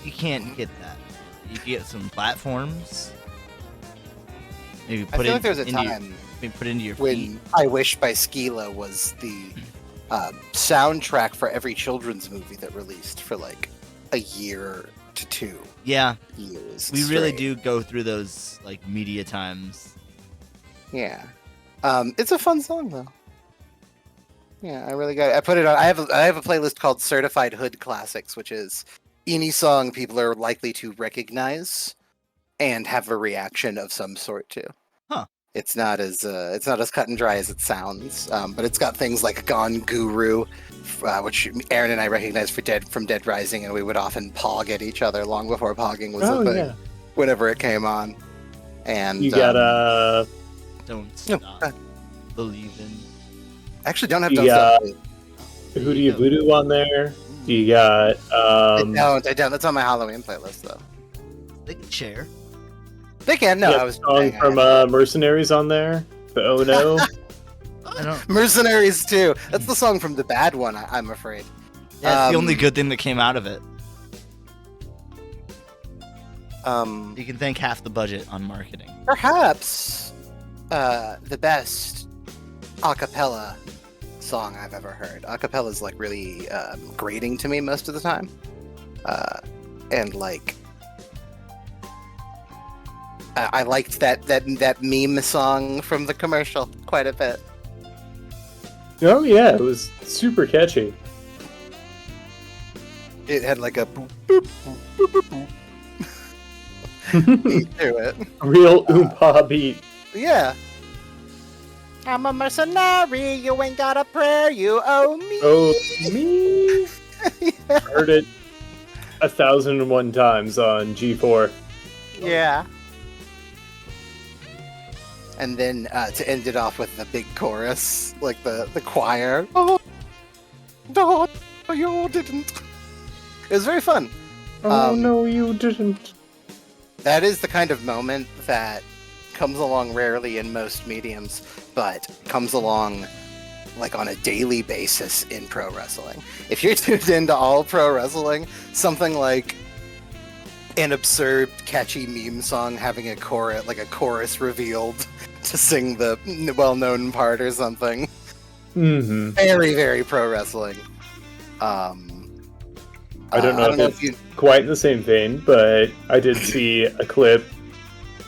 Speaker 3: you can't get that. You can get some platforms. Maybe
Speaker 1: I
Speaker 3: put
Speaker 1: feel
Speaker 3: it
Speaker 1: like there was a
Speaker 3: into your,
Speaker 1: time
Speaker 3: maybe put it into your feet.
Speaker 1: when I Wish by Skila was the soundtrack for every children's movie that released for like a year to 2
Speaker 3: Yeah,
Speaker 1: years.
Speaker 3: we really
Speaker 1: straight.
Speaker 3: do go through those like media times.
Speaker 1: Yeah. It's a fun song though. Yeah, I really got it. I put it on. I have a playlist called Certified Hood Classics, which is any song people are likely to recognize and have a reaction of some sort to.
Speaker 3: Huh.
Speaker 1: It's not as cut and dry as it sounds, but it's got things like Gone Guru, which Aaron and I recognized from Dead Rising, and we would often pog at each other long before pogging was a thing.
Speaker 2: Yeah.
Speaker 1: Whenever it came on, and
Speaker 2: You got
Speaker 3: Don't
Speaker 1: No,
Speaker 3: stop believing.
Speaker 1: I actually don't have
Speaker 2: You
Speaker 1: Don't Stop.
Speaker 2: Hootie Voodoo on there. You got
Speaker 1: I don't. That's on my Halloween playlist though.
Speaker 3: They can share.
Speaker 1: They can. No,
Speaker 2: you
Speaker 1: I
Speaker 2: got
Speaker 1: was
Speaker 2: the song
Speaker 1: saying I
Speaker 2: from
Speaker 1: had-
Speaker 2: Mercenaries on there. The Oh No.
Speaker 3: I don't.
Speaker 1: Mercenaries too. That's the song from the bad one. I'm afraid.
Speaker 3: That's the only
Speaker 1: Um,
Speaker 3: good thing that came out of it.
Speaker 1: Um,
Speaker 3: You can thank half the budget on marketing.
Speaker 1: perhaps the best a cappella song I've ever heard. A cappella is like really grating to me most of the time, and like I liked that meme song from the commercial quite a bit.
Speaker 2: Oh yeah, it was super catchy.
Speaker 1: It had like a boop boop boop boop boop boop beat to it.
Speaker 2: Real oompa beat.
Speaker 1: Yeah. I'm a mercenary, you ain't got a prayer, you owe me.
Speaker 2: Oh me. Heard it 1,001 times on G4.
Speaker 1: Yeah. And then to end it off with the big chorus, like the choir. Oh, no, you didn't. It was very fun.
Speaker 2: Oh no, you didn't.
Speaker 1: That is the kind of moment that comes along rarely in most mediums, but comes along like on a daily basis in pro wrestling. If you're tuned into all pro wrestling, something like an absurd, catchy meme song having a chorus revealed to sing the well-known part or something.
Speaker 2: Mm-hmm.
Speaker 1: Very, very pro wrestling.
Speaker 2: I don't know if it's quite in the same vein, but I did see a clip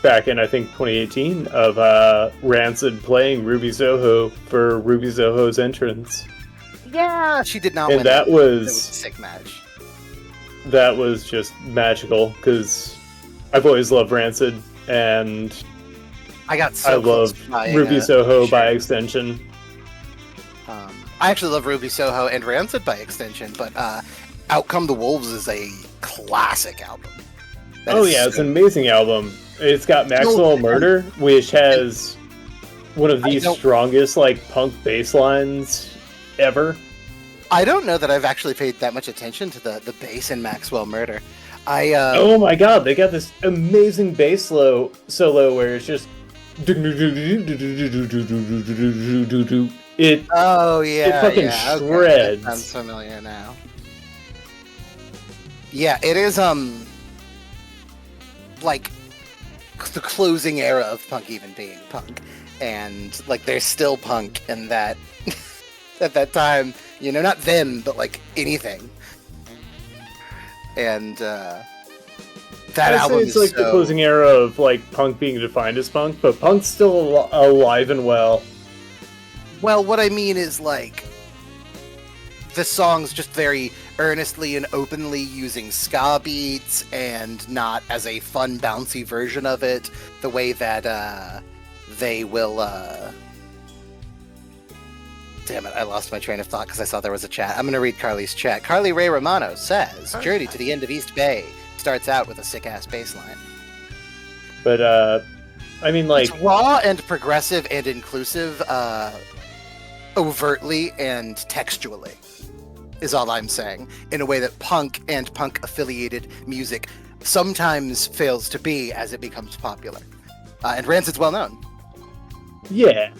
Speaker 2: back in, I think, 2018 of Rancid playing Ruby Soho for Ruby Soho's entrance.
Speaker 1: Yeah, she did not
Speaker 2: And
Speaker 1: win.
Speaker 2: that
Speaker 1: It was a
Speaker 2: was
Speaker 1: sick match.
Speaker 2: that was just magical, because I've always loved Rancid, and
Speaker 1: I got so
Speaker 2: I
Speaker 1: close
Speaker 2: love
Speaker 1: to buying
Speaker 2: Ruby
Speaker 1: a
Speaker 2: Soho by
Speaker 1: shirt.
Speaker 2: extension.
Speaker 1: I actually love Ruby Soho and Rancid by extension, but Out Come the Wolves is a classic album. That
Speaker 2: Oh
Speaker 1: is
Speaker 2: yeah, it's
Speaker 1: so-
Speaker 2: an amazing album. It's got Maxwell Murder, which has one of the
Speaker 1: I don't-
Speaker 2: strongest like punk bass lines ever.
Speaker 1: I don't know that I've actually paid that much attention to the bass in Maxwell Murder.
Speaker 2: Oh my god, they got this amazing bass solo where it's just it.
Speaker 1: Oh yeah,
Speaker 2: fucking
Speaker 1: yeah, okay,
Speaker 2: shreds.
Speaker 1: that sounds familiar now. Yeah, it is like the closing era of punk even being punk, and like there's still punk in that at that time, you know, not them, but like anything. And that
Speaker 2: I'd
Speaker 1: album
Speaker 2: say it's
Speaker 1: is
Speaker 2: like the
Speaker 1: so-
Speaker 2: closing era of like punk being defined as punk, but punk's still alive and well.
Speaker 1: Well, what I mean is like the song's just very earnestly and openly using ska beats and not as a fun bouncy version of it the way that they will Damn it, I lost my train of thought because I saw there was a chat. I'm going to read Carly's chat. Carly Ray Romano says, Journey to the End of East Bay starts out with a sick-ass bass line.
Speaker 2: But, I mean, like...
Speaker 1: It's raw and progressive and inclusive, overtly and textually, is all I'm saying, in a way that punk and punk-affiliated music sometimes fails to be as it becomes popular. And Rancid's well-known.
Speaker 2: Yeah.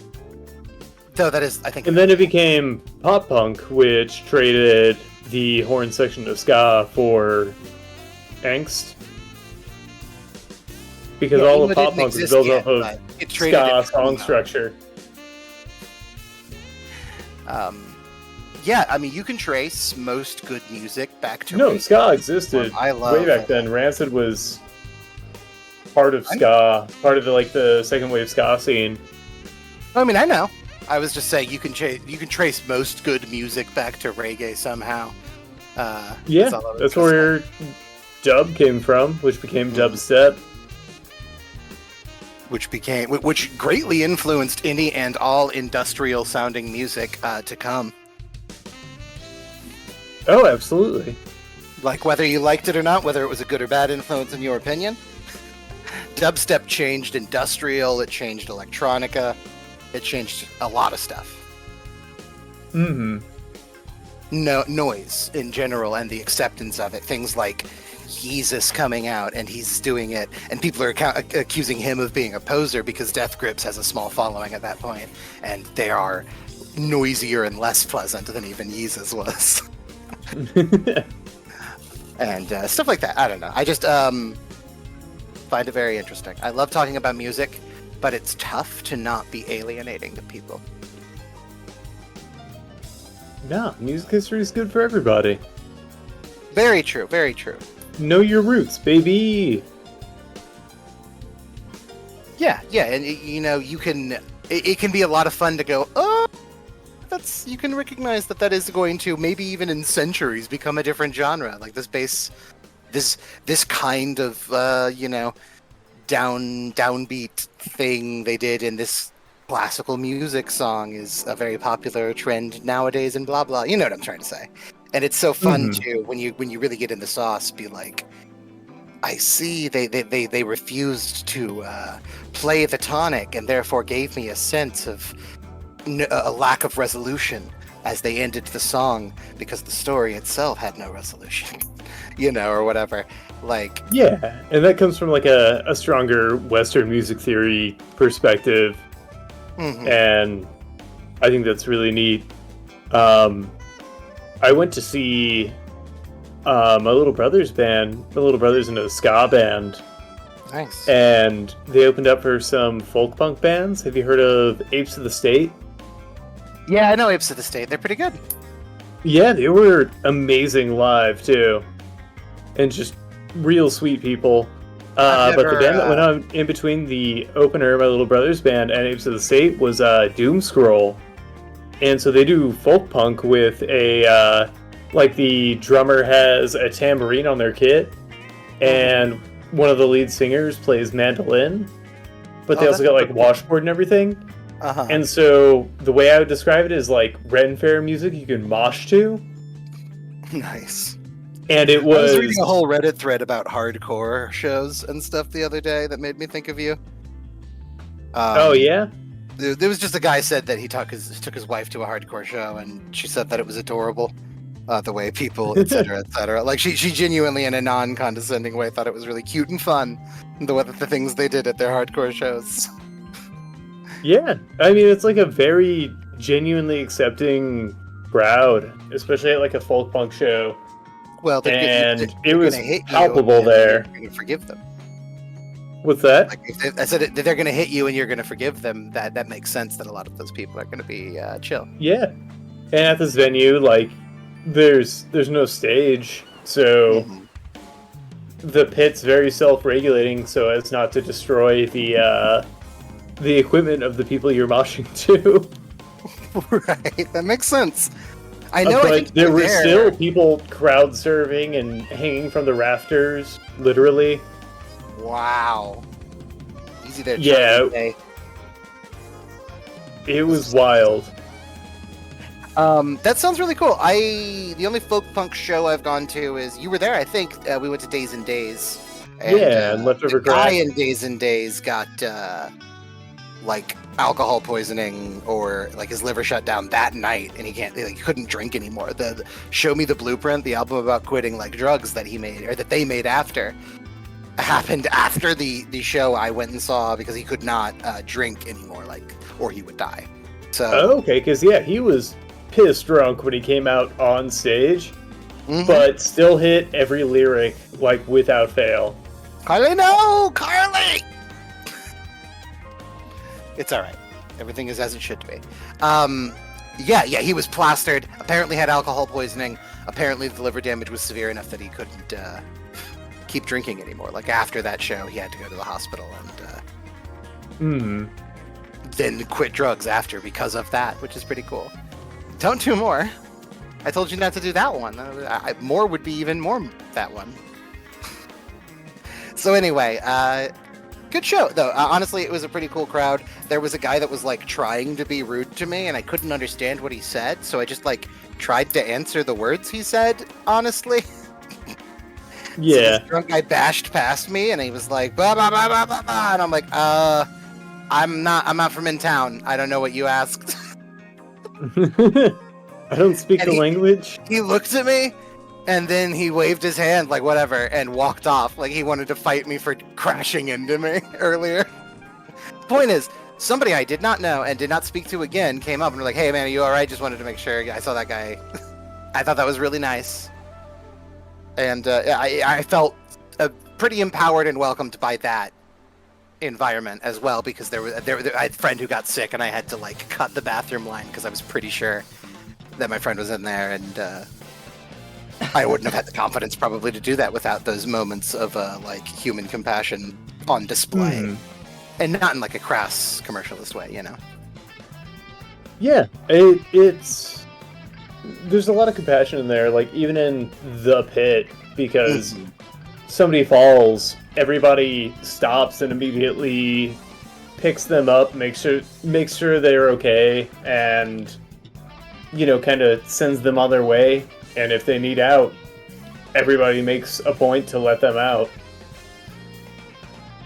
Speaker 1: Though that is, I think...
Speaker 2: And then it became pop-punk, which traded the horn section of ska for angst. Because all the pop-punk is built off of ska song structure.
Speaker 1: Yeah, I mean, you can trace most good music back to...
Speaker 2: No, ska existed way back then. Rancid was part of ska, part of the second wave ska scene.
Speaker 1: I mean, I know. I was just saying you can trace most good music back to reggae somehow.
Speaker 2: Yeah, that's where dub came from, which became dubstep.
Speaker 1: Which greatly influenced any and all industrial sounding music to come.
Speaker 2: Oh, absolutely.
Speaker 1: Like, whether you liked it or not, whether it was a good or bad influence in your opinion, dubstep changed industrial, it changed electronica, it changed a lot of stuff.
Speaker 2: Mm-hmm.
Speaker 1: No, noise in general and the acceptance of it. Things like Jesus coming out and he's doing it, and people are accusing him of being a poser because Death Grips has a small following at that point, and they are noisier and less pleasant than even Jesus was. And stuff like that. I don't know. I just find it very interesting. I love talking about music, but it's tough to not be alienating to people.
Speaker 2: No, music history is good for everybody.
Speaker 1: Very true, very true.
Speaker 2: Know your roots, baby!
Speaker 1: Yeah, and you know, you can... It can be a lot of fun to go, oh, you can recognize that is going to, maybe even in centuries, become a different genre. Like this bass... This kind of, downbeat thing they did in this classical music song is a very popular trend nowadays and blah blah. You know what I'm trying to say. And it's so fun too when you really get in the sauce, be like, I see they refused to play the tonic and therefore gave me a sense of a lack of resolution as they ended the song because the story itself had no resolution, or whatever. Like,
Speaker 2: yeah, and that comes from like a stronger Western music theory perspective, and I think that's really neat. I went to see my little brother's band. My little brother's in a ska band.
Speaker 1: Nice.
Speaker 2: And they opened up for some folk punk bands. Have you heard of Apes of the State?
Speaker 1: Yeah, I know Apes of the State. They're pretty good.
Speaker 2: Yeah, they were amazing live too, and just real sweet people. But the band that went on in between the opener, my little brother's band, and Apes of the State was Doom Scroll. And so they do folk punk with a, like the drummer has a tambourine on their kit, and one of the lead singers plays mandolin, but they also got like washboard and everything. And so the way I would describe it is like Ren Fair music you can mosh to.
Speaker 1: Nice.
Speaker 2: And it was...
Speaker 1: I was reading a whole Reddit thread about hardcore shows and stuff the other day that made me think of you.
Speaker 2: Oh, yeah?
Speaker 1: There was just a guy said that he took his wife to a hardcore show, and she said that it was adorable, the way people, etc., etc. Like she genuinely, in a non-condescending way, thought it was really cute and fun, the things they did at their hardcore shows.
Speaker 2: Yeah, I mean, it's like a very genuinely accepting crowd, especially at like a folk punk show.
Speaker 1: Well,
Speaker 2: it was palpable there.
Speaker 1: You're going to forgive them.
Speaker 2: What's that?
Speaker 1: Like I said, they're going to hit you and you're going to forgive them. That makes sense that a lot of those people are going to be chill.
Speaker 2: Yeah, and at this venue, like, there's no stage, so the pit's very self-regulating, so as not to destroy the equipment of the people you're moshing to.
Speaker 1: Right, that makes sense. I know,
Speaker 2: but there were still people crowd surfing and hanging from the rafters, literally.
Speaker 1: Wow. Easy there,
Speaker 2: yeah.
Speaker 1: Charlie.
Speaker 2: It was wild.
Speaker 1: That sounds really cool. The only folk punk show I've gone to is you were there. I think we went to Days and Days. And,
Speaker 2: And Leftover
Speaker 1: the guy
Speaker 2: Crack.
Speaker 1: in Days and Days got like alcohol poisoning or like his liver shut down that night, and he couldn't drink anymore. The Show Me the Blueprint, the album about quitting like drugs that he made or that they made after, happened after the show I went and saw because he could not drink anymore, or he would die. So
Speaker 2: Okay, because he was pissed drunk when he came out on stage, but still hit every lyric like without fail.
Speaker 1: Carly, no, Carly. It's all right. Everything is as it should be. He was plastered. Apparently had alcohol poisoning. Apparently the liver damage was severe enough that he couldn't keep drinking anymore. Like after that show, he had to go to the hospital and then quit drugs after because of that, which is pretty cool. Don't do more. I told you not to do that one. More would be even more that one. So anyway, good show, though. Honestly, it was a pretty cool crowd. There was a guy that was, like, trying to be rude to me, and I couldn't understand what he said, so I just, like, tried to answer the words he said, honestly.
Speaker 2: Yeah.
Speaker 1: So this drunk guy bashed past me, and he was like, blah, blah, blah, blah, blah, blah, and I'm like, I'm not from in town. I don't know what you asked.
Speaker 2: I don't speak the language.
Speaker 1: He looked at me, and then he waved his hand, like, whatever, and walked off. Like, he wanted to fight me for crashing into me earlier. Point is, somebody I did not know and did not speak to again came up and were like, hey, man, are you all right? Just wanted to make sure. I saw that guy. I thought that was really nice. And I felt pretty empowered and welcomed by that environment as well, because I had a friend who got sick, and I had to, like, cut the bathroom line because I was pretty sure that my friend was in there, and I wouldn't have had the confidence probably to do that without those moments of like human compassion on display, and not in like a crass commercialist way, you know.
Speaker 2: Yeah, it's there's a lot of compassion in there, like even in the pit, because somebody falls, everybody stops and immediately picks them up, makes sure they're okay, and kind of sends them on their way. And if they need out, everybody makes a point to let them out.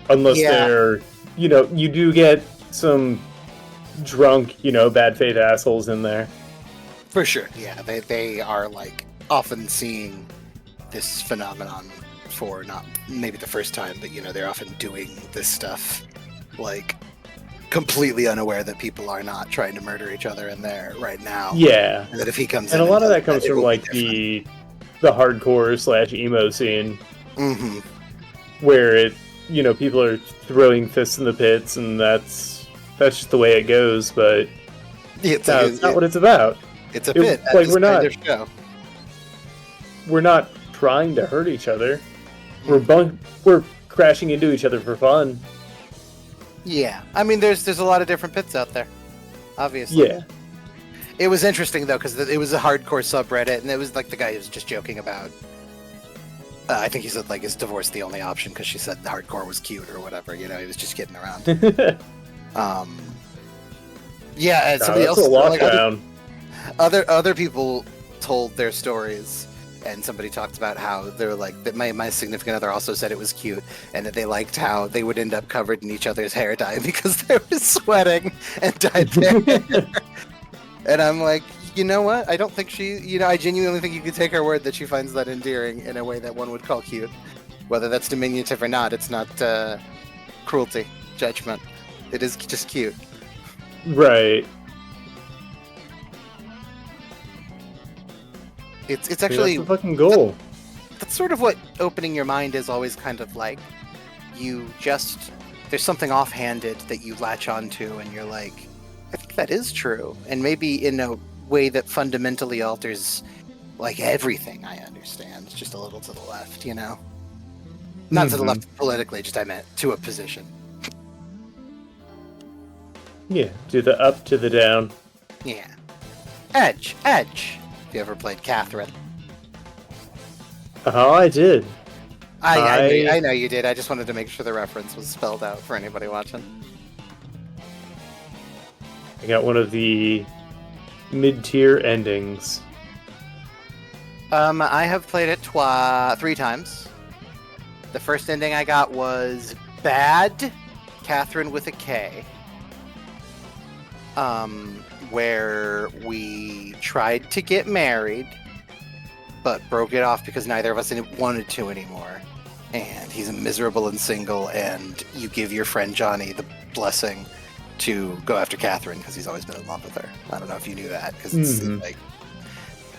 Speaker 2: Unless they're, you do get some drunk, bad faith assholes in there.
Speaker 1: For sure, yeah. They are, like, often seeing this phenomenon for not maybe the first time, but, they're often doing this stuff, like, completely unaware that people are not trying to murder each other in there right now.
Speaker 2: Yeah.
Speaker 1: And that if he comes
Speaker 2: in...
Speaker 1: And
Speaker 2: a lot of that comes from, like, the hardcore / emo scene. Where it, people are throwing fists in the pits, and that's just the way it goes, but it's not what it's about.
Speaker 1: It's a pit.
Speaker 2: Like, we're not trying to hurt each other. We're crashing into each other for fun.
Speaker 1: Yeah, I mean, there's a lot of different pits out there, obviously.
Speaker 2: Yeah.
Speaker 1: It was interesting, though, because it was a hardcore subreddit, and it was, like, the guy who was just joking about... I think he said, like, is divorce the only option, because she said the hardcore was cute, or whatever, he was just kidding around. Yeah, and somebody else...
Speaker 2: Like,
Speaker 1: other people told their stories, and somebody talked about how they were like that. My significant other also said it was cute, and that they liked how they would end up covered in each other's hair dye because they were sweating and dyed their hair. And I'm like, you know what? I don't think she. I genuinely think you could take her word that she finds that endearing in a way that one would call cute, whether that's diminutive or not. It's not cruelty, judgment. It is just cute.
Speaker 2: Right.
Speaker 1: It's actually
Speaker 2: that's the fucking goal.
Speaker 1: That's sort of what opening your mind is always kind of like. There's something offhanded that you latch onto, and you're like, I think that is true, and maybe in a way that fundamentally alters like everything I understand. It's just a little to the left, Not to the left politically, just I meant to a position.
Speaker 2: Yeah, to the up, to the down.
Speaker 1: Yeah. Edge. If you ever played Catherine.
Speaker 2: Oh, I did.
Speaker 1: I know you did. I just wanted to make sure the reference was spelled out for anybody watching.
Speaker 2: I got one of the mid-tier endings?
Speaker 1: I have played it 3 times. The first ending I got was Bad Catherine with a K. Where we tried to get married, but broke it off because neither of us wanted to anymore. And he's miserable and single, and you give your friend Johnny the blessing to go after Catherine because he's always been in love with her. I don't know if you knew that, because it's like...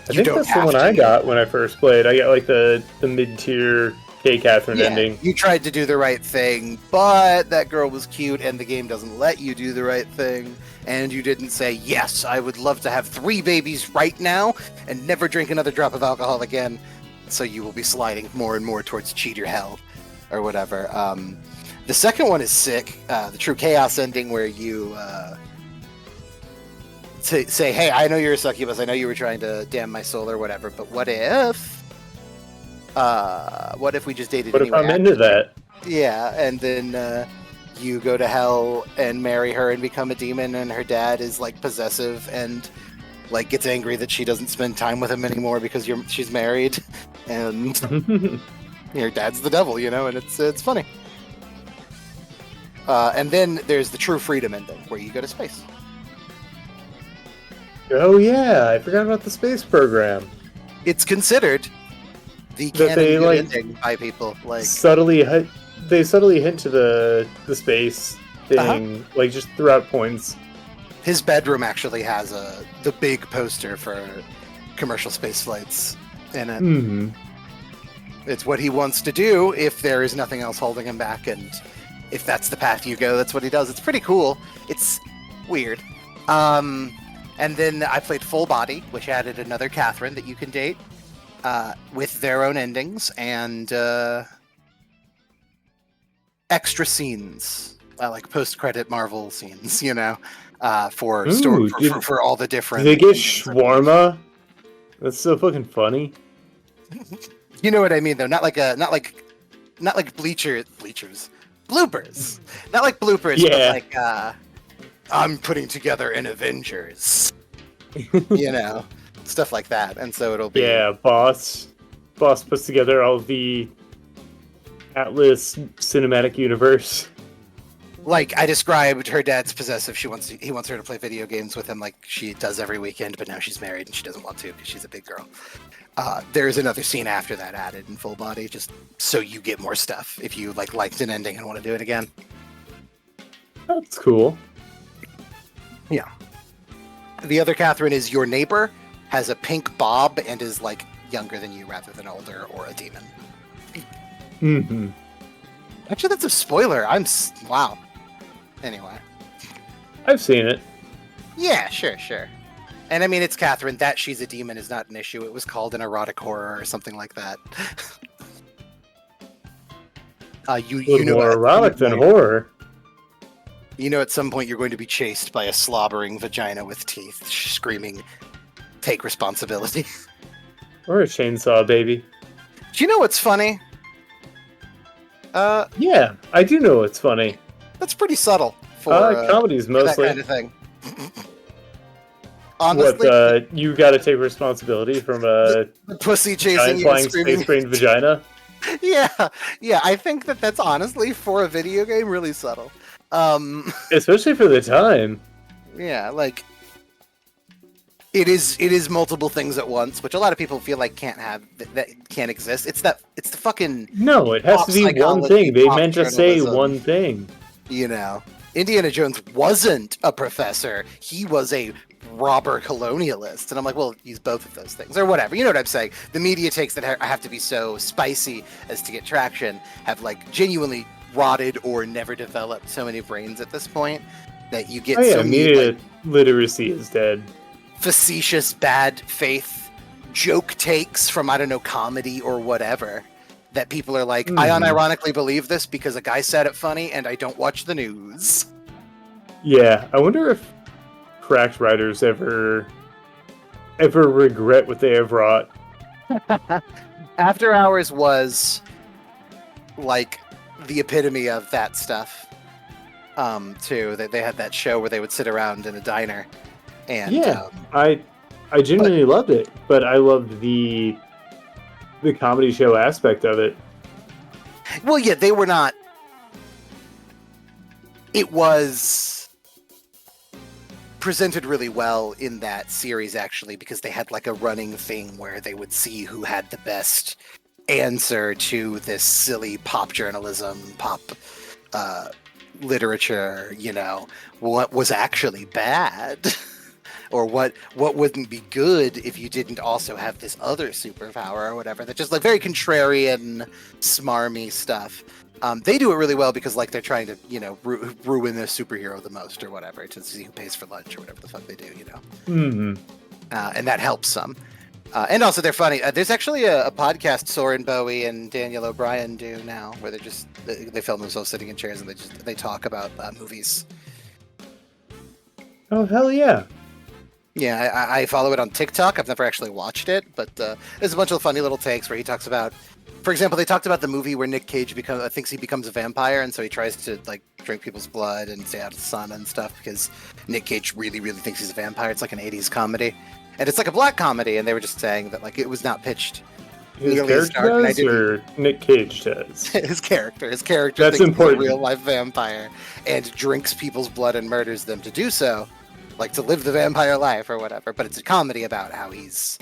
Speaker 2: I think that's the one I got when I first played. I got like the mid-tier K Catherine ending.
Speaker 1: You tried to do the right thing, but that girl was cute, and the game doesn't let you do the right thing. And you didn't say, yes, I would love to have 3 babies right now and never drink another drop of alcohol again. So you will be sliding more and more towards cheater hell or whatever. The second one is sick. The True Chaos ending, where you say, hey, I know you're a succubus. I know you were trying to damn my soul or whatever, but what if we just dated
Speaker 2: anyway? What if I'm into that?
Speaker 1: Yeah, and then you go to hell and marry her and become a demon, and her dad is like possessive and like gets angry that she doesn't spend time with him anymore because she's married, and your dad's the devil, and it's funny. And then there's the True Freedom ending, where you go to space.
Speaker 2: Oh yeah, I forgot about the space program.
Speaker 1: It's considered the canon ending by people. Like
Speaker 2: they subtly hint to the space thing, like just throughout points.
Speaker 1: His bedroom actually has the big poster for commercial space flights in it.
Speaker 2: Mm-hmm.
Speaker 1: It's what he wants to do if there is nothing else holding him back, and if that's the path you go, that's what he does. It's pretty cool. It's weird. And then I played Full Body, which added another Catherine that you can date with their own endings and extra scenes, like post-credit Marvel scenes, for all the different.
Speaker 2: Do they get shawarma? That's so fucking funny.
Speaker 1: You know what I mean, though. Not like bleachers, bloopers. Not like bloopers, but like I'm putting together an Avengers. Stuff like that, and so it'll be.
Speaker 2: Yeah, boss puts together all of the Atlas cinematic universe.
Speaker 1: Like I described, her dad's possessive. He wants her to play video games with him like she does every weekend, but now she's married and she doesn't want to because she's a big girl. There's another scene after that added in Full Body, just so you get more stuff if you liked an ending and want to do it again.
Speaker 2: That's cool.
Speaker 1: Yeah. The other Catherine is your neighbor, has a pink bob, and is like younger than you rather than older, or a demon.
Speaker 2: Mm-hmm.
Speaker 1: Actually, that's a spoiler. Wow. Anyway.
Speaker 2: I've seen it.
Speaker 1: Yeah, sure. And I mean, it's Catherine. That she's a demon is not an issue. It was called an erotic horror or something like that. You know,
Speaker 2: more erotic than horror.
Speaker 1: At some point you're going to be chased by a slobbering vagina with teeth, screaming, "Take responsibility."
Speaker 2: Or a chainsaw, baby.
Speaker 1: Do you know what's funny?
Speaker 2: Yeah, I do know what's funny.
Speaker 1: That's pretty subtle for
Speaker 2: comedies mostly.
Speaker 1: That kind of thing. Honestly,
Speaker 2: what, you got to take responsibility from a
Speaker 1: the pussy chasing you,
Speaker 2: flying space-brained vagina?
Speaker 1: Yeah. I think that's honestly, for a video game, really subtle.
Speaker 2: Especially for the time.
Speaker 1: Yeah, like it is multiple things at once, which a lot of people feel like that can't exist. It's the fucking
Speaker 2: no. It has to be one thing. They meant to say one thing.
Speaker 1: Indiana Jones wasn't a professor. He was a robber colonialist, and I'm like, well, he's both of those things, or whatever. You know what I'm saying? The media takes that have to be so spicy as to get traction have genuinely rotted or never developed so many brains at this point that you get
Speaker 2: media literacy is dead.
Speaker 1: Facetious bad faith joke takes from, I don't know, comedy or whatever, that people are like, I unironically believe this because a guy said it funny and I don't watch the news.
Speaker 2: Yeah, I wonder if cracked writers ever regret what they have wrought.
Speaker 1: After Hours was like the epitome of that stuff too. They had that show where they would sit around in a diner And
Speaker 2: yeah, I genuinely loved it, but I loved the comedy show aspect of it.
Speaker 1: well, yeah, they were not. It was presented really well in that series, actually, because they had like a running thing where they would see who had the best answer to this silly pop journalism, pop literature, what was actually bad. Or what wouldn't be good if you didn't also have this other superpower or whatever. That's just like very contrarian, smarmy stuff. They do it really well because like they're trying to ruin the superhero the most or whatever to see who pays for lunch or whatever the fuck they do.
Speaker 2: Mm-hmm.
Speaker 1: And that helps some. And also they're funny. There's actually a podcast Soren Bowie and Daniel O'Brien do now where they film themselves sitting in chairs and they talk about movies.
Speaker 2: Oh hell yeah!
Speaker 1: Yeah, I follow it on TikTok. I've never actually watched it, but there's a bunch of funny little takes where he talks about, for example, they talked about the movie where Nick Cage thinks he becomes a vampire, and so he tries to like drink people's blood and stay out of the sun and stuff because Nick Cage really, really thinks he's a vampire. It's like an 80s comedy, and it's like a black comedy, and they were just saying that like it was not pitched.
Speaker 2: His character does, or Nick Cage does?
Speaker 1: His character. That's thinks
Speaker 2: important.
Speaker 1: He's a real life vampire and drinks people's blood and murders them to do so. Like to live the vampire life or whatever, but it's a comedy about how he's,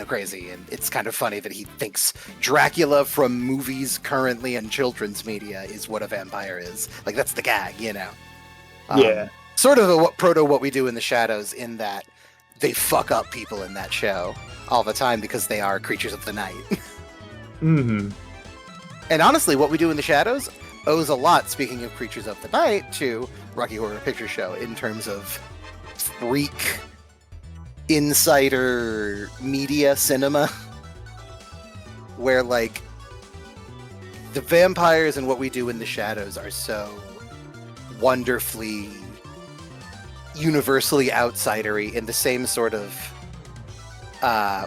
Speaker 1: crazy, and it's kind of funny that he thinks Dracula from movies currently and children's media is what a vampire is. Like that's the gag,
Speaker 2: Yeah.
Speaker 1: Sort of what we do in the shadows, in that they fuck up people in that show all the time because they are creatures of the night.
Speaker 2: Mm-hmm.
Speaker 1: And honestly, what we do in the shadows owes a lot, speaking of creatures of the night, to Rocky Horror Picture Show in terms of freak insider media cinema, where like the vampires and what we do in the shadows are so wonderfully universally outsidery in the same sort of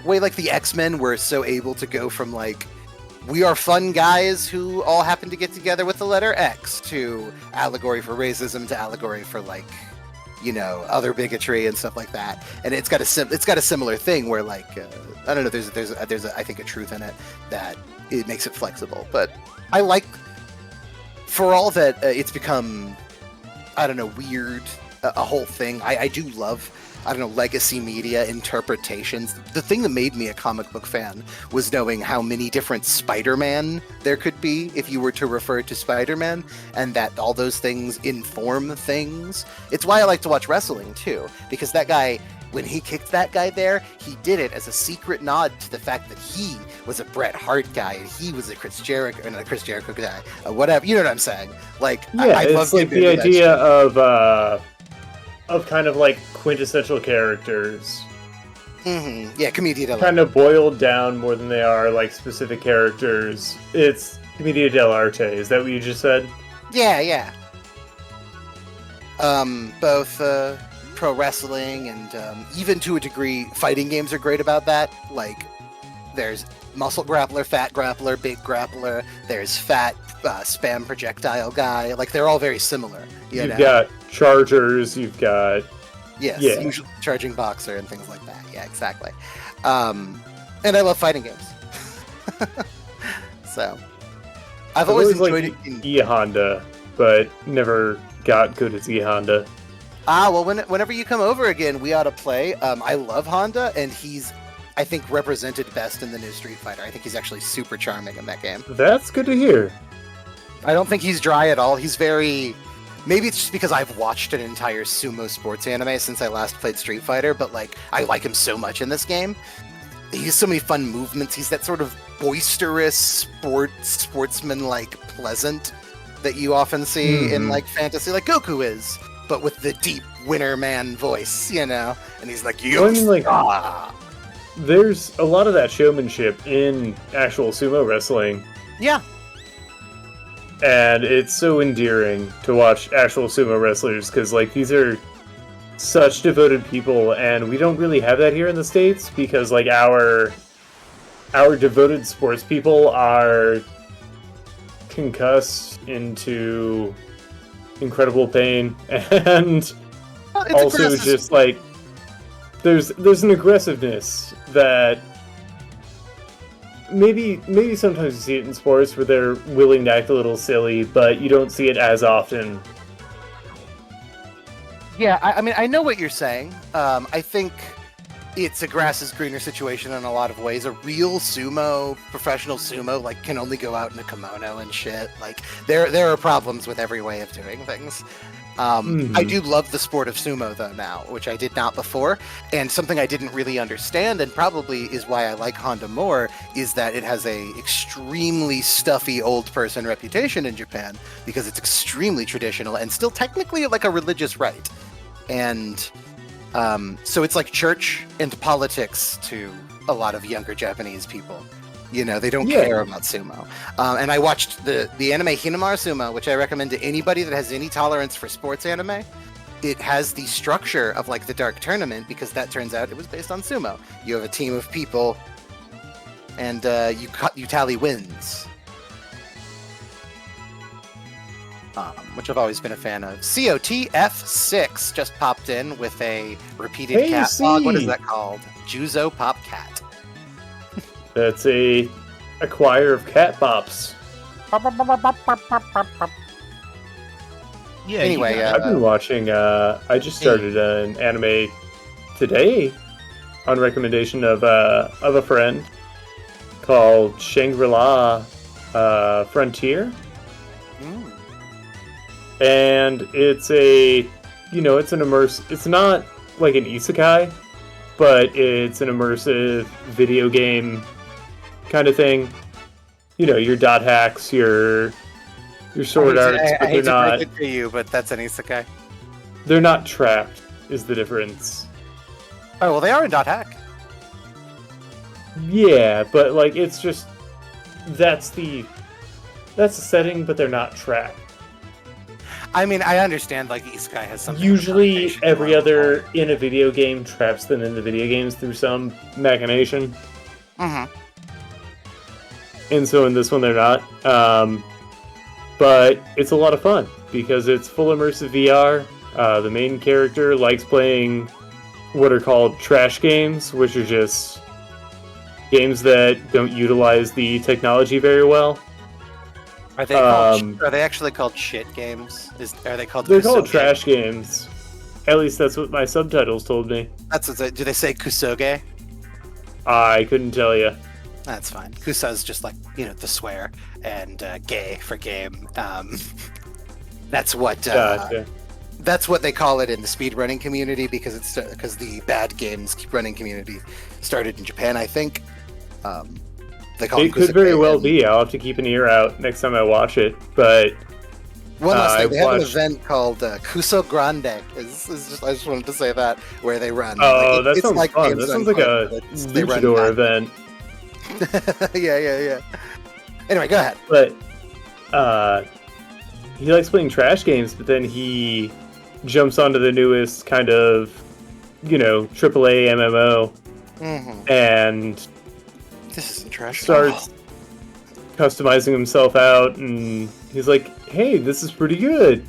Speaker 1: way like the X-Men were so able to go from like we are fun guys who all happen to get together with the letter X to allegory for racism to allegory for like other bigotry and stuff like that. And it's got a similar thing where like I don't know, there's I think a truth in it that it makes it flexible. But I like, for all that it's become, I don't know, weird, a whole thing. I do love, I don't know, legacy media interpretations. The thing that made me a comic book fan was knowing how many different Spider-Man there could be if you were to refer to Spider-Man, and that all those things inform things. It's why I like to watch wrestling too, because that guy, when he kicked that guy there, he did it as a secret nod to the fact that he was a Bret Hart guy and he was a Chris Jericho guy, whatever. You know what I'm saying? Like,
Speaker 2: yeah,
Speaker 1: I
Speaker 2: it's
Speaker 1: love
Speaker 2: like the idea of kind of like quintessential characters.
Speaker 1: Mm-hmm. Yeah, commedia dell'arte.
Speaker 2: Kind of boiled down more than they are like specific characters. It's commedia dell'arte. Is that what you just said?
Speaker 1: Yeah. Both pro wrestling and even to a degree, fighting games are great about that. Like, there's muscle grappler, fat grappler, big grappler. There's fat spam projectile guy. Like, they're all very similar.
Speaker 2: You've got chargers. You've got
Speaker 1: usually charging boxer and things like that. Yeah, exactly. And I love fighting games. So I've always enjoyed it.
Speaker 2: E-Honda, but never got good at E-Honda.
Speaker 1: Well, whenever you come over again, we ought to play. I love Honda, and he's, I think, represented best in the new Street Fighter. I think he's actually super charming in that game.
Speaker 2: That's good to hear.
Speaker 1: I don't think he's dry at all. He's very... Maybe it's just because I've watched an entire sumo sports anime since I last played Street Fighter, but like I like him so much in this game. He has so many fun movements. He's that sort of boisterous sportsman-like pleasant that you often see in like fantasy, like Goku is, but with the deep winter man voice, And he's like,
Speaker 2: there's a lot of that showmanship in actual sumo wrestling.
Speaker 1: Yeah.
Speaker 2: And it's so endearing to watch actual sumo wrestlers, because like these are such devoted people, and we don't really have that here in the States, because like our devoted sports people are concussed into incredible pain, and also just like there's an aggressiveness that maybe sometimes you see it in sports where they're willing to act a little silly, but you don't see it as often.
Speaker 1: Yeah, I mean, I know what you're saying. I think it's a grass is greener situation in a lot of ways. A real professional sumo, like, can only go out in a kimono and shit. Like, there are problems with every way of doing things. I do love the sport of sumo, though, now, which I did not before. And something I didn't really understand, and probably is why I like Honda more, is that it has a extremely stuffy old person reputation in Japan, because it's extremely traditional and still technically like a religious rite. And so it's like church and politics to a lot of younger Japanese people. You know, they don't care about sumo. And I watched the anime Hinamaru Sumo, which I recommend to anybody that has any tolerance for sports anime. It has the structure of like the Dark Tournament, because that turns out it was based on sumo. You have a team of people, and you tally wins. Which I've always been a fan of. COTF6 just popped in with a repeated cat log. What is that called? Juzo Pop Cat.
Speaker 2: That's a choir of cat bops.
Speaker 3: Yeah.
Speaker 1: Anyway,
Speaker 2: I've been watching. I just started an anime today on recommendation of a friend called Shangri-La Frontier. And it's it's an it's not like an isekai, but it's an immersive video game kind of thing. You know, your dot hacks, your sword arts, but
Speaker 1: I hate
Speaker 2: they're not.
Speaker 1: to break it to you, but that's an isekai.
Speaker 2: They're not trapped, is the difference.
Speaker 1: Oh, well, they are in dot hack.
Speaker 2: Yeah, but like it's just that's the setting, but they're not trapped.
Speaker 1: I mean, I understand, like, isekai has something.
Speaker 2: Usually, every other in a video game traps them in the video games through some machination.
Speaker 1: Mm-hmm.
Speaker 2: And so in this one, they're not. But it's a lot of fun, because it's full immersive VR. The main character likes playing what are called trash games, which are just games that don't utilize the technology very well.
Speaker 1: Are they are they actually called shit games? Are they called?
Speaker 2: They're called trash games. At least that's what my subtitles told me.
Speaker 1: That's what do they say kusoge?
Speaker 2: I couldn't tell you.
Speaker 1: That's fine. Kusa is just like, the swear, and gay for game. That's what
Speaker 2: Gotcha.
Speaker 1: That's what they call it in the speedrunning community, because the bad games running community started in Japan, I think. They call
Speaker 2: it could very well be. I'll have to keep an ear out next time I watch it. But
Speaker 1: one last thing, they have an event called Kuso Grande. I just wanted to say that, where they run.
Speaker 2: Oh, that sounds like fun. That sounds like a luchador event.
Speaker 1: Yeah. Anyway, go ahead.
Speaker 2: But he likes playing trash games, but then he jumps onto the newest kind of, AAA MMO, and
Speaker 1: this isn't trash.
Speaker 2: Starts customizing himself out, and he's like, "Hey, this is pretty good,"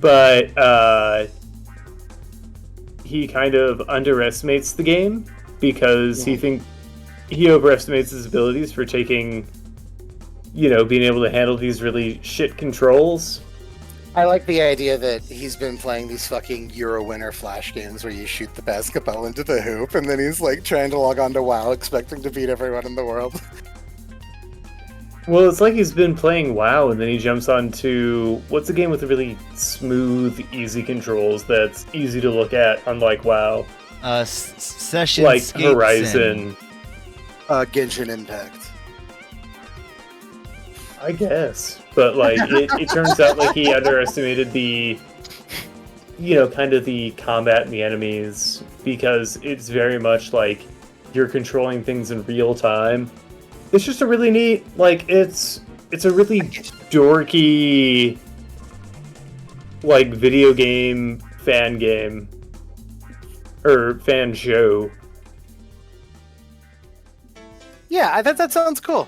Speaker 2: but he kind of underestimates the game, because he overestimates his abilities for taking, being able to handle these really shit controls.
Speaker 1: I like the idea that he's been playing these fucking Euro Winter Flash games where you shoot the basketball into the hoop, and then he's like trying to log on to WoW, expecting to beat everyone in the world.
Speaker 2: Well, it's like he's been playing WoW, and then he jumps onto what's a game with really smooth, easy controls that's easy to look at, unlike WoW.
Speaker 3: Session
Speaker 2: like
Speaker 3: Skate
Speaker 2: Horizon.
Speaker 1: Genshin Impact.
Speaker 2: I guess. But, like, it turns out like he underestimated the, kind of the combat and the enemies, because it's very much like you're controlling things in real time. It's just a really neat, like, it's a really dorky, like, video game fan game. Or fan show.
Speaker 1: Yeah, that sounds cool.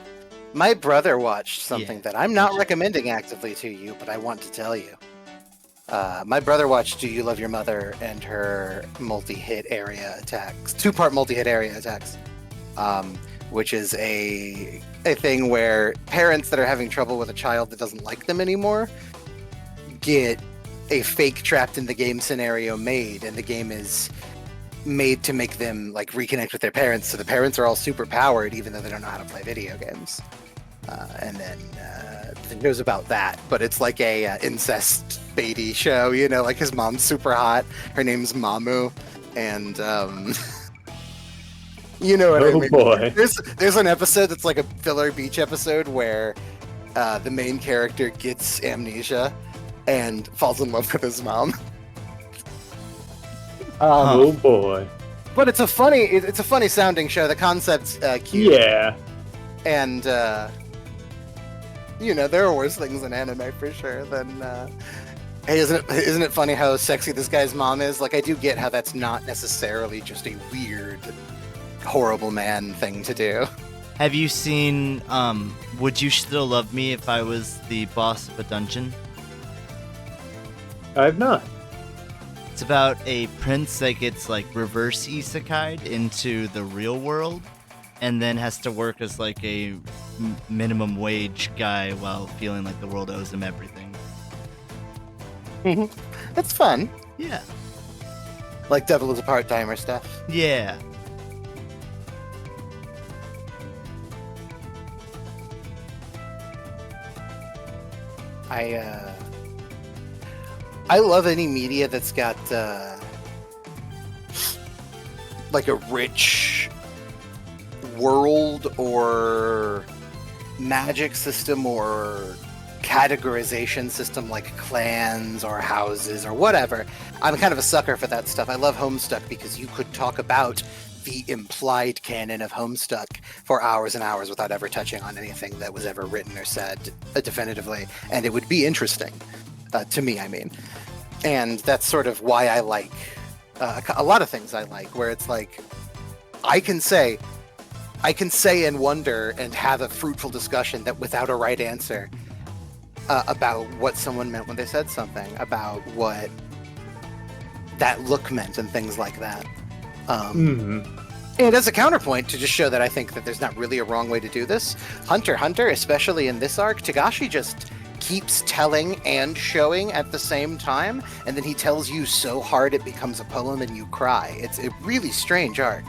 Speaker 1: My brother watched something that I'm not recommending actively to you, but I want to tell you. My brother watched Do You Love Your Mother and her multi-hit area attacks, 2-part multi-hit area attacks, which is a thing where parents that are having trouble with a child that doesn't like them anymore get a fake trapped in the game scenario made, and the game is made to make them like reconnect with their parents. So the parents are all super powered, even though they don't know how to play video games. And then it goes about that, but it's like a incest baity show, you know, like his mom's super hot, her name's Mamu, and you know what I mean.
Speaker 2: Boy.
Speaker 1: There's an episode that's like a filler beach episode where the main character gets amnesia and falls in love with his mom.
Speaker 2: Oh boy.
Speaker 1: But it's a funny sounding show. The concept's cute.
Speaker 2: Yeah.
Speaker 1: And you know, there are worse things in anime for sure than hey, isn't it funny how sexy this guy's mom is? Like, I do get how that's not necessarily just a weird, horrible man thing to do.
Speaker 3: Have you seen Would You Still Love Me If I Was the Boss of a Dungeon?
Speaker 2: I've not.
Speaker 3: It's about a prince that gets like reverse isekai'd into the real world and then has to work as like a minimum wage guy while feeling like the world owes him everything.
Speaker 1: That's fun.
Speaker 3: Yeah.
Speaker 1: Like Devil is a Part-Timer stuff.
Speaker 3: Yeah.
Speaker 1: I love any media that's got like a rich world or magic system or categorization system, like clans or houses or whatever. I'm kind of a sucker for that stuff. I love Homestuck because you could talk about the implied canon of Homestuck for hours and hours without ever touching on anything that was ever written or said definitively, and it would be interesting to me, I mean. And that's sort of why I like a lot of things I like, where it's like I can say and wonder and have a fruitful discussion that without a right answer about what someone meant when they said something, about what that look meant and things like that. And as a counterpoint, to just show that I think that there's not really a wrong way to do this, Hunter x Hunter, especially in this arc, Togashi just keeps telling and showing at the same time, and then he tells you so hard it becomes a poem and you cry. It's a really strange arc.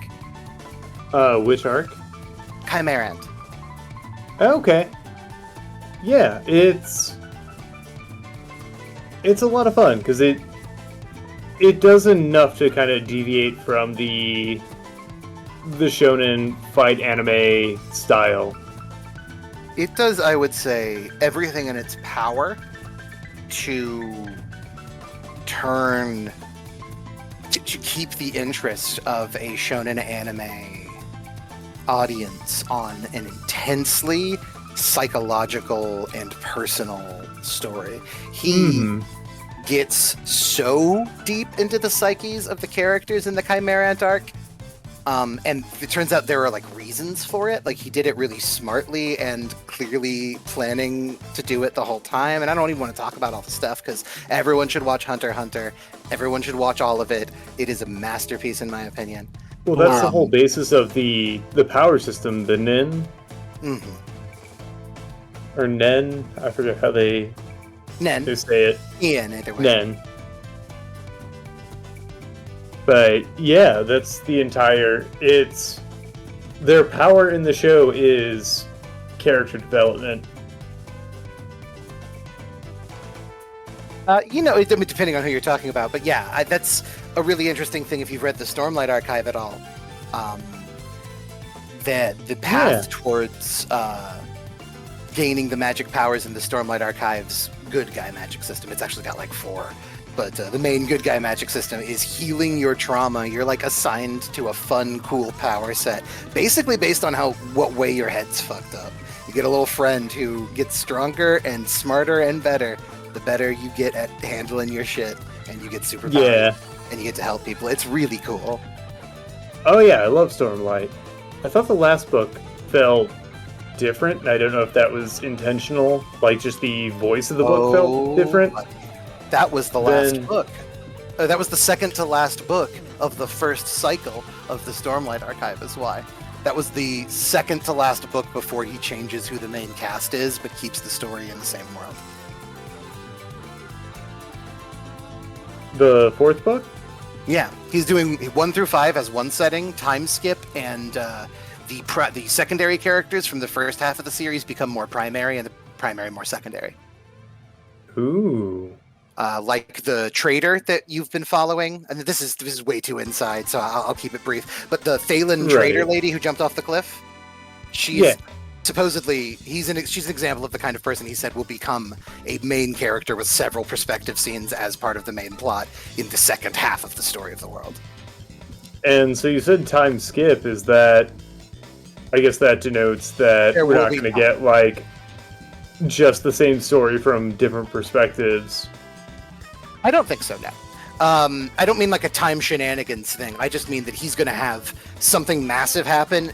Speaker 2: Which arc?
Speaker 1: Chimerant.
Speaker 2: Okay. Yeah, it's a lot of fun because it does enough to kind of deviate from the shonen fight anime style.
Speaker 1: It does, I would say, everything in its power to turn to keep the interest of a shonen anime audience on an intensely psychological and personal story. He gets so deep into the psyches of the characters in the Chimerant arc, and it turns out there are like reasons for it. Like, he did it really smartly and clearly planning to do it the whole time. And I don't even want to talk about all the stuff because everyone should watch Hunter x Hunter. Everyone should watch all of it. It is a masterpiece in my opinion.
Speaker 2: Well, that's the whole basis of the power system, the Nen. Or Nen, I forget how they say it.
Speaker 1: Ian, either way.
Speaker 2: Nen. But yeah, that's the entire. It's their power in the show is character development.
Speaker 1: You know, depending on who you're talking about, but yeah, that's a really interesting thing if you've read the Stormlight Archive at all. That the path towards gaining the magic powers in the Stormlight Archive's good guy magic system. It's actually got like 4. But the main good guy magic system is healing your trauma. You're like assigned to a fun, cool power set, basically based on what way your head's fucked up. You get a little friend who gets stronger and smarter and better the better you get at handling your shit, and you get superpowers, and you get to help people. It's really cool.
Speaker 2: Oh yeah, I love Stormlight. I thought the last book felt different. I don't know if that was intentional, like just the voice of the book felt different.
Speaker 1: That was the last
Speaker 2: Then-
Speaker 1: book. That was the second to last book of the first cycle of the Stormlight Archive, is why. That was the second to last book before he changes who the main cast is, but keeps the story in the same world.
Speaker 2: The fourth book?
Speaker 1: Yeah, he's doing 1 through 5 as one setting, time skip, and the secondary characters from the first half of the series become more primary, and the primary more secondary.
Speaker 2: Ooh.
Speaker 1: Like the trader that you've been following, and this is way too inside, so I'll keep it brief. But the Thalen trader lady who jumped off the cliff, she's supposedly she's an example of the kind of person he said will become a main character with several perspective scenes as part of the main plot in the second half of the story of the world.
Speaker 2: And so you said time skip. Is that? I guess that denotes that we're not going to get like just the same story from different perspectives.
Speaker 1: I don't think so, no. I don't mean like a time shenanigans thing. I just mean that he's going to have something massive happen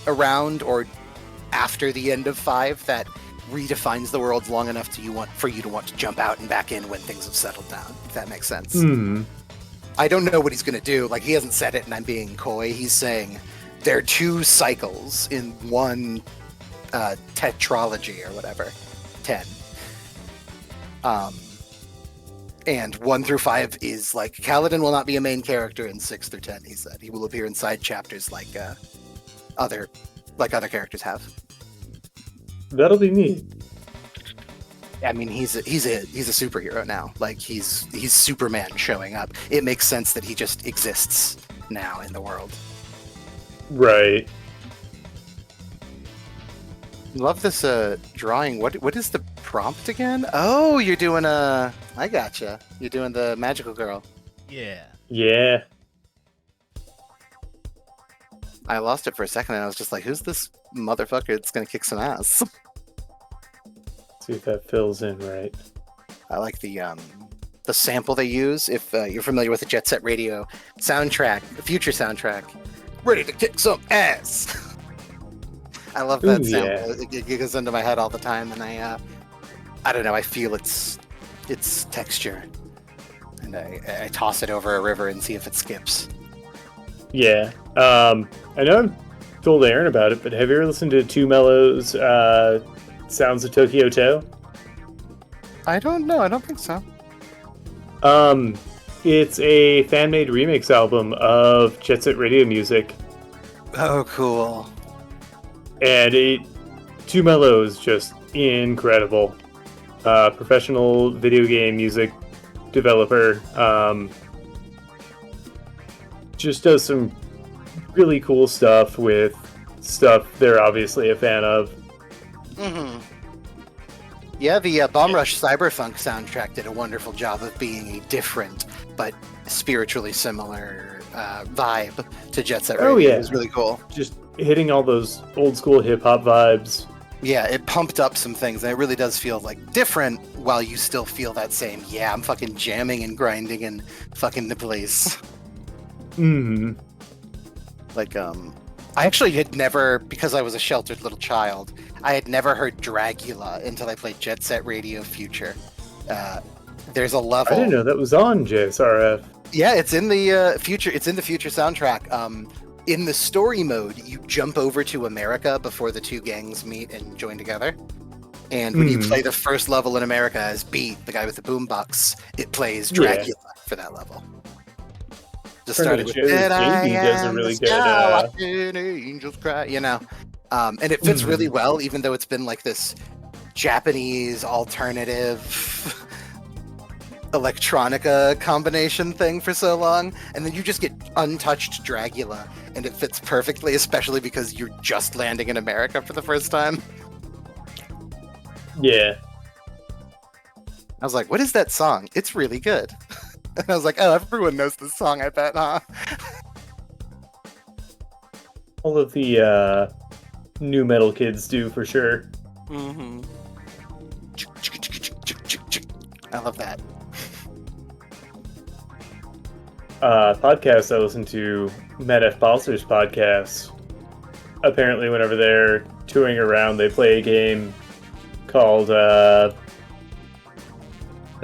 Speaker 1: around, or after the end of 5 that redefines the world long enough for you to want to jump out and back in when things have settled down, if that makes sense. I don't know what he's going to do. Like, he hasn't said it and I'm being coy. He's saying there are 2 cycles in one tetralogy or whatever. 10. And 1 through 5 is like Kaladin will not be a main character in 6 through 10. He said he will appear in side chapters like other characters have.
Speaker 2: That'll be neat.
Speaker 1: I mean, he's a superhero now. Like he's Superman showing up. It makes sense that he just exists now in the world.
Speaker 2: Right.
Speaker 1: Love this drawing. What is the prompt again? Oh, you're doing I gotcha. You're doing the magical girl.
Speaker 3: Yeah.
Speaker 2: Yeah.
Speaker 1: I lost it for a second and I was just like, who's this motherfucker that's gonna kick some ass?
Speaker 3: Let's
Speaker 2: see if that fills in right.
Speaker 1: I like the sample they use. If you're familiar with the Jet Set Radio soundtrack, the future soundtrack, ready to kick some ass. I love that sample. Yeah. It goes into my head all the time, and I don't know. I feel its texture, and I toss it over a river and see if it skips.
Speaker 2: Yeah. I know I've told Aaron about it, but have you ever listened to Too Mellow's Sounds of Tokyo To?
Speaker 1: I don't know. I don't think so.
Speaker 2: It's a fan-made remix album of Jet Set Radio music.
Speaker 1: Oh, cool.
Speaker 2: And Too Mellow is just incredible. Professional video game music developer. Just does some really cool stuff with stuff they're obviously a fan of.
Speaker 1: Mm-hmm. Yeah, the Bomb Rush Cyberfunk soundtrack did a wonderful job of being a different but spiritually similar vibe to Jet Set Radio.
Speaker 2: Oh, yeah.
Speaker 1: It was really cool.
Speaker 2: Just hitting all those old school hip-hop vibes.
Speaker 1: Yeah, it pumped up some things, and it really does feel like different while you still feel that same, yeah, I'm fucking jamming and grinding and fucking the place.
Speaker 2: Mm-hmm.
Speaker 1: Like, I actually had never, because I was a sheltered little child, I had never heard Dragula until I played Jet Set Radio Future. There's a level.
Speaker 2: I didn't know that was on JSRF.
Speaker 1: Yeah, it's in the future. It's in the future soundtrack. In the story mode, you jump over to America before the 2 gangs meet and join together. And when you play the first level in America as Beat, the guy with the boombox, it plays Dragula for that level. Just started with
Speaker 2: Did I does a really good
Speaker 1: angels cry, you know. And it fits really well, even though it's been like this Japanese alternative electronica combination thing for so long, and then you just get untouched Dragula, and it fits perfectly, especially because you're just landing in America for the first time.
Speaker 2: Yeah.
Speaker 1: I was like, what is that song? It's really good. And I was like, oh, everyone knows this song, I bet, huh?
Speaker 2: All of the new metal kids do, for sure.
Speaker 1: Mm-hmm. I love that.
Speaker 2: Podcast I listen to, Matt F. Balser's podcast. Apparently, whenever they're touring around, they play a game called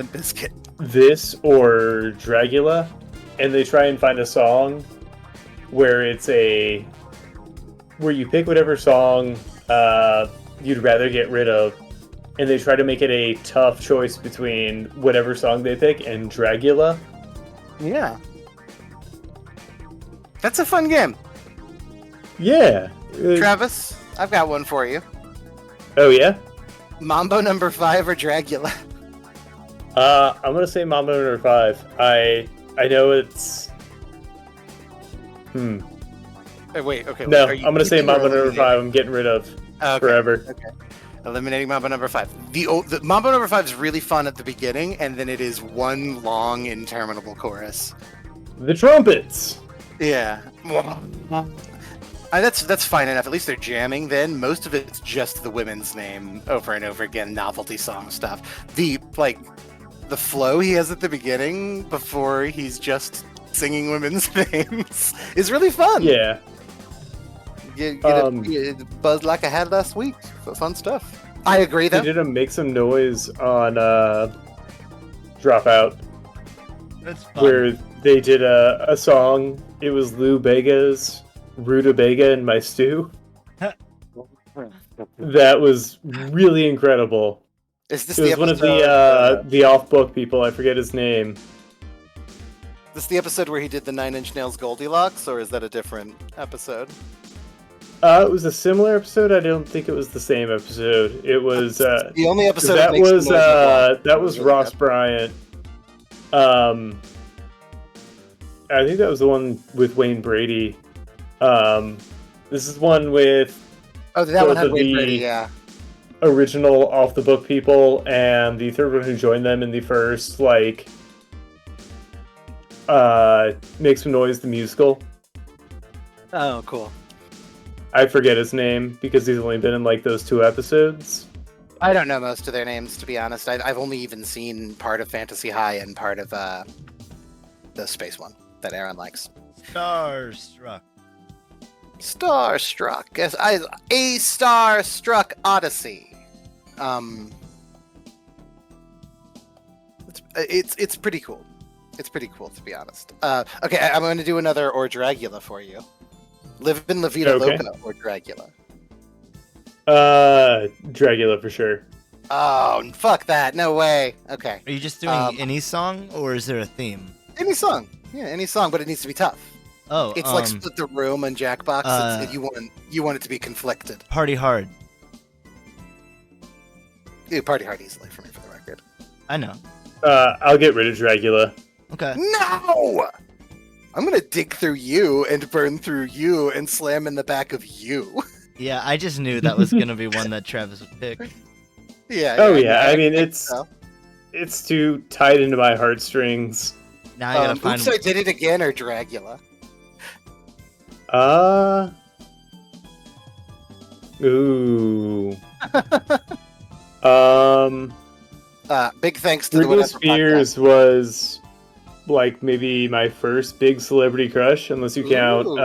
Speaker 1: Limp Bizkit.
Speaker 2: this or Dragula, and they try and find a song where where you pick whatever song you'd rather get rid of, and they try to make it a tough choice between whatever song they pick and Dragula.
Speaker 1: Yeah. That's a fun game.
Speaker 2: Yeah.
Speaker 1: Travis, I've got one for you.
Speaker 2: Oh yeah?
Speaker 1: Mambo number 5 or Dragula?
Speaker 2: I'm gonna say Mambo number 5. I know it's
Speaker 1: Wait, okay.
Speaker 2: No,
Speaker 1: are you
Speaker 2: I'm gonna say
Speaker 1: keeping or
Speaker 2: Mambo number
Speaker 1: eliminating?
Speaker 2: 5. I'm getting rid of
Speaker 1: Okay,
Speaker 2: forever.
Speaker 1: Okay. Eliminating Mambo number 5. The Mambo number 5 is really fun at the beginning, and then it is one long, interminable chorus.
Speaker 2: The trumpets.
Speaker 1: Yeah. That's fine enough. At least they're jamming then. Most of it's just the women's name over and over again, novelty song stuff. The flow he has at the beginning before he's just singing women's names is really fun.
Speaker 2: Yeah.
Speaker 1: Get a buzz like I had last week. Fun stuff. I agree though.
Speaker 2: They did a Make Some Noise on Dropout,
Speaker 3: That's fun.
Speaker 2: where they did a song. It was Lou Bega's Rutabaga in My Stew. That was really incredible.
Speaker 1: Is this
Speaker 2: It was
Speaker 1: the
Speaker 2: one of
Speaker 1: episode,
Speaker 2: the off-book people. I forget his name.
Speaker 1: this the episode where he did the Nine Inch Nails Goldilocks, or is that a different episode?
Speaker 2: It was a similar episode. I don't think it was the same episode. It was
Speaker 1: The only episode
Speaker 2: that
Speaker 1: makes
Speaker 2: was
Speaker 1: the noise of rock.
Speaker 2: that was
Speaker 1: Really
Speaker 2: Ross
Speaker 1: good.
Speaker 2: Bryant. I think that was the one with Wayne Brady. This is one with
Speaker 1: Oh, that one
Speaker 2: both
Speaker 1: had
Speaker 2: of
Speaker 1: Wayne
Speaker 2: the-
Speaker 1: Brady, yeah.
Speaker 2: original off the book people and the third one who joined them in the first Make Some Noise the musical.
Speaker 1: Oh, cool.
Speaker 2: I forget his name because he's only been in those 2 episodes.
Speaker 1: I don't know most of their names, to be honest. I've only even seen part of Fantasy High and part of the space one that Aaron likes.
Speaker 3: Starstruck.
Speaker 1: Starstruck. A Starstruck Odyssey. It's pretty cool. It's pretty cool, to be honest. Okay, I'm going to do another or Dragula for you. Live in La Vida
Speaker 2: Okay.
Speaker 1: Loca or Dragula.
Speaker 2: Dragula for sure.
Speaker 1: Oh, fuck that. No way. Okay.
Speaker 3: Are you just doing any song, or is there a theme?
Speaker 1: Any song. Yeah, any song, but it needs to be tough.
Speaker 3: Oh,
Speaker 1: It's like Split the Room and Jackbox. You want it to be conflicted.
Speaker 3: Party Hard.
Speaker 1: Yeah, Party Hard easily for me, for the record.
Speaker 3: I know.
Speaker 2: I'll get rid of Dragula.
Speaker 3: Okay.
Speaker 1: No! I'm gonna dig through you and burn through you and slam in the back of you.
Speaker 3: Yeah, I just knew that was gonna be one that Travis would pick.
Speaker 1: Yeah.
Speaker 2: Oh yeah, I mean
Speaker 1: think
Speaker 2: it's
Speaker 1: so.
Speaker 2: it's too tied into my heartstrings.
Speaker 3: Now I gotta find.
Speaker 1: Oops, I Did It Again or Dragula.
Speaker 2: Ooh.
Speaker 1: Big thanks to the
Speaker 2: Britney
Speaker 1: Whatever
Speaker 2: Spears was maybe my first big celebrity crush, unless you count
Speaker 1: Ooh.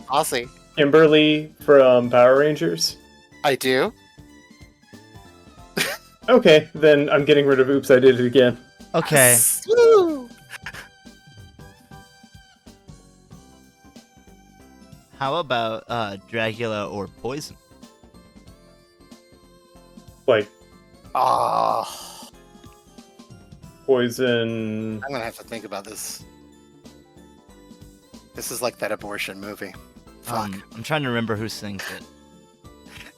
Speaker 1: Aussie.
Speaker 2: Kimberly from Power Rangers.
Speaker 1: I do.
Speaker 2: Okay, then I'm getting rid of Oops, I Did It Again.
Speaker 3: Okay.
Speaker 1: Woo!
Speaker 3: How about Dragula or Poison?
Speaker 1: Oh,
Speaker 2: Poison.
Speaker 1: I'm gonna have to think about this. This is like that abortion movie. Fuck.
Speaker 3: I'm trying to remember who sings it.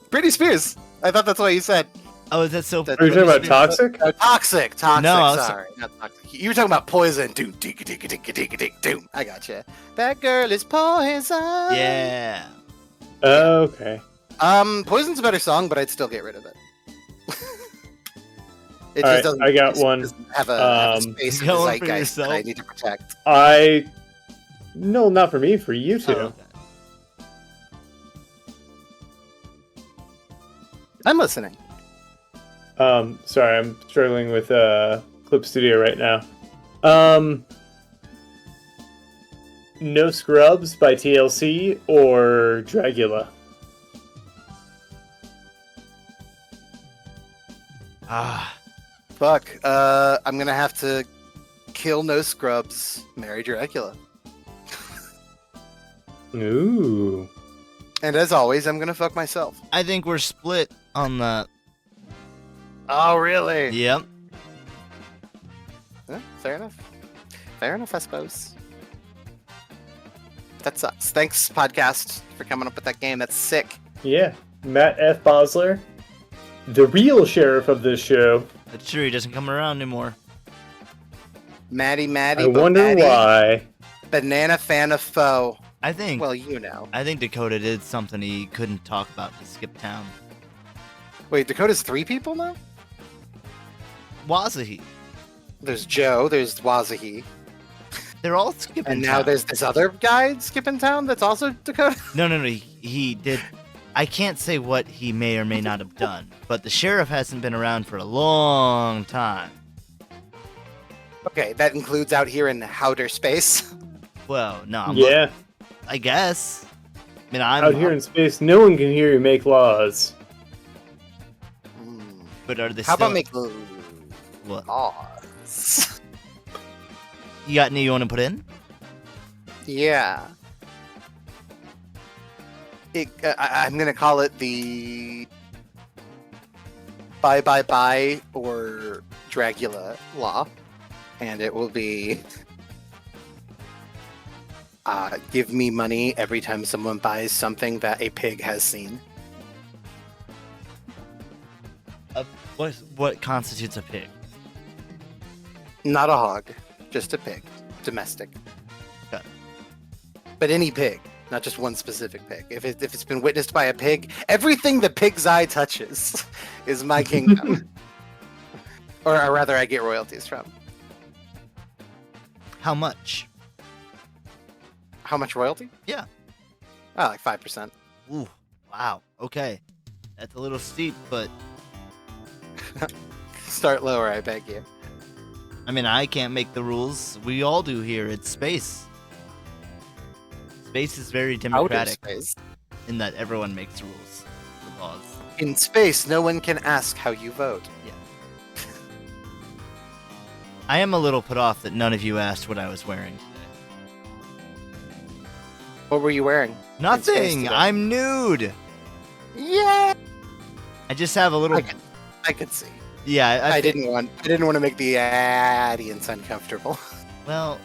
Speaker 1: Britney Spears. I thought that's what you said.
Speaker 3: Oh, that's so.
Speaker 1: That-
Speaker 2: Are you talking about
Speaker 3: Spears.
Speaker 2: Toxic?
Speaker 1: Toxic. Toxic.
Speaker 3: No, I was-
Speaker 1: Sorry, not toxic. You were talking about poison. Doom, digga, digga, digga, digga, digga, doom. I gotcha. That girl is poison.
Speaker 3: Yeah.
Speaker 2: Okay.
Speaker 1: Poison's a better song, but I'd still get rid of it. It
Speaker 2: All right,
Speaker 1: doesn't.
Speaker 2: I got
Speaker 1: it just
Speaker 2: one.
Speaker 1: doesn't have a space
Speaker 3: You
Speaker 1: in the
Speaker 3: got one for
Speaker 1: zeitgeist that
Speaker 3: yourself?
Speaker 1: I need to protect.
Speaker 2: No, not for me, for you two.
Speaker 3: Oh, okay.
Speaker 1: I'm listening.
Speaker 2: Sorry, I'm struggling with Clip Studio right now. No Scrubs by TLC or Dragula?
Speaker 3: Ah.
Speaker 1: Fuck. I'm gonna have to kill no scrubs, marry Dracula.
Speaker 2: Ooh.
Speaker 1: And as always, I'm gonna fuck myself.
Speaker 3: I think we're split on that.
Speaker 1: Oh, really?
Speaker 3: Yep.
Speaker 1: Fair enough. Fair enough, I suppose. That sucks. Thanks, podcast, for coming up with that game. That's sick.
Speaker 2: Yeah. Matt F. Bosler, the real sheriff of this show.
Speaker 3: That's true. He doesn't come around anymore.
Speaker 1: Maddie,
Speaker 2: I wonder why.
Speaker 1: Banana fan of foe.
Speaker 3: I think.
Speaker 1: Well, you know.
Speaker 3: I think Dakota did something he couldn't talk about to skip town.
Speaker 1: Wait, Dakota's 3 people now?
Speaker 3: Wazahi.
Speaker 1: There's Joe, there's Wazahi,
Speaker 3: They're all skipping
Speaker 1: and now
Speaker 3: town.
Speaker 1: there's this other guy skipping town that's also Dakota?
Speaker 3: No. He did. I can't say what he may or may not have done, but the sheriff hasn't been around for a long time.
Speaker 1: Okay, that includes out here in outer space.
Speaker 3: Well, no. I guess. I mean, I'm
Speaker 2: Out here in space, no one can hear you make laws.
Speaker 3: But are they
Speaker 1: How
Speaker 3: still?
Speaker 1: about make
Speaker 3: What?
Speaker 1: laws?
Speaker 3: You got any you want to put in?
Speaker 1: Yeah. I'm gonna call it the bye or Dracula law, and it will be give me money every time someone buys something that a pig has seen.
Speaker 3: What constitutes a pig?
Speaker 1: Not a hog, just a pig, domestic.
Speaker 3: Okay.
Speaker 1: But any pig, not just one specific pig. If it's been witnessed by a pig, everything the pig's eye touches is my kingdom. or rather, I get royalties from.
Speaker 3: How much?
Speaker 1: How much royalty?
Speaker 3: Yeah.
Speaker 1: Oh, like 5%.
Speaker 3: Ooh, wow. Okay, that's a little steep, but
Speaker 1: Start lower, I beg you.
Speaker 3: I mean, I can't make the rules. We all do here. It's space. Space is very
Speaker 1: Outer
Speaker 3: democratic
Speaker 1: space.
Speaker 3: in that everyone makes rules, laws.
Speaker 1: In space, no one can ask how you vote.
Speaker 3: I am a little put off that none of you asked what I was wearing today.
Speaker 1: What were you wearing?
Speaker 3: Nothing.
Speaker 1: today?
Speaker 3: I'm nude.
Speaker 1: Yeah.
Speaker 3: I just have a little.
Speaker 1: I could see.
Speaker 3: Yeah,
Speaker 1: I didn't want to make the audience uncomfortable.
Speaker 3: Well,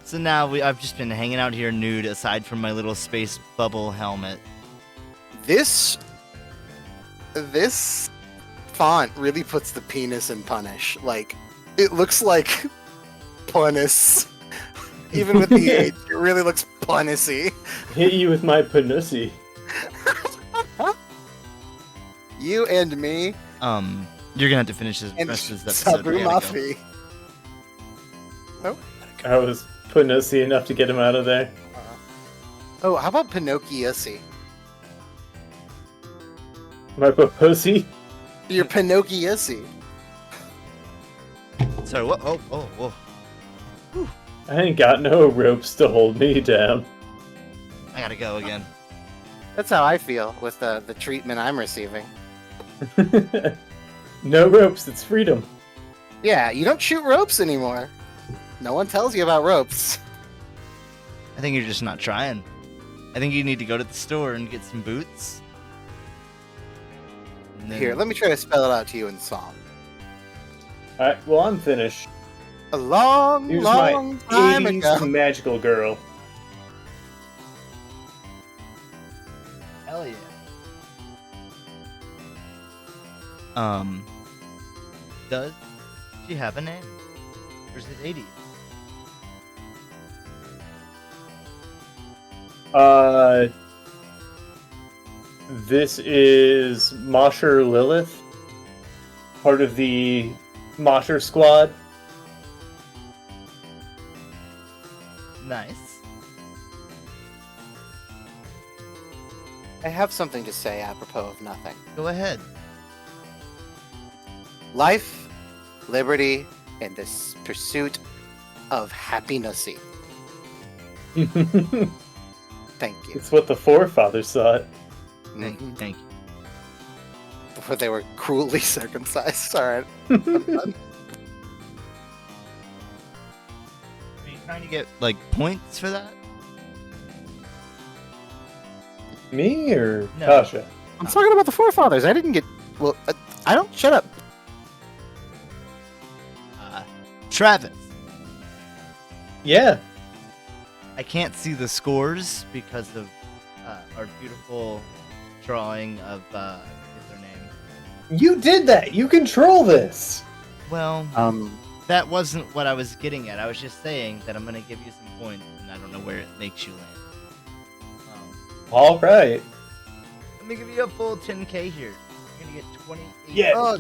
Speaker 3: so now I've just been hanging out here nude, aside from my little space bubble helmet.
Speaker 1: This font really puts the penis in punish. Like, it looks like punis. Even with the H, it really looks punisy.
Speaker 2: Hit you with my panussy.
Speaker 1: You and me
Speaker 3: You're gonna have to finish this
Speaker 1: and
Speaker 3: rest of this episode.
Speaker 1: Sabu
Speaker 3: We gotta go.
Speaker 1: Mafi. Oh.
Speaker 2: I was panussy enough to get him out of there.
Speaker 1: Oh, how about Pinocchio-sy?
Speaker 2: My pussy?
Speaker 1: You're Pinocchio-sy.
Speaker 3: Sorry, what? Oh, whoa.
Speaker 2: I ain't got no ropes to hold me down.
Speaker 3: I gotta go again.
Speaker 1: That's how I feel with the treatment I'm receiving.
Speaker 2: No ropes, it's freedom.
Speaker 1: Yeah, you don't shoot ropes anymore. No one tells you about ropes.
Speaker 3: I think you're just not trying. I think you need to go to the store and get some boots. And then-
Speaker 1: Here, let me try to spell it out to you in song.
Speaker 2: Alright, well, I'm finished.
Speaker 1: A long,
Speaker 2: Here's
Speaker 1: long
Speaker 2: my
Speaker 1: time
Speaker 2: 80s
Speaker 1: ago.
Speaker 2: magical girl.
Speaker 3: Hell yeah. Does she have a name? Or is it 80s?
Speaker 2: This is Mosher Lilith, part of the Mosher squad.
Speaker 3: Nice.
Speaker 1: I have something to say apropos of nothing.
Speaker 3: Go ahead.
Speaker 1: Life, liberty, and this pursuit of happiness.
Speaker 2: It's
Speaker 1: Thank you.
Speaker 2: what the forefathers thought.
Speaker 3: Thank you.
Speaker 1: The before they were cruelly circumcised. All right. I'm done.
Speaker 3: Are you trying to get like points for that?
Speaker 2: Me or
Speaker 3: No.
Speaker 2: Tasha?
Speaker 1: I'm talking about the forefathers. I didn't get. Well, I don't. Shut up.
Speaker 3: Travis.
Speaker 2: Yeah.
Speaker 3: I can't see the scores because of our beautiful drawing of is their name.
Speaker 2: You did that. You control this.
Speaker 3: Well,
Speaker 1: Um.
Speaker 3: that wasn't what I was getting at. I was just saying that I'm gonna give you some points, and I don't know where it makes you land.
Speaker 2: All right.
Speaker 3: Let me give you a full 10k here. You're gonna get 28.
Speaker 2: Yeah.
Speaker 1: Oh,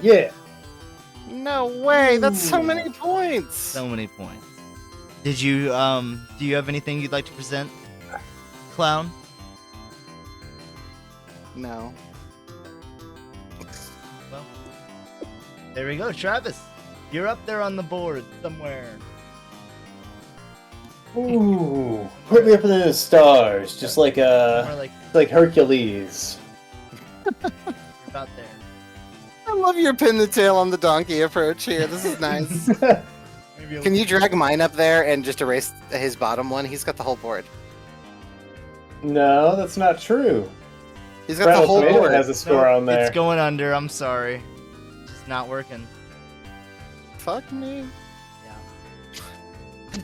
Speaker 2: Yeah.
Speaker 1: No way. That's so many points.
Speaker 3: So many points. Did you do you have anything you'd like to present, Clown?
Speaker 1: No.
Speaker 3: Well, there we go, Travis. You're up there on the board somewhere.
Speaker 2: Ooh. Put me up in the stars, just like
Speaker 3: Somewhere
Speaker 2: like Hercules.
Speaker 3: you're about there.
Speaker 1: I love your pin the tail on the donkey approach here. This is nice.
Speaker 3: Maybe a
Speaker 1: Can you drag mine up there and just erase his bottom one? He's got the whole board.
Speaker 2: No, that's not true.
Speaker 1: He's got the whole
Speaker 2: Tomato
Speaker 1: board.
Speaker 2: has a score on there.
Speaker 3: It's going under. I'm sorry. It's not working.
Speaker 1: Fuck me.
Speaker 3: Yeah.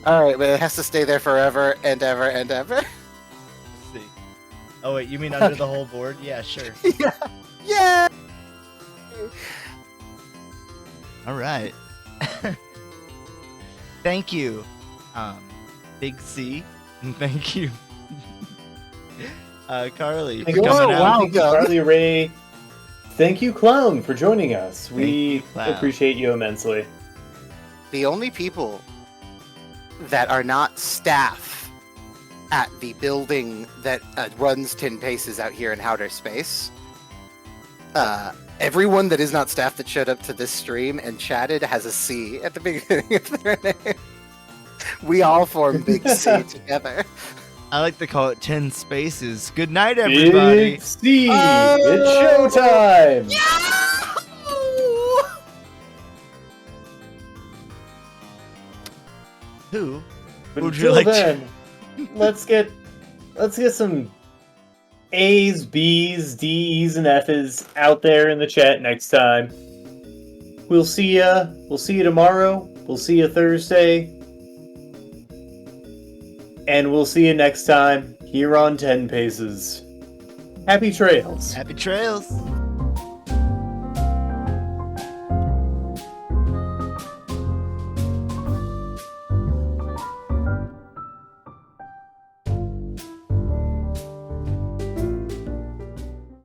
Speaker 1: All right, but it has to stay there forever and ever and ever.
Speaker 3: Let's see. Oh wait, you mean under the whole board? Yeah, sure.
Speaker 1: Yeah. Yeah.
Speaker 3: All right. Thank you, Big C, and thank you, Carly, for
Speaker 2: Thank you,
Speaker 3: coming out.
Speaker 2: Thank you, Carly Ray. Thank you, Clown, for joining us. We
Speaker 3: Clown.
Speaker 2: appreciate you immensely.
Speaker 1: The only people that are not staff at the building that runs 10 Paces out here in outer space, everyone that is not staff that showed up to this stream and chatted has a C at the beginning of their name. We all form Big C together.
Speaker 3: I like to call it 10 spaces. Good night, everybody.
Speaker 2: Big C,
Speaker 1: Oh!
Speaker 2: it's showtime.
Speaker 3: Who
Speaker 2: But
Speaker 3: would you
Speaker 2: until
Speaker 3: like
Speaker 2: then, let's get some A's, B's, D's, and F's out there in the chat next time. We'll see ya. We'll see you tomorrow. We'll see you Thursday. And we'll see you next time here on 10 Paces. Happy trails.
Speaker 3: Happy trails.